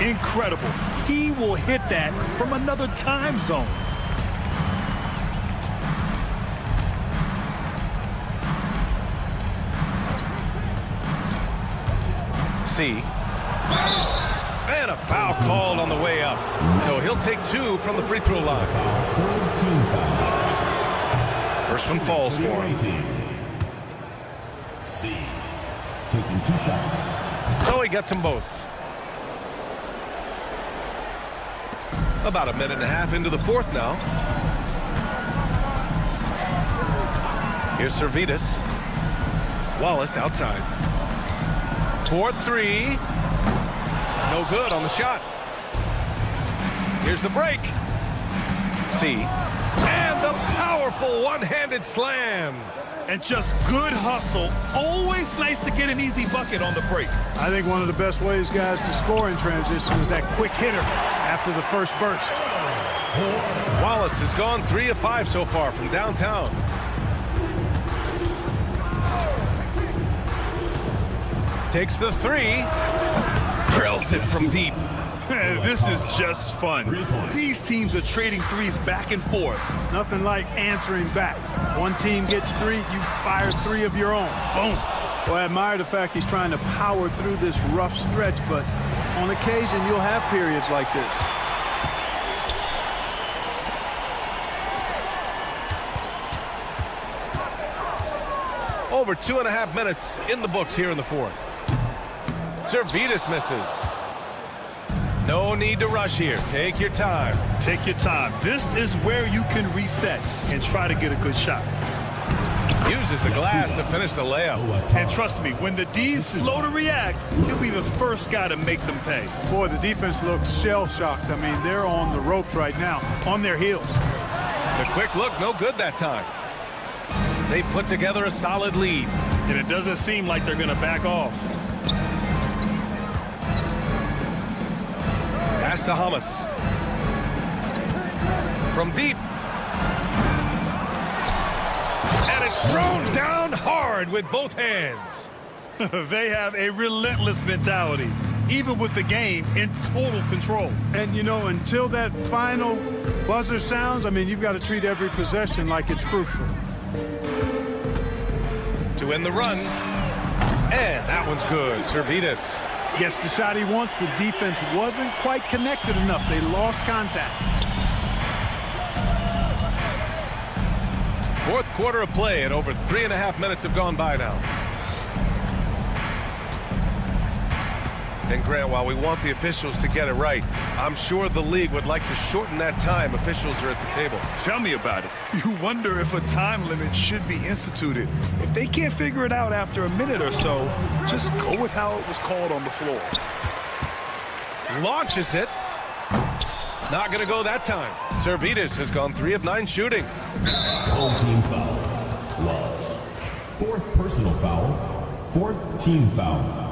B: Incredible. He will hit that from another time zone.
A: C. And a foul called on the way up. So he'll take two from the free throw line. First one falls for him.
D: C. Taking 2 shots.
A: So he gets them both. About a minute and a half into the fourth now. Here's Servetus. Wallace outside. 4-3. No good on the shot. Here's the break. C. And the powerful one-handed slam.
B: And just good hustle. Always nice to get an easy bucket on the break.
N: I think one of the best ways, guys, to score in transition is that quick hitter after the first burst.
A: Wallace has gone 3 of 5 so far from downtown. Takes the 3. Drills it from deep.
B: This is just fun. These teams are trading threes back and forth.
N: Nothing like answering back. One team gets 3, you fire 3 of your own. Boom. Well, I admire the fact he's trying to power through this rough stretch, but on occasion you'll have periods like this.
A: Over 2.5 minutes in the books here in the fourth. Servetus misses. No need to rush here. Take your time.
B: Take your time. This is where you can reset and try to get a good shot.
A: Uses the glass to finish the layup.
B: And trust me, when the D's slow to react, he'll be the first guy to make them pay.
N: Boy, the defense looks shell-shocked. I mean, they're on the ropes right now, on their heels.
A: The quick look, no good that time. They put together a solid lead.
B: And it doesn't seem like they're going to back off.
A: Pass to Hamas. From deep. And it's thrown down hard with both hands.
B: They have a relentless mentality, even with the game in total control.
N: And, you know, until that final buzzer sounds, I mean, you've got to treat every possession like it's crucial.
A: To win the run. And that one's good. Servidis.
N: Gets the shot he wants. The defense wasn't quite connected enough. They lost contact.
A: Fourth quarter of play, and over 3.5 minutes have gone by now. And Grant, while we want the officials to get it right, I'm sure the league would like to shorten that time officials are at the table.
B: Tell me about it. You wonder if a time limit should be instituted. If they can't figure it out after a minute or so, just go with how it was called on the floor.
A: Launches it. Not going to go that time. Servidis has gone 3 of 9 shooting.
D: Home team foul. Loss. 4th personal foul. 4th team foul.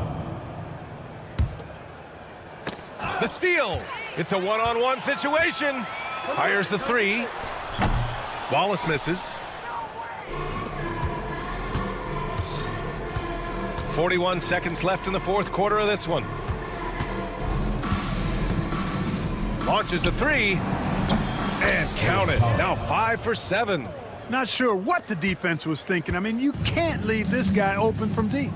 A: The steal. It's a one-on-one situation. Fires the 3. Wallace misses. 41 seconds left in the fourth quarter of this one. Launches a 3. And count it. Now 5 for 7.
N: Not sure what the defense was thinking. I mean, you can't leave this guy open from deep.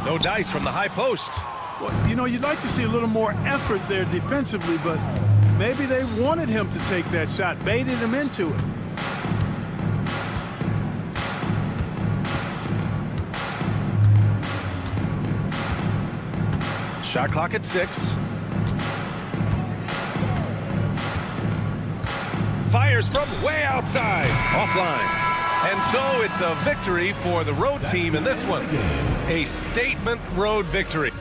A: No dice from the high post.
N: Well, you know, you'd like to see a little more effort there defensively, but maybe they wanted him to take that shot, baited him into it.
A: Shot clock at 6. Fires from way outside. Offline. And so it's a victory for the road team in this one. A statement road victory.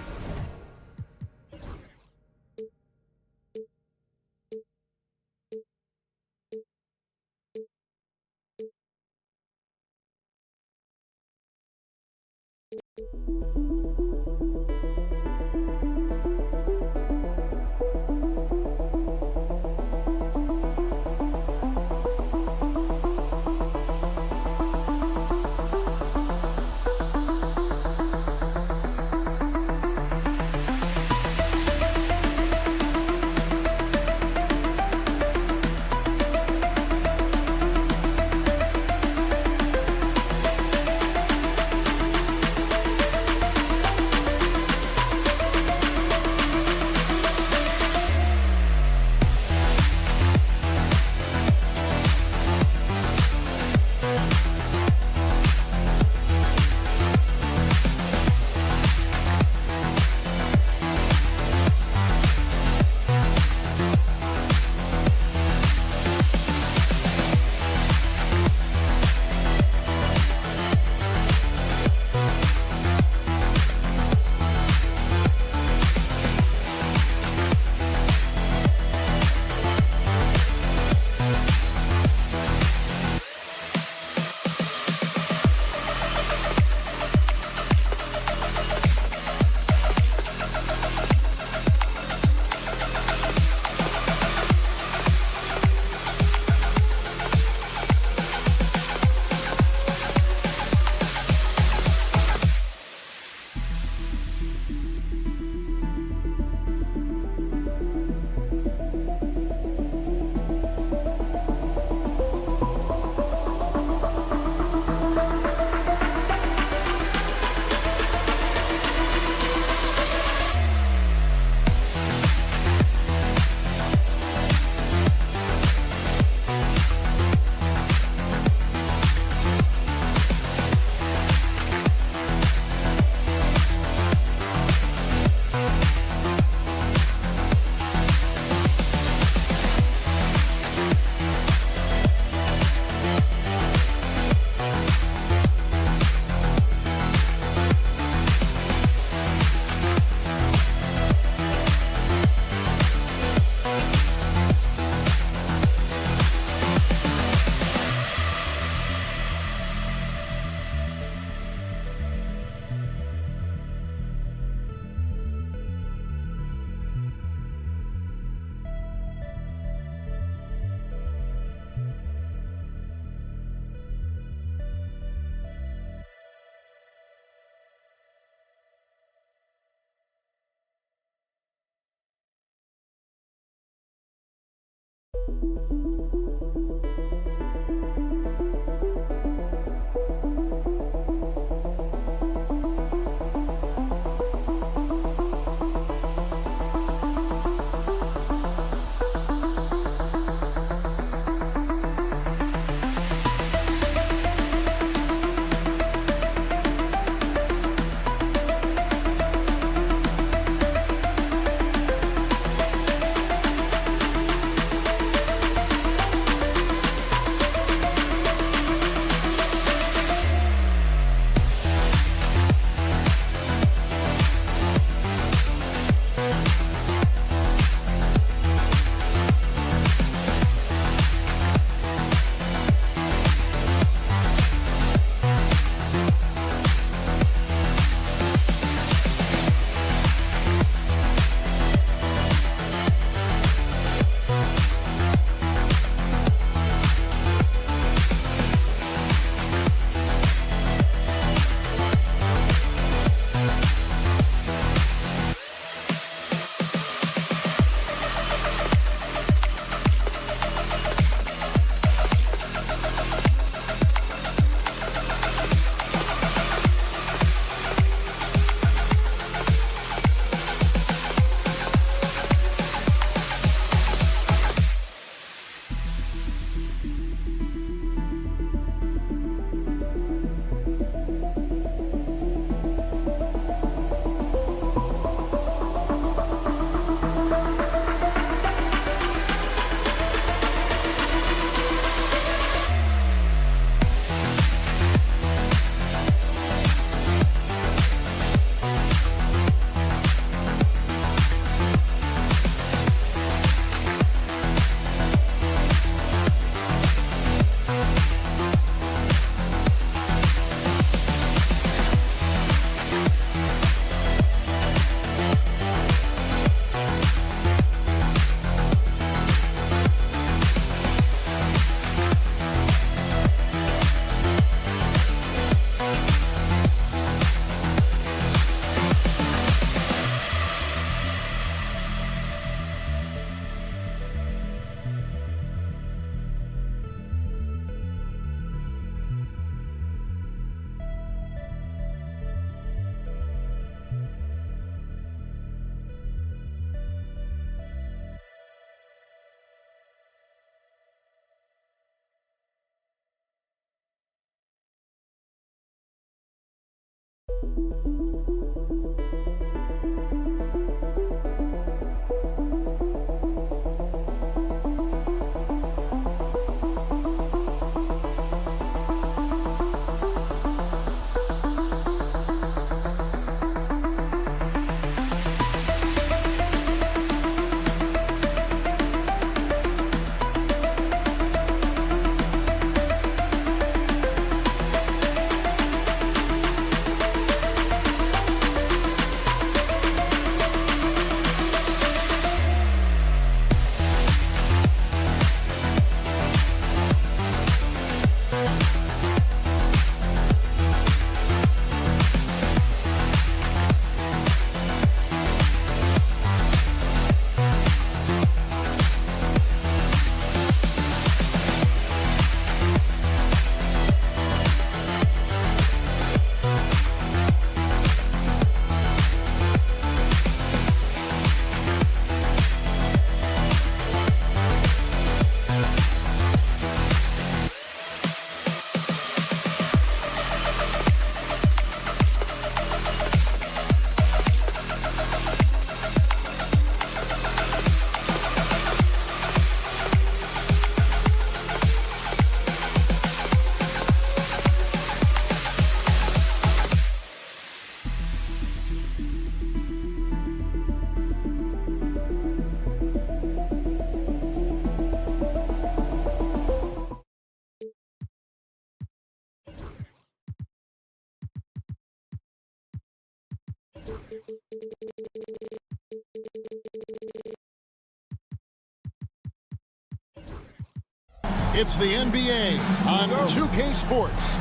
G: It's the NBA on 2K Sports.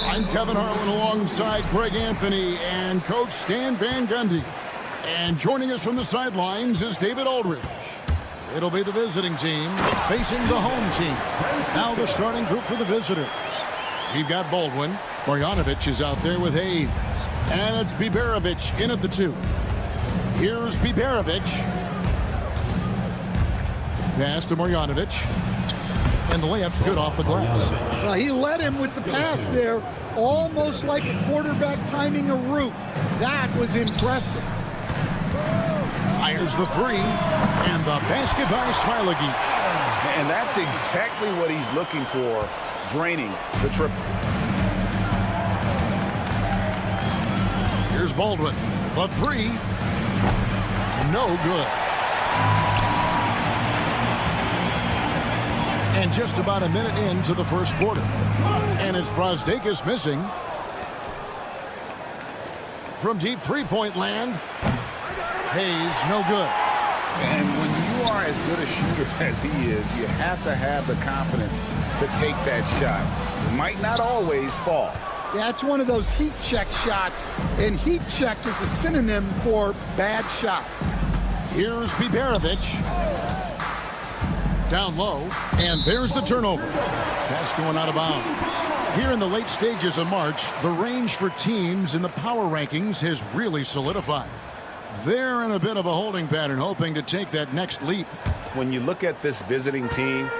G: I'm Kevin Harlan alongside Greg Anthony and Coach Stan Van Gundy. And joining us from the sidelines is David Aldridge. It'll be the visiting team facing the home team. Now the starting group for the visitors. We've got Baldwin. Marjanovic is out there with Hayes. And it's Biberovic in at the 2. Here's Biberovic. Pass to Marjanovic. And the layup's good off the glass.
C: Well, he led him with the pass there, almost like a quarterback timing a route. That was impressive.
G: Fires the 3. And the basket by Smilagic.
H: And that's exactly what he's looking for, draining the triple.
G: Here's Baldwin. The 3. No good. And just about a minute into the first quarter. And it's Brazdeikis missing. From deep three-point land. Hayes, no good.
H: And when you are as good a shooter as he is, you have to have the confidence to take that shot. It might not always fall.
C: Yeah, it's one of those heat check shots, and heat check is a synonym for bad shot.
G: Here's Biberovic. Down low, and there's the turnover. Pass going out of bounds. Here in the late stages of March, the range for teams in the power rankings has really solidified. They're in a bit of a holding pattern, hoping to take that next leap.
H: When you look at this visiting team,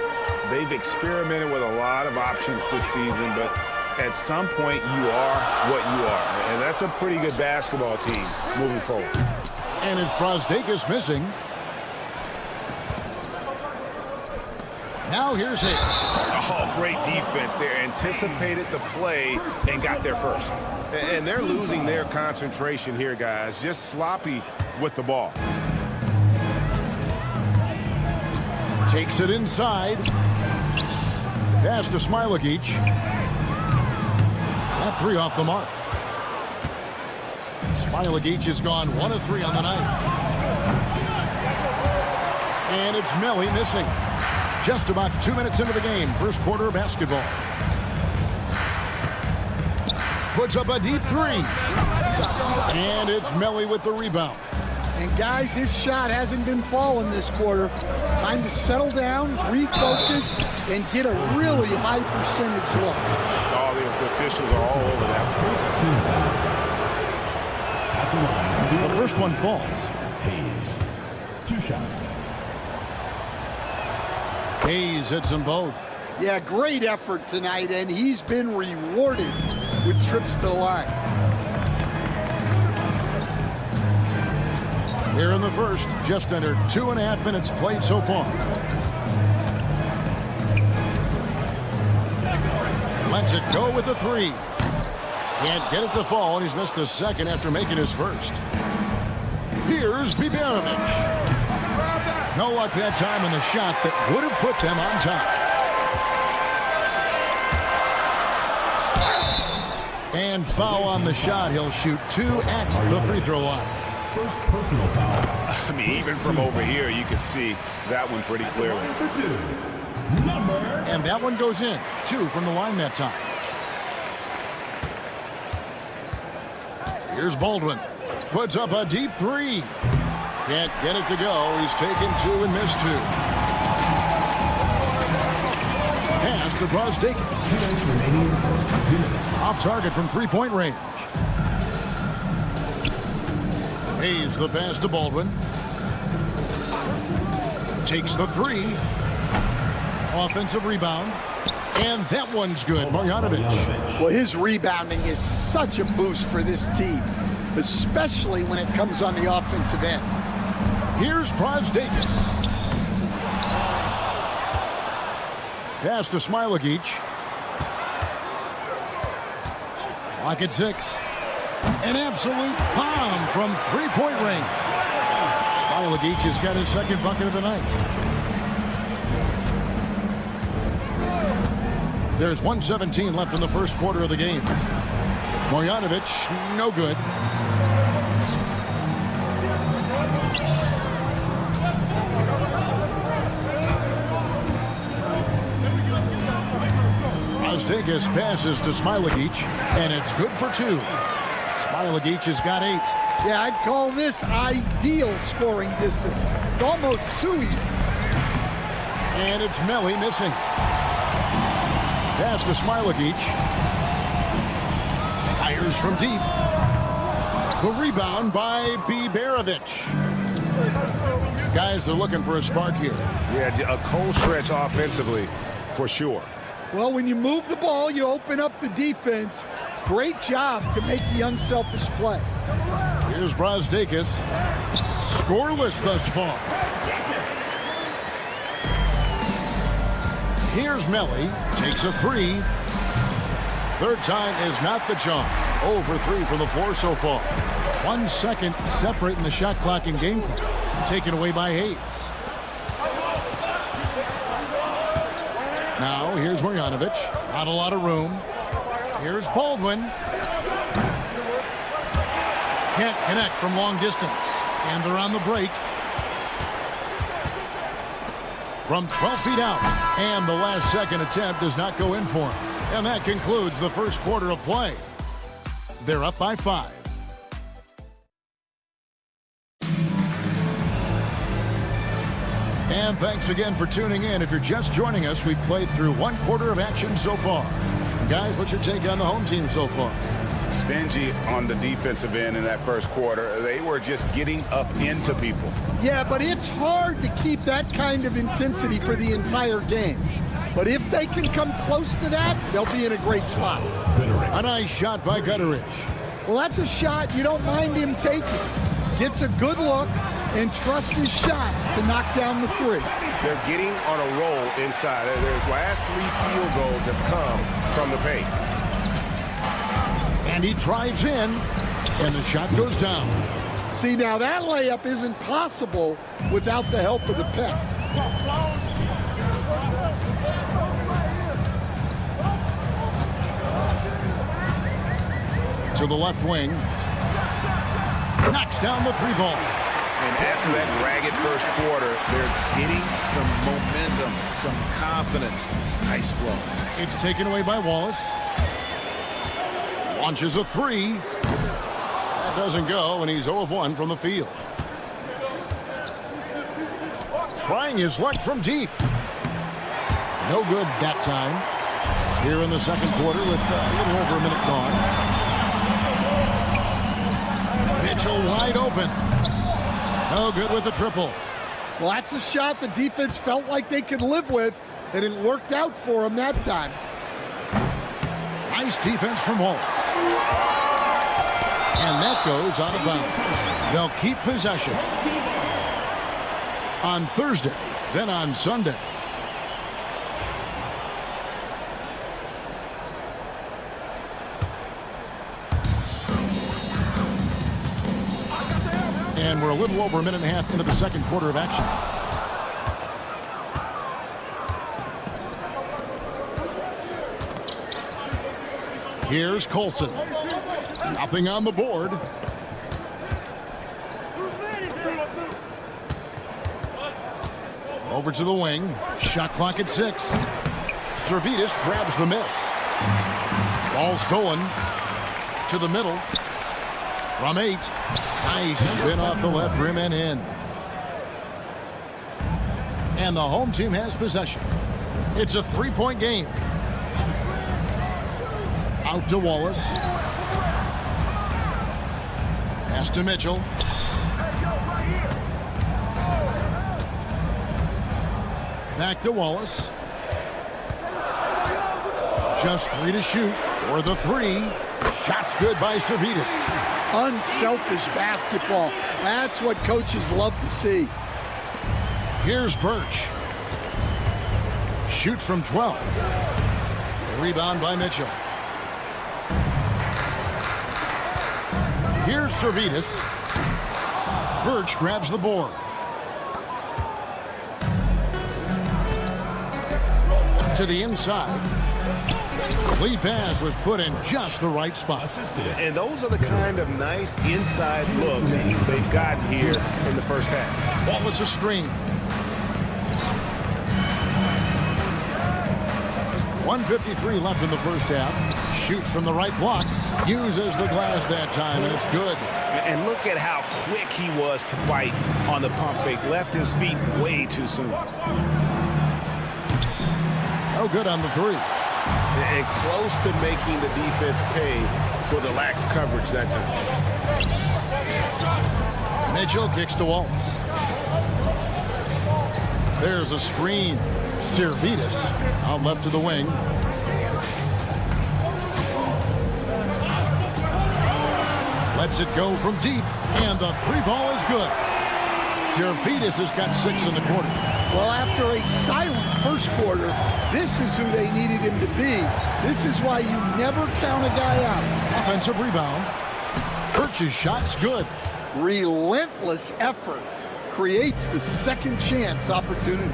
H: they've experimented with a lot of options this season, but at some point you are what you are. And that's a pretty good basketball team moving forward.
G: And it's Brazdeikis missing. Now here's Hayes.
H: Oh, great defense there. Anticipated the play and got there first. And they're losing their concentration here, guys. Just sloppy with the ball.
G: Takes it inside. Pass to Smilagic. That 3 off the mark. Smilagic has gone 1 of 3 on the night. And it's Melly missing. Just about 2 minutes into the game. First quarter of basketball. Puts up a deep 3. And it's Melly with the rebound.
C: And guys, his shot hasn't been falling this quarter. Time to settle down, refocus, and get a really high percentage look.
H: All the officials are all over that.
G: The first one falls.
D: Hayes, 2 shots.
G: Hayes hits them both.
C: Yeah, great effort tonight, and he's been rewarded with trips to the line.
G: Here in the first, just under 2.5 minutes played so far. Lets it go with the 3. Can't get it to fall, and he's missed the second after making his first. Here's Biberovic. No luck that time on the shot that would have put them on top. And foul on the shot. He'll shoot 2 at the free throw line.
D: First personal foul.
H: I mean, even from over here, you can see that one pretty clearly.
G: And that one goes in. 2 from the line that time. Here's Baldwin. Puts up a deep 3. Can't get it to go. He's taken 2 and missed 2. Pass to Brazdeikis.
D: 2 minutes remaining in the first 2 minutes.
G: Off target from three-point range. Hayes the pass to Baldwin. Takes the 3. Offensive rebound. And that one's good. Marjanovic.
C: Well, his rebounding is such a boost for this team, especially when it comes on the offensive end.
G: Here's Brazdeikis. Pass to Smilagic. Lock at 6. An absolute bomb from three-point range. Smilagic has got his second bucket of the night. There's 1:17 left in the first quarter of the game. Marjanovic, no good. Brazdeikis passes to Smilagic, and it's good for 2. Smilagic has got 8.
C: Yeah, I'd call this ideal scoring distance. It's almost too easy.
G: And it's Melly missing. Pass to Smailagic. Fires from deep. The rebound by Biberovic. Guys are looking for a spark here.
H: Yeah, a cold stretch offensively, for sure.
C: Well, when you move the ball, you open up the defense. Great job to make the unselfish play.
G: Here's Brazdeikis. Scoreless thus far. Here's Melly. Takes a three. Third time is not the charm. 0 for 3 from the floor so far. 1 second separating the shot clock and game clock. Taken away by Hayes. Now here's Marjanovic. Not a lot of room. Here's Baldwin. Can't connect from long distance. And they're on the break. From 12 feet out. And the last second attempt does not go in for him. And that concludes the first quarter of play. They're up by 5. And thanks again for tuning in. If you're just joining us, we've played through 1 quarter of action so far. Guys, what's your take on the home team so far?
H: Stingy on the defensive end in that first quarter. They were just getting up into people.
C: Yeah, but it's hard to keep that kind of intensity for the entire game. But if they can come close to that, they'll be in a great spot.
G: A nice shot by Gutteridge.
C: Well, that's a shot you don't mind him taking. Gets a good look and trusts his shot to knock down the three.
H: They're getting on a roll inside. Their last 3 field goals have come from the paint.
G: And he drives in, and the shot goes down.
C: See, now that layup isn't possible without the help of the pick.
G: To the left wing. Knocks down the 3-ball.
H: And after that ragged first quarter, they're getting some momentum, some confidence. Nice flow.
G: It's taken away by Wallace. Launches a 3. That doesn't go, and he's 0 of 1 from the field. Trying his luck from deep. No good that time. Here in the second quarter with a little over a minute gone. Mitchell wide open. No good with the triple.
C: Well, that's a shot the defense felt like they could live with, and it worked out for them that time.
G: Nice defense from Wallace. And that goes out of bounds. They'll keep possession. On Thursday, then on Sunday. And we're a little over a minute and a half into the second quarter of action. Here's Colson. Nothing on the board. Over to the wing. Shot clock at 6. Servetus grabs the miss. Ball stolen. To the middle. From 8. Nice spin off the left rim and in. And the home team has possession. It's a 3-point game. Out to Wallace. Pass to Mitchell. Back to Wallace. Just 3 to shoot. Or the 3. Shots good by Servetus.
C: Unselfish basketball. That's what coaches love to see.
G: Here's Birch. Shoots from 12. Rebound by Mitchell. Here's Servetus. Birch grabs the board. To the inside. Lead pass was put in just the right spot.
H: And those are the kind of nice inside looks they've gotten here in the first half.
G: Wallace a screen. 1:53 left in the first half. Shoots from the right block. Uses the glass that time, and it's good.
H: And look at how quick he was to bite on the pump fake. Left his feet way too soon.
G: No good on the three.
H: And close to making the defense pay for the lax coverage that time.
G: Mitchell kicks to Wallace. There's a screen. Servetus out left to the wing. Lets it go from deep, and the three ball is good. Servetus has got 6 in the quarter.
C: Well, after a silent first quarter, this is who they needed him to be. This is why you never count a guy out.
G: Offensive rebound. Birch's shot's good.
C: Relentless effort creates the second chance opportunity.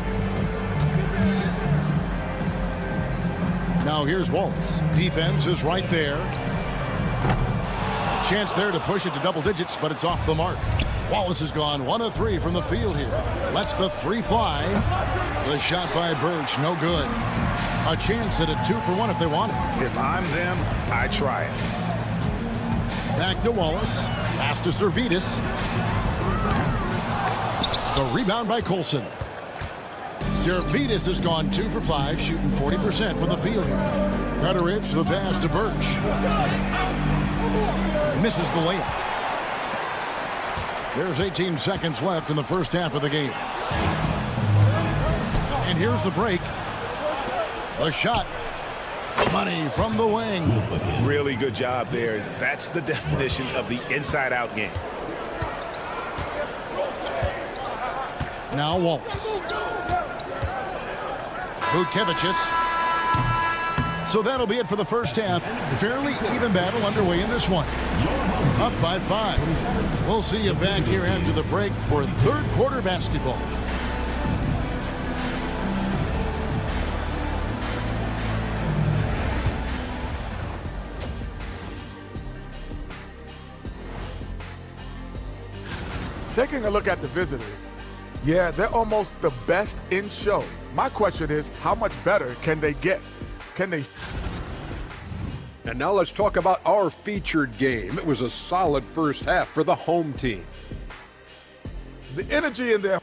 G: Now here's Wallace. Defense is right there. A chance there to push it to double digits, but it's off the mark. Wallace has gone 1 of 3 from the field here. Lets the 3 fly. The shot by Birch, no good. A chance at a 2 for 1 if they want it.
H: If I'm them, I try it.
G: Back to Wallace. Pass to Servetus. The rebound by Colson. Servetus has gone 2 for 5, shooting 40% from the field here. Rutteridge, the pass to Birch. Misses the layup. There's 18 seconds left in the first half of the game. And here's the break. A shot. Money from the wing.
H: Really good job there. That's the definition of the inside-out game.
G: Now Wallace. Vukevicius. So that'll be it for the first half. Fairly even battle underway in this one. Up by 5. We'll see you back here after the break for third quarter basketball.
L: Taking a look at the visitors, yeah, they're almost the best in show. My question is, how much better can they get? Can they?
F: And now let's talk about our featured game. It was a solid first half for the home team.
L: The energy in there.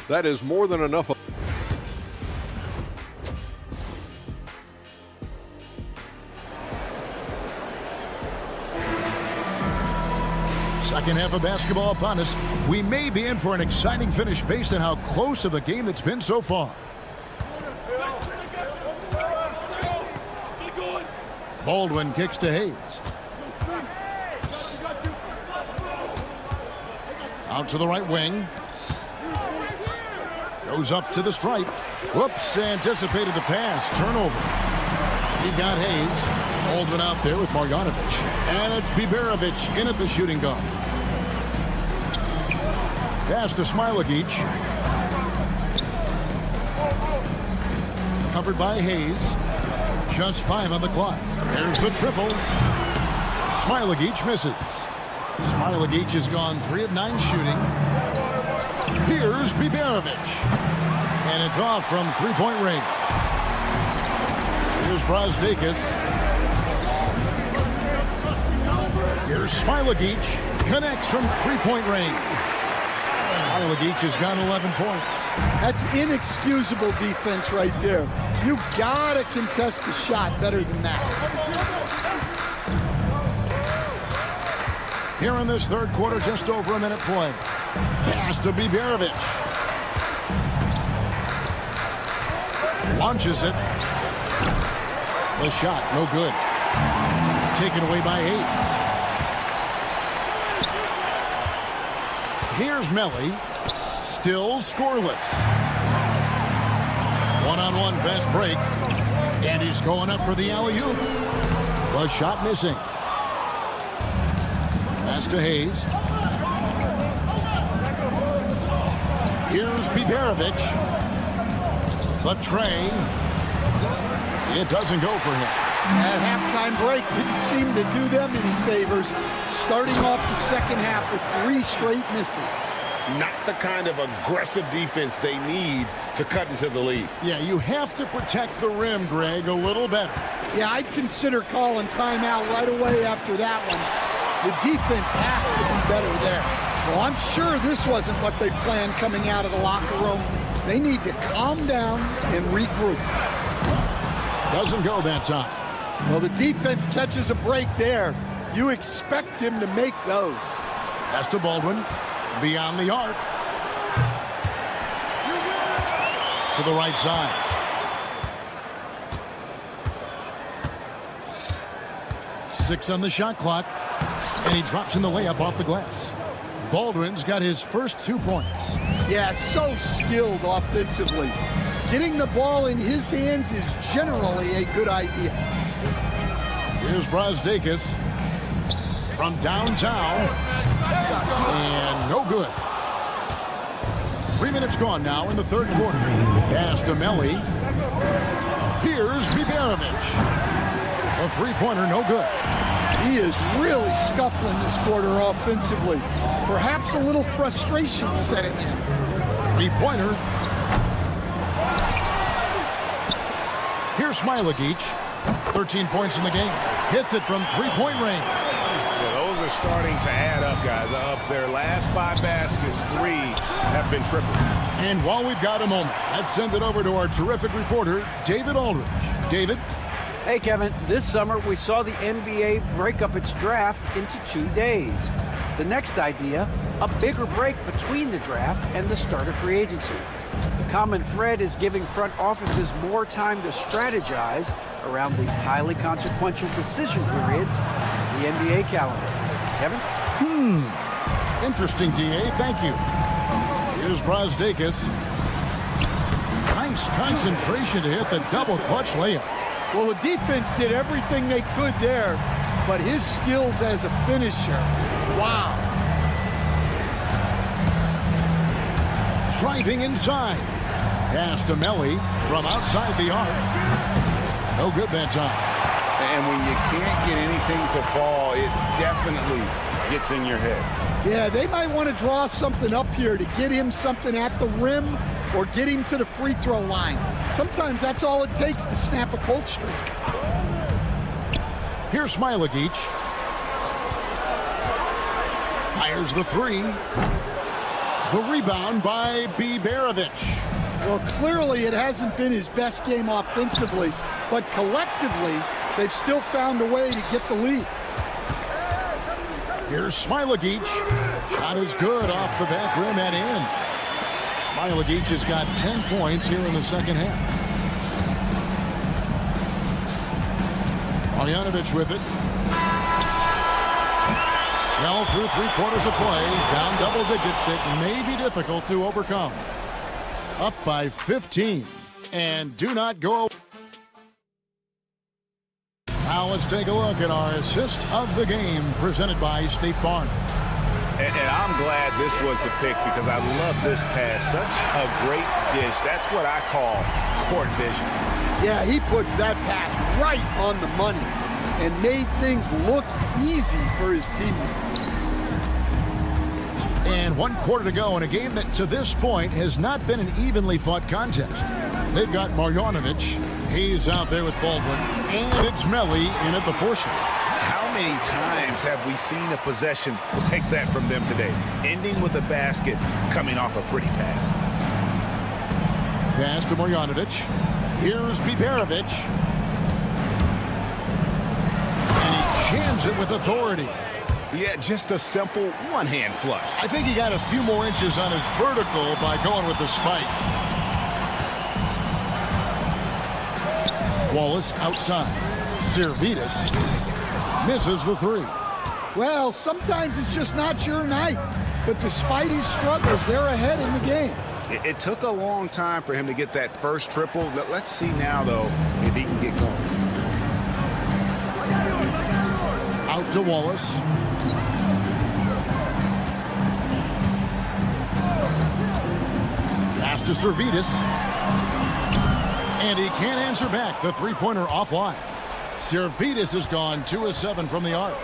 F: That is more than enough.
G: Second half of basketball upon us. We may be in for an exciting finish based on how close of the game that's been so far. Baldwin kicks to Hayes. Out to the right wing. Goes up to the stripe. Whoops, anticipated the pass. Turnover. He got Hayes. Baldwin out there with Marjanovic. And it's Biberovic in at the shooting guard. Pass to Smilagic. Covered by Hayes. Just 5 on the clock. There's the triple. Smilagic misses. Smilagic has gone 3 of 9 shooting. Here's Biberovic. And it's off from three-point range. Here's Brazdeikis. Here's Smilagic. Connects from three-point range. Smilagic has got 11 points.
C: That's inexcusable defense right there. You gotta contest the shot better than that.
G: Here in this third quarter, just over a minute play. Pass to Biberovic. Launches it. The shot, no good. Taken away by Hayes. Here's Melly. Still scoreless. One-on-one fast break. And he's going up for the alley-oop. The shot missing. Pass to Hayes. Here's Biberovic. The tray. It doesn't go for him.
C: That halftime break didn't seem to do them any favors. Starting off the second half with 3 straight misses.
H: Not the kind of aggressive defense they need to cut into the lead.
G: Yeah, you have to protect the rim, Greg, a little better.
C: Yeah, I'd consider calling timeout right away after that one. The defense has to be better there. Well, I'm sure this wasn't what they planned coming out of the locker room. They need to calm down and regroup.
G: Doesn't go that time.
C: Well, the defense catches a break there. You expect him to make those.
G: Pass to Baldwin. Beyond the arc. To the right side. Six on the shot clock. And he drops in the layup off the glass. Baldwin's got his first 2 points.
C: Yeah, so skilled offensively. Getting the ball in his hands is generally a good idea.
G: Here's Brazdakis from downtown. And no good. 3 minutes gone now in the third quarter. Pass to Melli. Here's Biberovic. A three-pointer, no good.
C: He is really scuffling this quarter offensively. Perhaps a little frustration setting in.
G: Three-pointer. Here's Smilagic. 13 points in the game. Hits it from three-point range.
H: Yeah, those are starting to add up, guys. Of their last 5 baskets, 3 have been tripled.
G: And while we've got a moment, let's send it over to our terrific reporter, David Aldridge. David?
J: Hey, Kevin, this summer we saw the NBA break up its draft into 2 days. The next idea, a bigger break between the draft and the start of free agency. The common thread is giving front offices more time to strategize around these highly consequential decision periods in the NBA calendar. Kevin?
G: Interesting, DA. Thank you. Here's Brazdakis. Nice concentration to hit the double clutch layup.
C: Well, the defense did everything they could there, but his skills as a finisher, wow.
G: Driving inside. Pass to Melli from outside the arc. No good that time.
H: And when you can't get anything to fall, it definitely gets in your head.
C: Yeah, they might want to draw something up here to get him something at the rim or get him to the free throw line. Sometimes that's all it takes to snap a cold streak.
G: Here's Smilagic. Fires the three. The rebound by Biberovic.
C: Well, clearly it hasn't been his best game offensively, but collectively, they've still found a way to get the lead.
G: Here's Smilagic. Shot is good off the back rim and in. Smilagic has got 10 points here in the second half. Marjanovic with it. Well, through 3 quarters of play, down double digits, it may be difficult to overcome. Up by 15. And do not go. Now let's take a look at our assist of the game presented by State Farm.
H: And I'm glad this was the pick because I love this pass. Such a great dish. That's what I call court vision.
C: Yeah, he puts that pass right on the money and made things look easy for his teammates.
G: And 1 quarter to go in a game that to this point has not been an evenly fought contest. They've got Marjanovic. He's out there with Baldwin. And it's Melli in at the forcing.
H: How many times have we seen a possession like that from them today? Ending with a basket, coming off a pretty pass.
G: Pass to Marjanovic. Here's Biberovic. And he jams it with authority.
H: Yeah, just a simple one-hand flush.
G: I think he got a few more inches on his vertical by going with the spike. Wallace outside. Servidis misses the three.
C: Well, sometimes it's just not your night. But despite his struggles, they're ahead in the game.
H: It took a long time for him to get that first triple. Let's see now, though, if he can get going.
G: Out to Wallace. Pass to Servidis. And he can't answer back. The three-pointer offline. Servidis has gone 2 of 7 from the arc.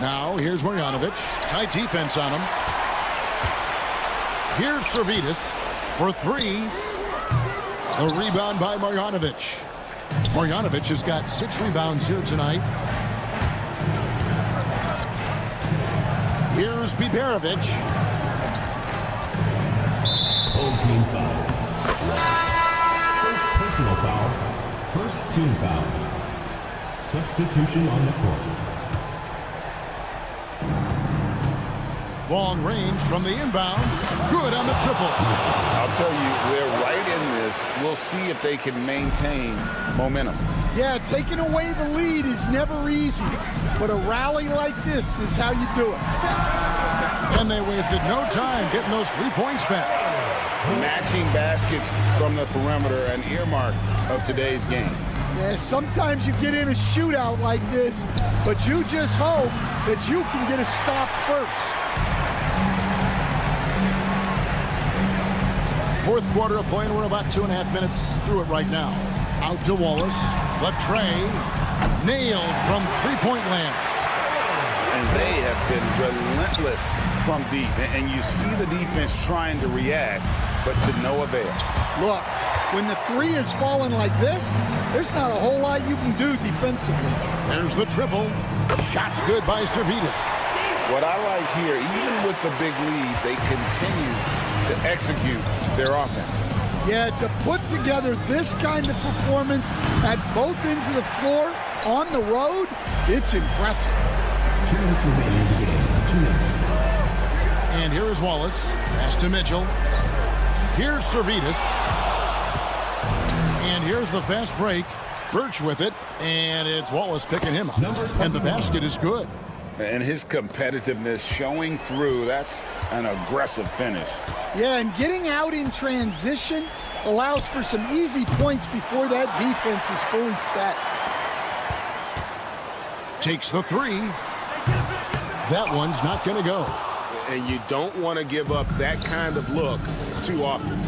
G: Now here's Marjanovic. Tight defense on him. Here's Servidis for 3. A rebound by Marjanovic. Marjanovic has got 6 rebounds here tonight. Here's Biberovic.
D: Team foul. First team foul. Substitution on the court.
G: Long range from the inbound. Good on the triple.
H: I'll tell you, they're right in this. We'll see if they can maintain momentum.
C: Yeah, taking away the lead is never easy, but a rally like this is how you do it.
G: And they wasted no time getting those 3 points back.
H: Matching baskets from the perimeter, an earmark of today's game.
C: Yeah, sometimes you get in a shootout like this, but you just hope that you can get a stop first.
G: Fourth quarter of play, and we're about 2.5 minutes through it right now. Out to Wallace. The tray. Nailed from three-point land.
H: And they have been relentless from deep. And you see the defense trying to react, but to no avail.
C: Look, when the three is falling like this, there's not a whole lot you can do defensively.
G: There's the triple. Shot's good by Servetus.
H: What I like here, even with the big lead, they continue to execute their offense.
C: Yeah, to put together this kind of performance at both ends of the floor on the road, it's impressive.
D: 2 minutes remaining in the game. 2 minutes.
G: And here is Wallace. Pass to Mitchell. Here's Servetus. And here's the fast break. Birch with it. And it's Wallace picking him up. And the basket is good.
H: And his competitiveness showing through. That's an aggressive finish.
C: Yeah, and getting out in transition allows for some easy points before that defense is fully set.
G: Takes the three. That one's not going to go.
H: And you don't want to give up that kind of look too often.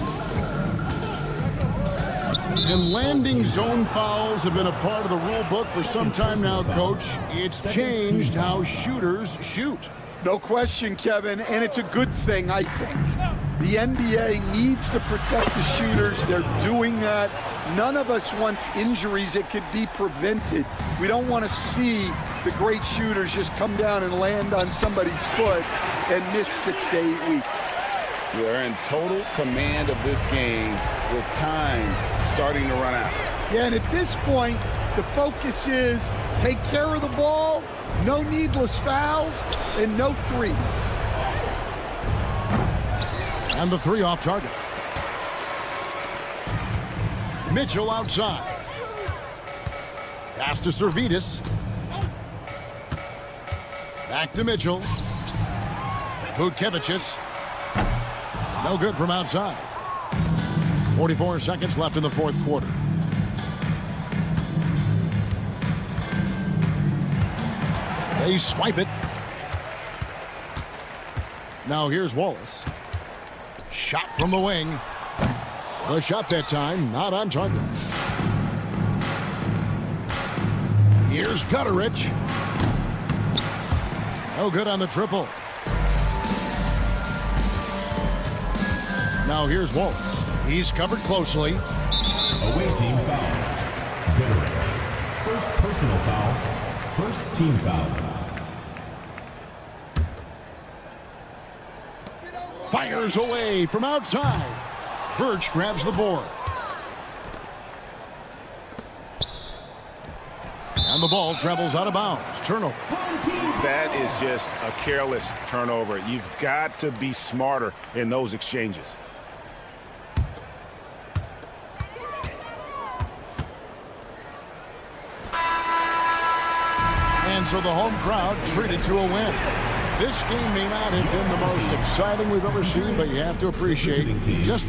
G: And landing zone fouls have been a part of the rule book for some time now, Coach. It's changed how shooters shoot.
C: No question, Kevin, and it's a good thing, I think. The NBA needs to protect the shooters. They're doing that. None of us wants injuries that could be prevented. We don't want to see the great shooters just come down and land on somebody's foot and miss 6 to 8 weeks.
H: They're in total command of this game with time starting to run out.
C: Yeah, and at this point, the focus is take care of the ball, no needless fouls, and no threes.
G: And the three off target. Mitchell outside. Pass to Servetus. Back to Mitchell. Vutkevicius. No good from outside. 44 seconds left in the fourth quarter. They swipe it. Now here's Wallace. Shot from the wing. The shot that time, not on target. Here's Gutterich. No good on the triple. Now here's Wallace. He's covered closely.
D: Away team foul. Gutterich. First personal foul. First team foul.
G: Fires away from outside. Birch grabs the board. And the ball travels out of bounds. Turnover.
H: That is just a careless turnover. You've got to be smarter in those exchanges.
G: And so the home crowd treated to a win. This game may not have been the most exciting we've ever seen, but you have to appreciate just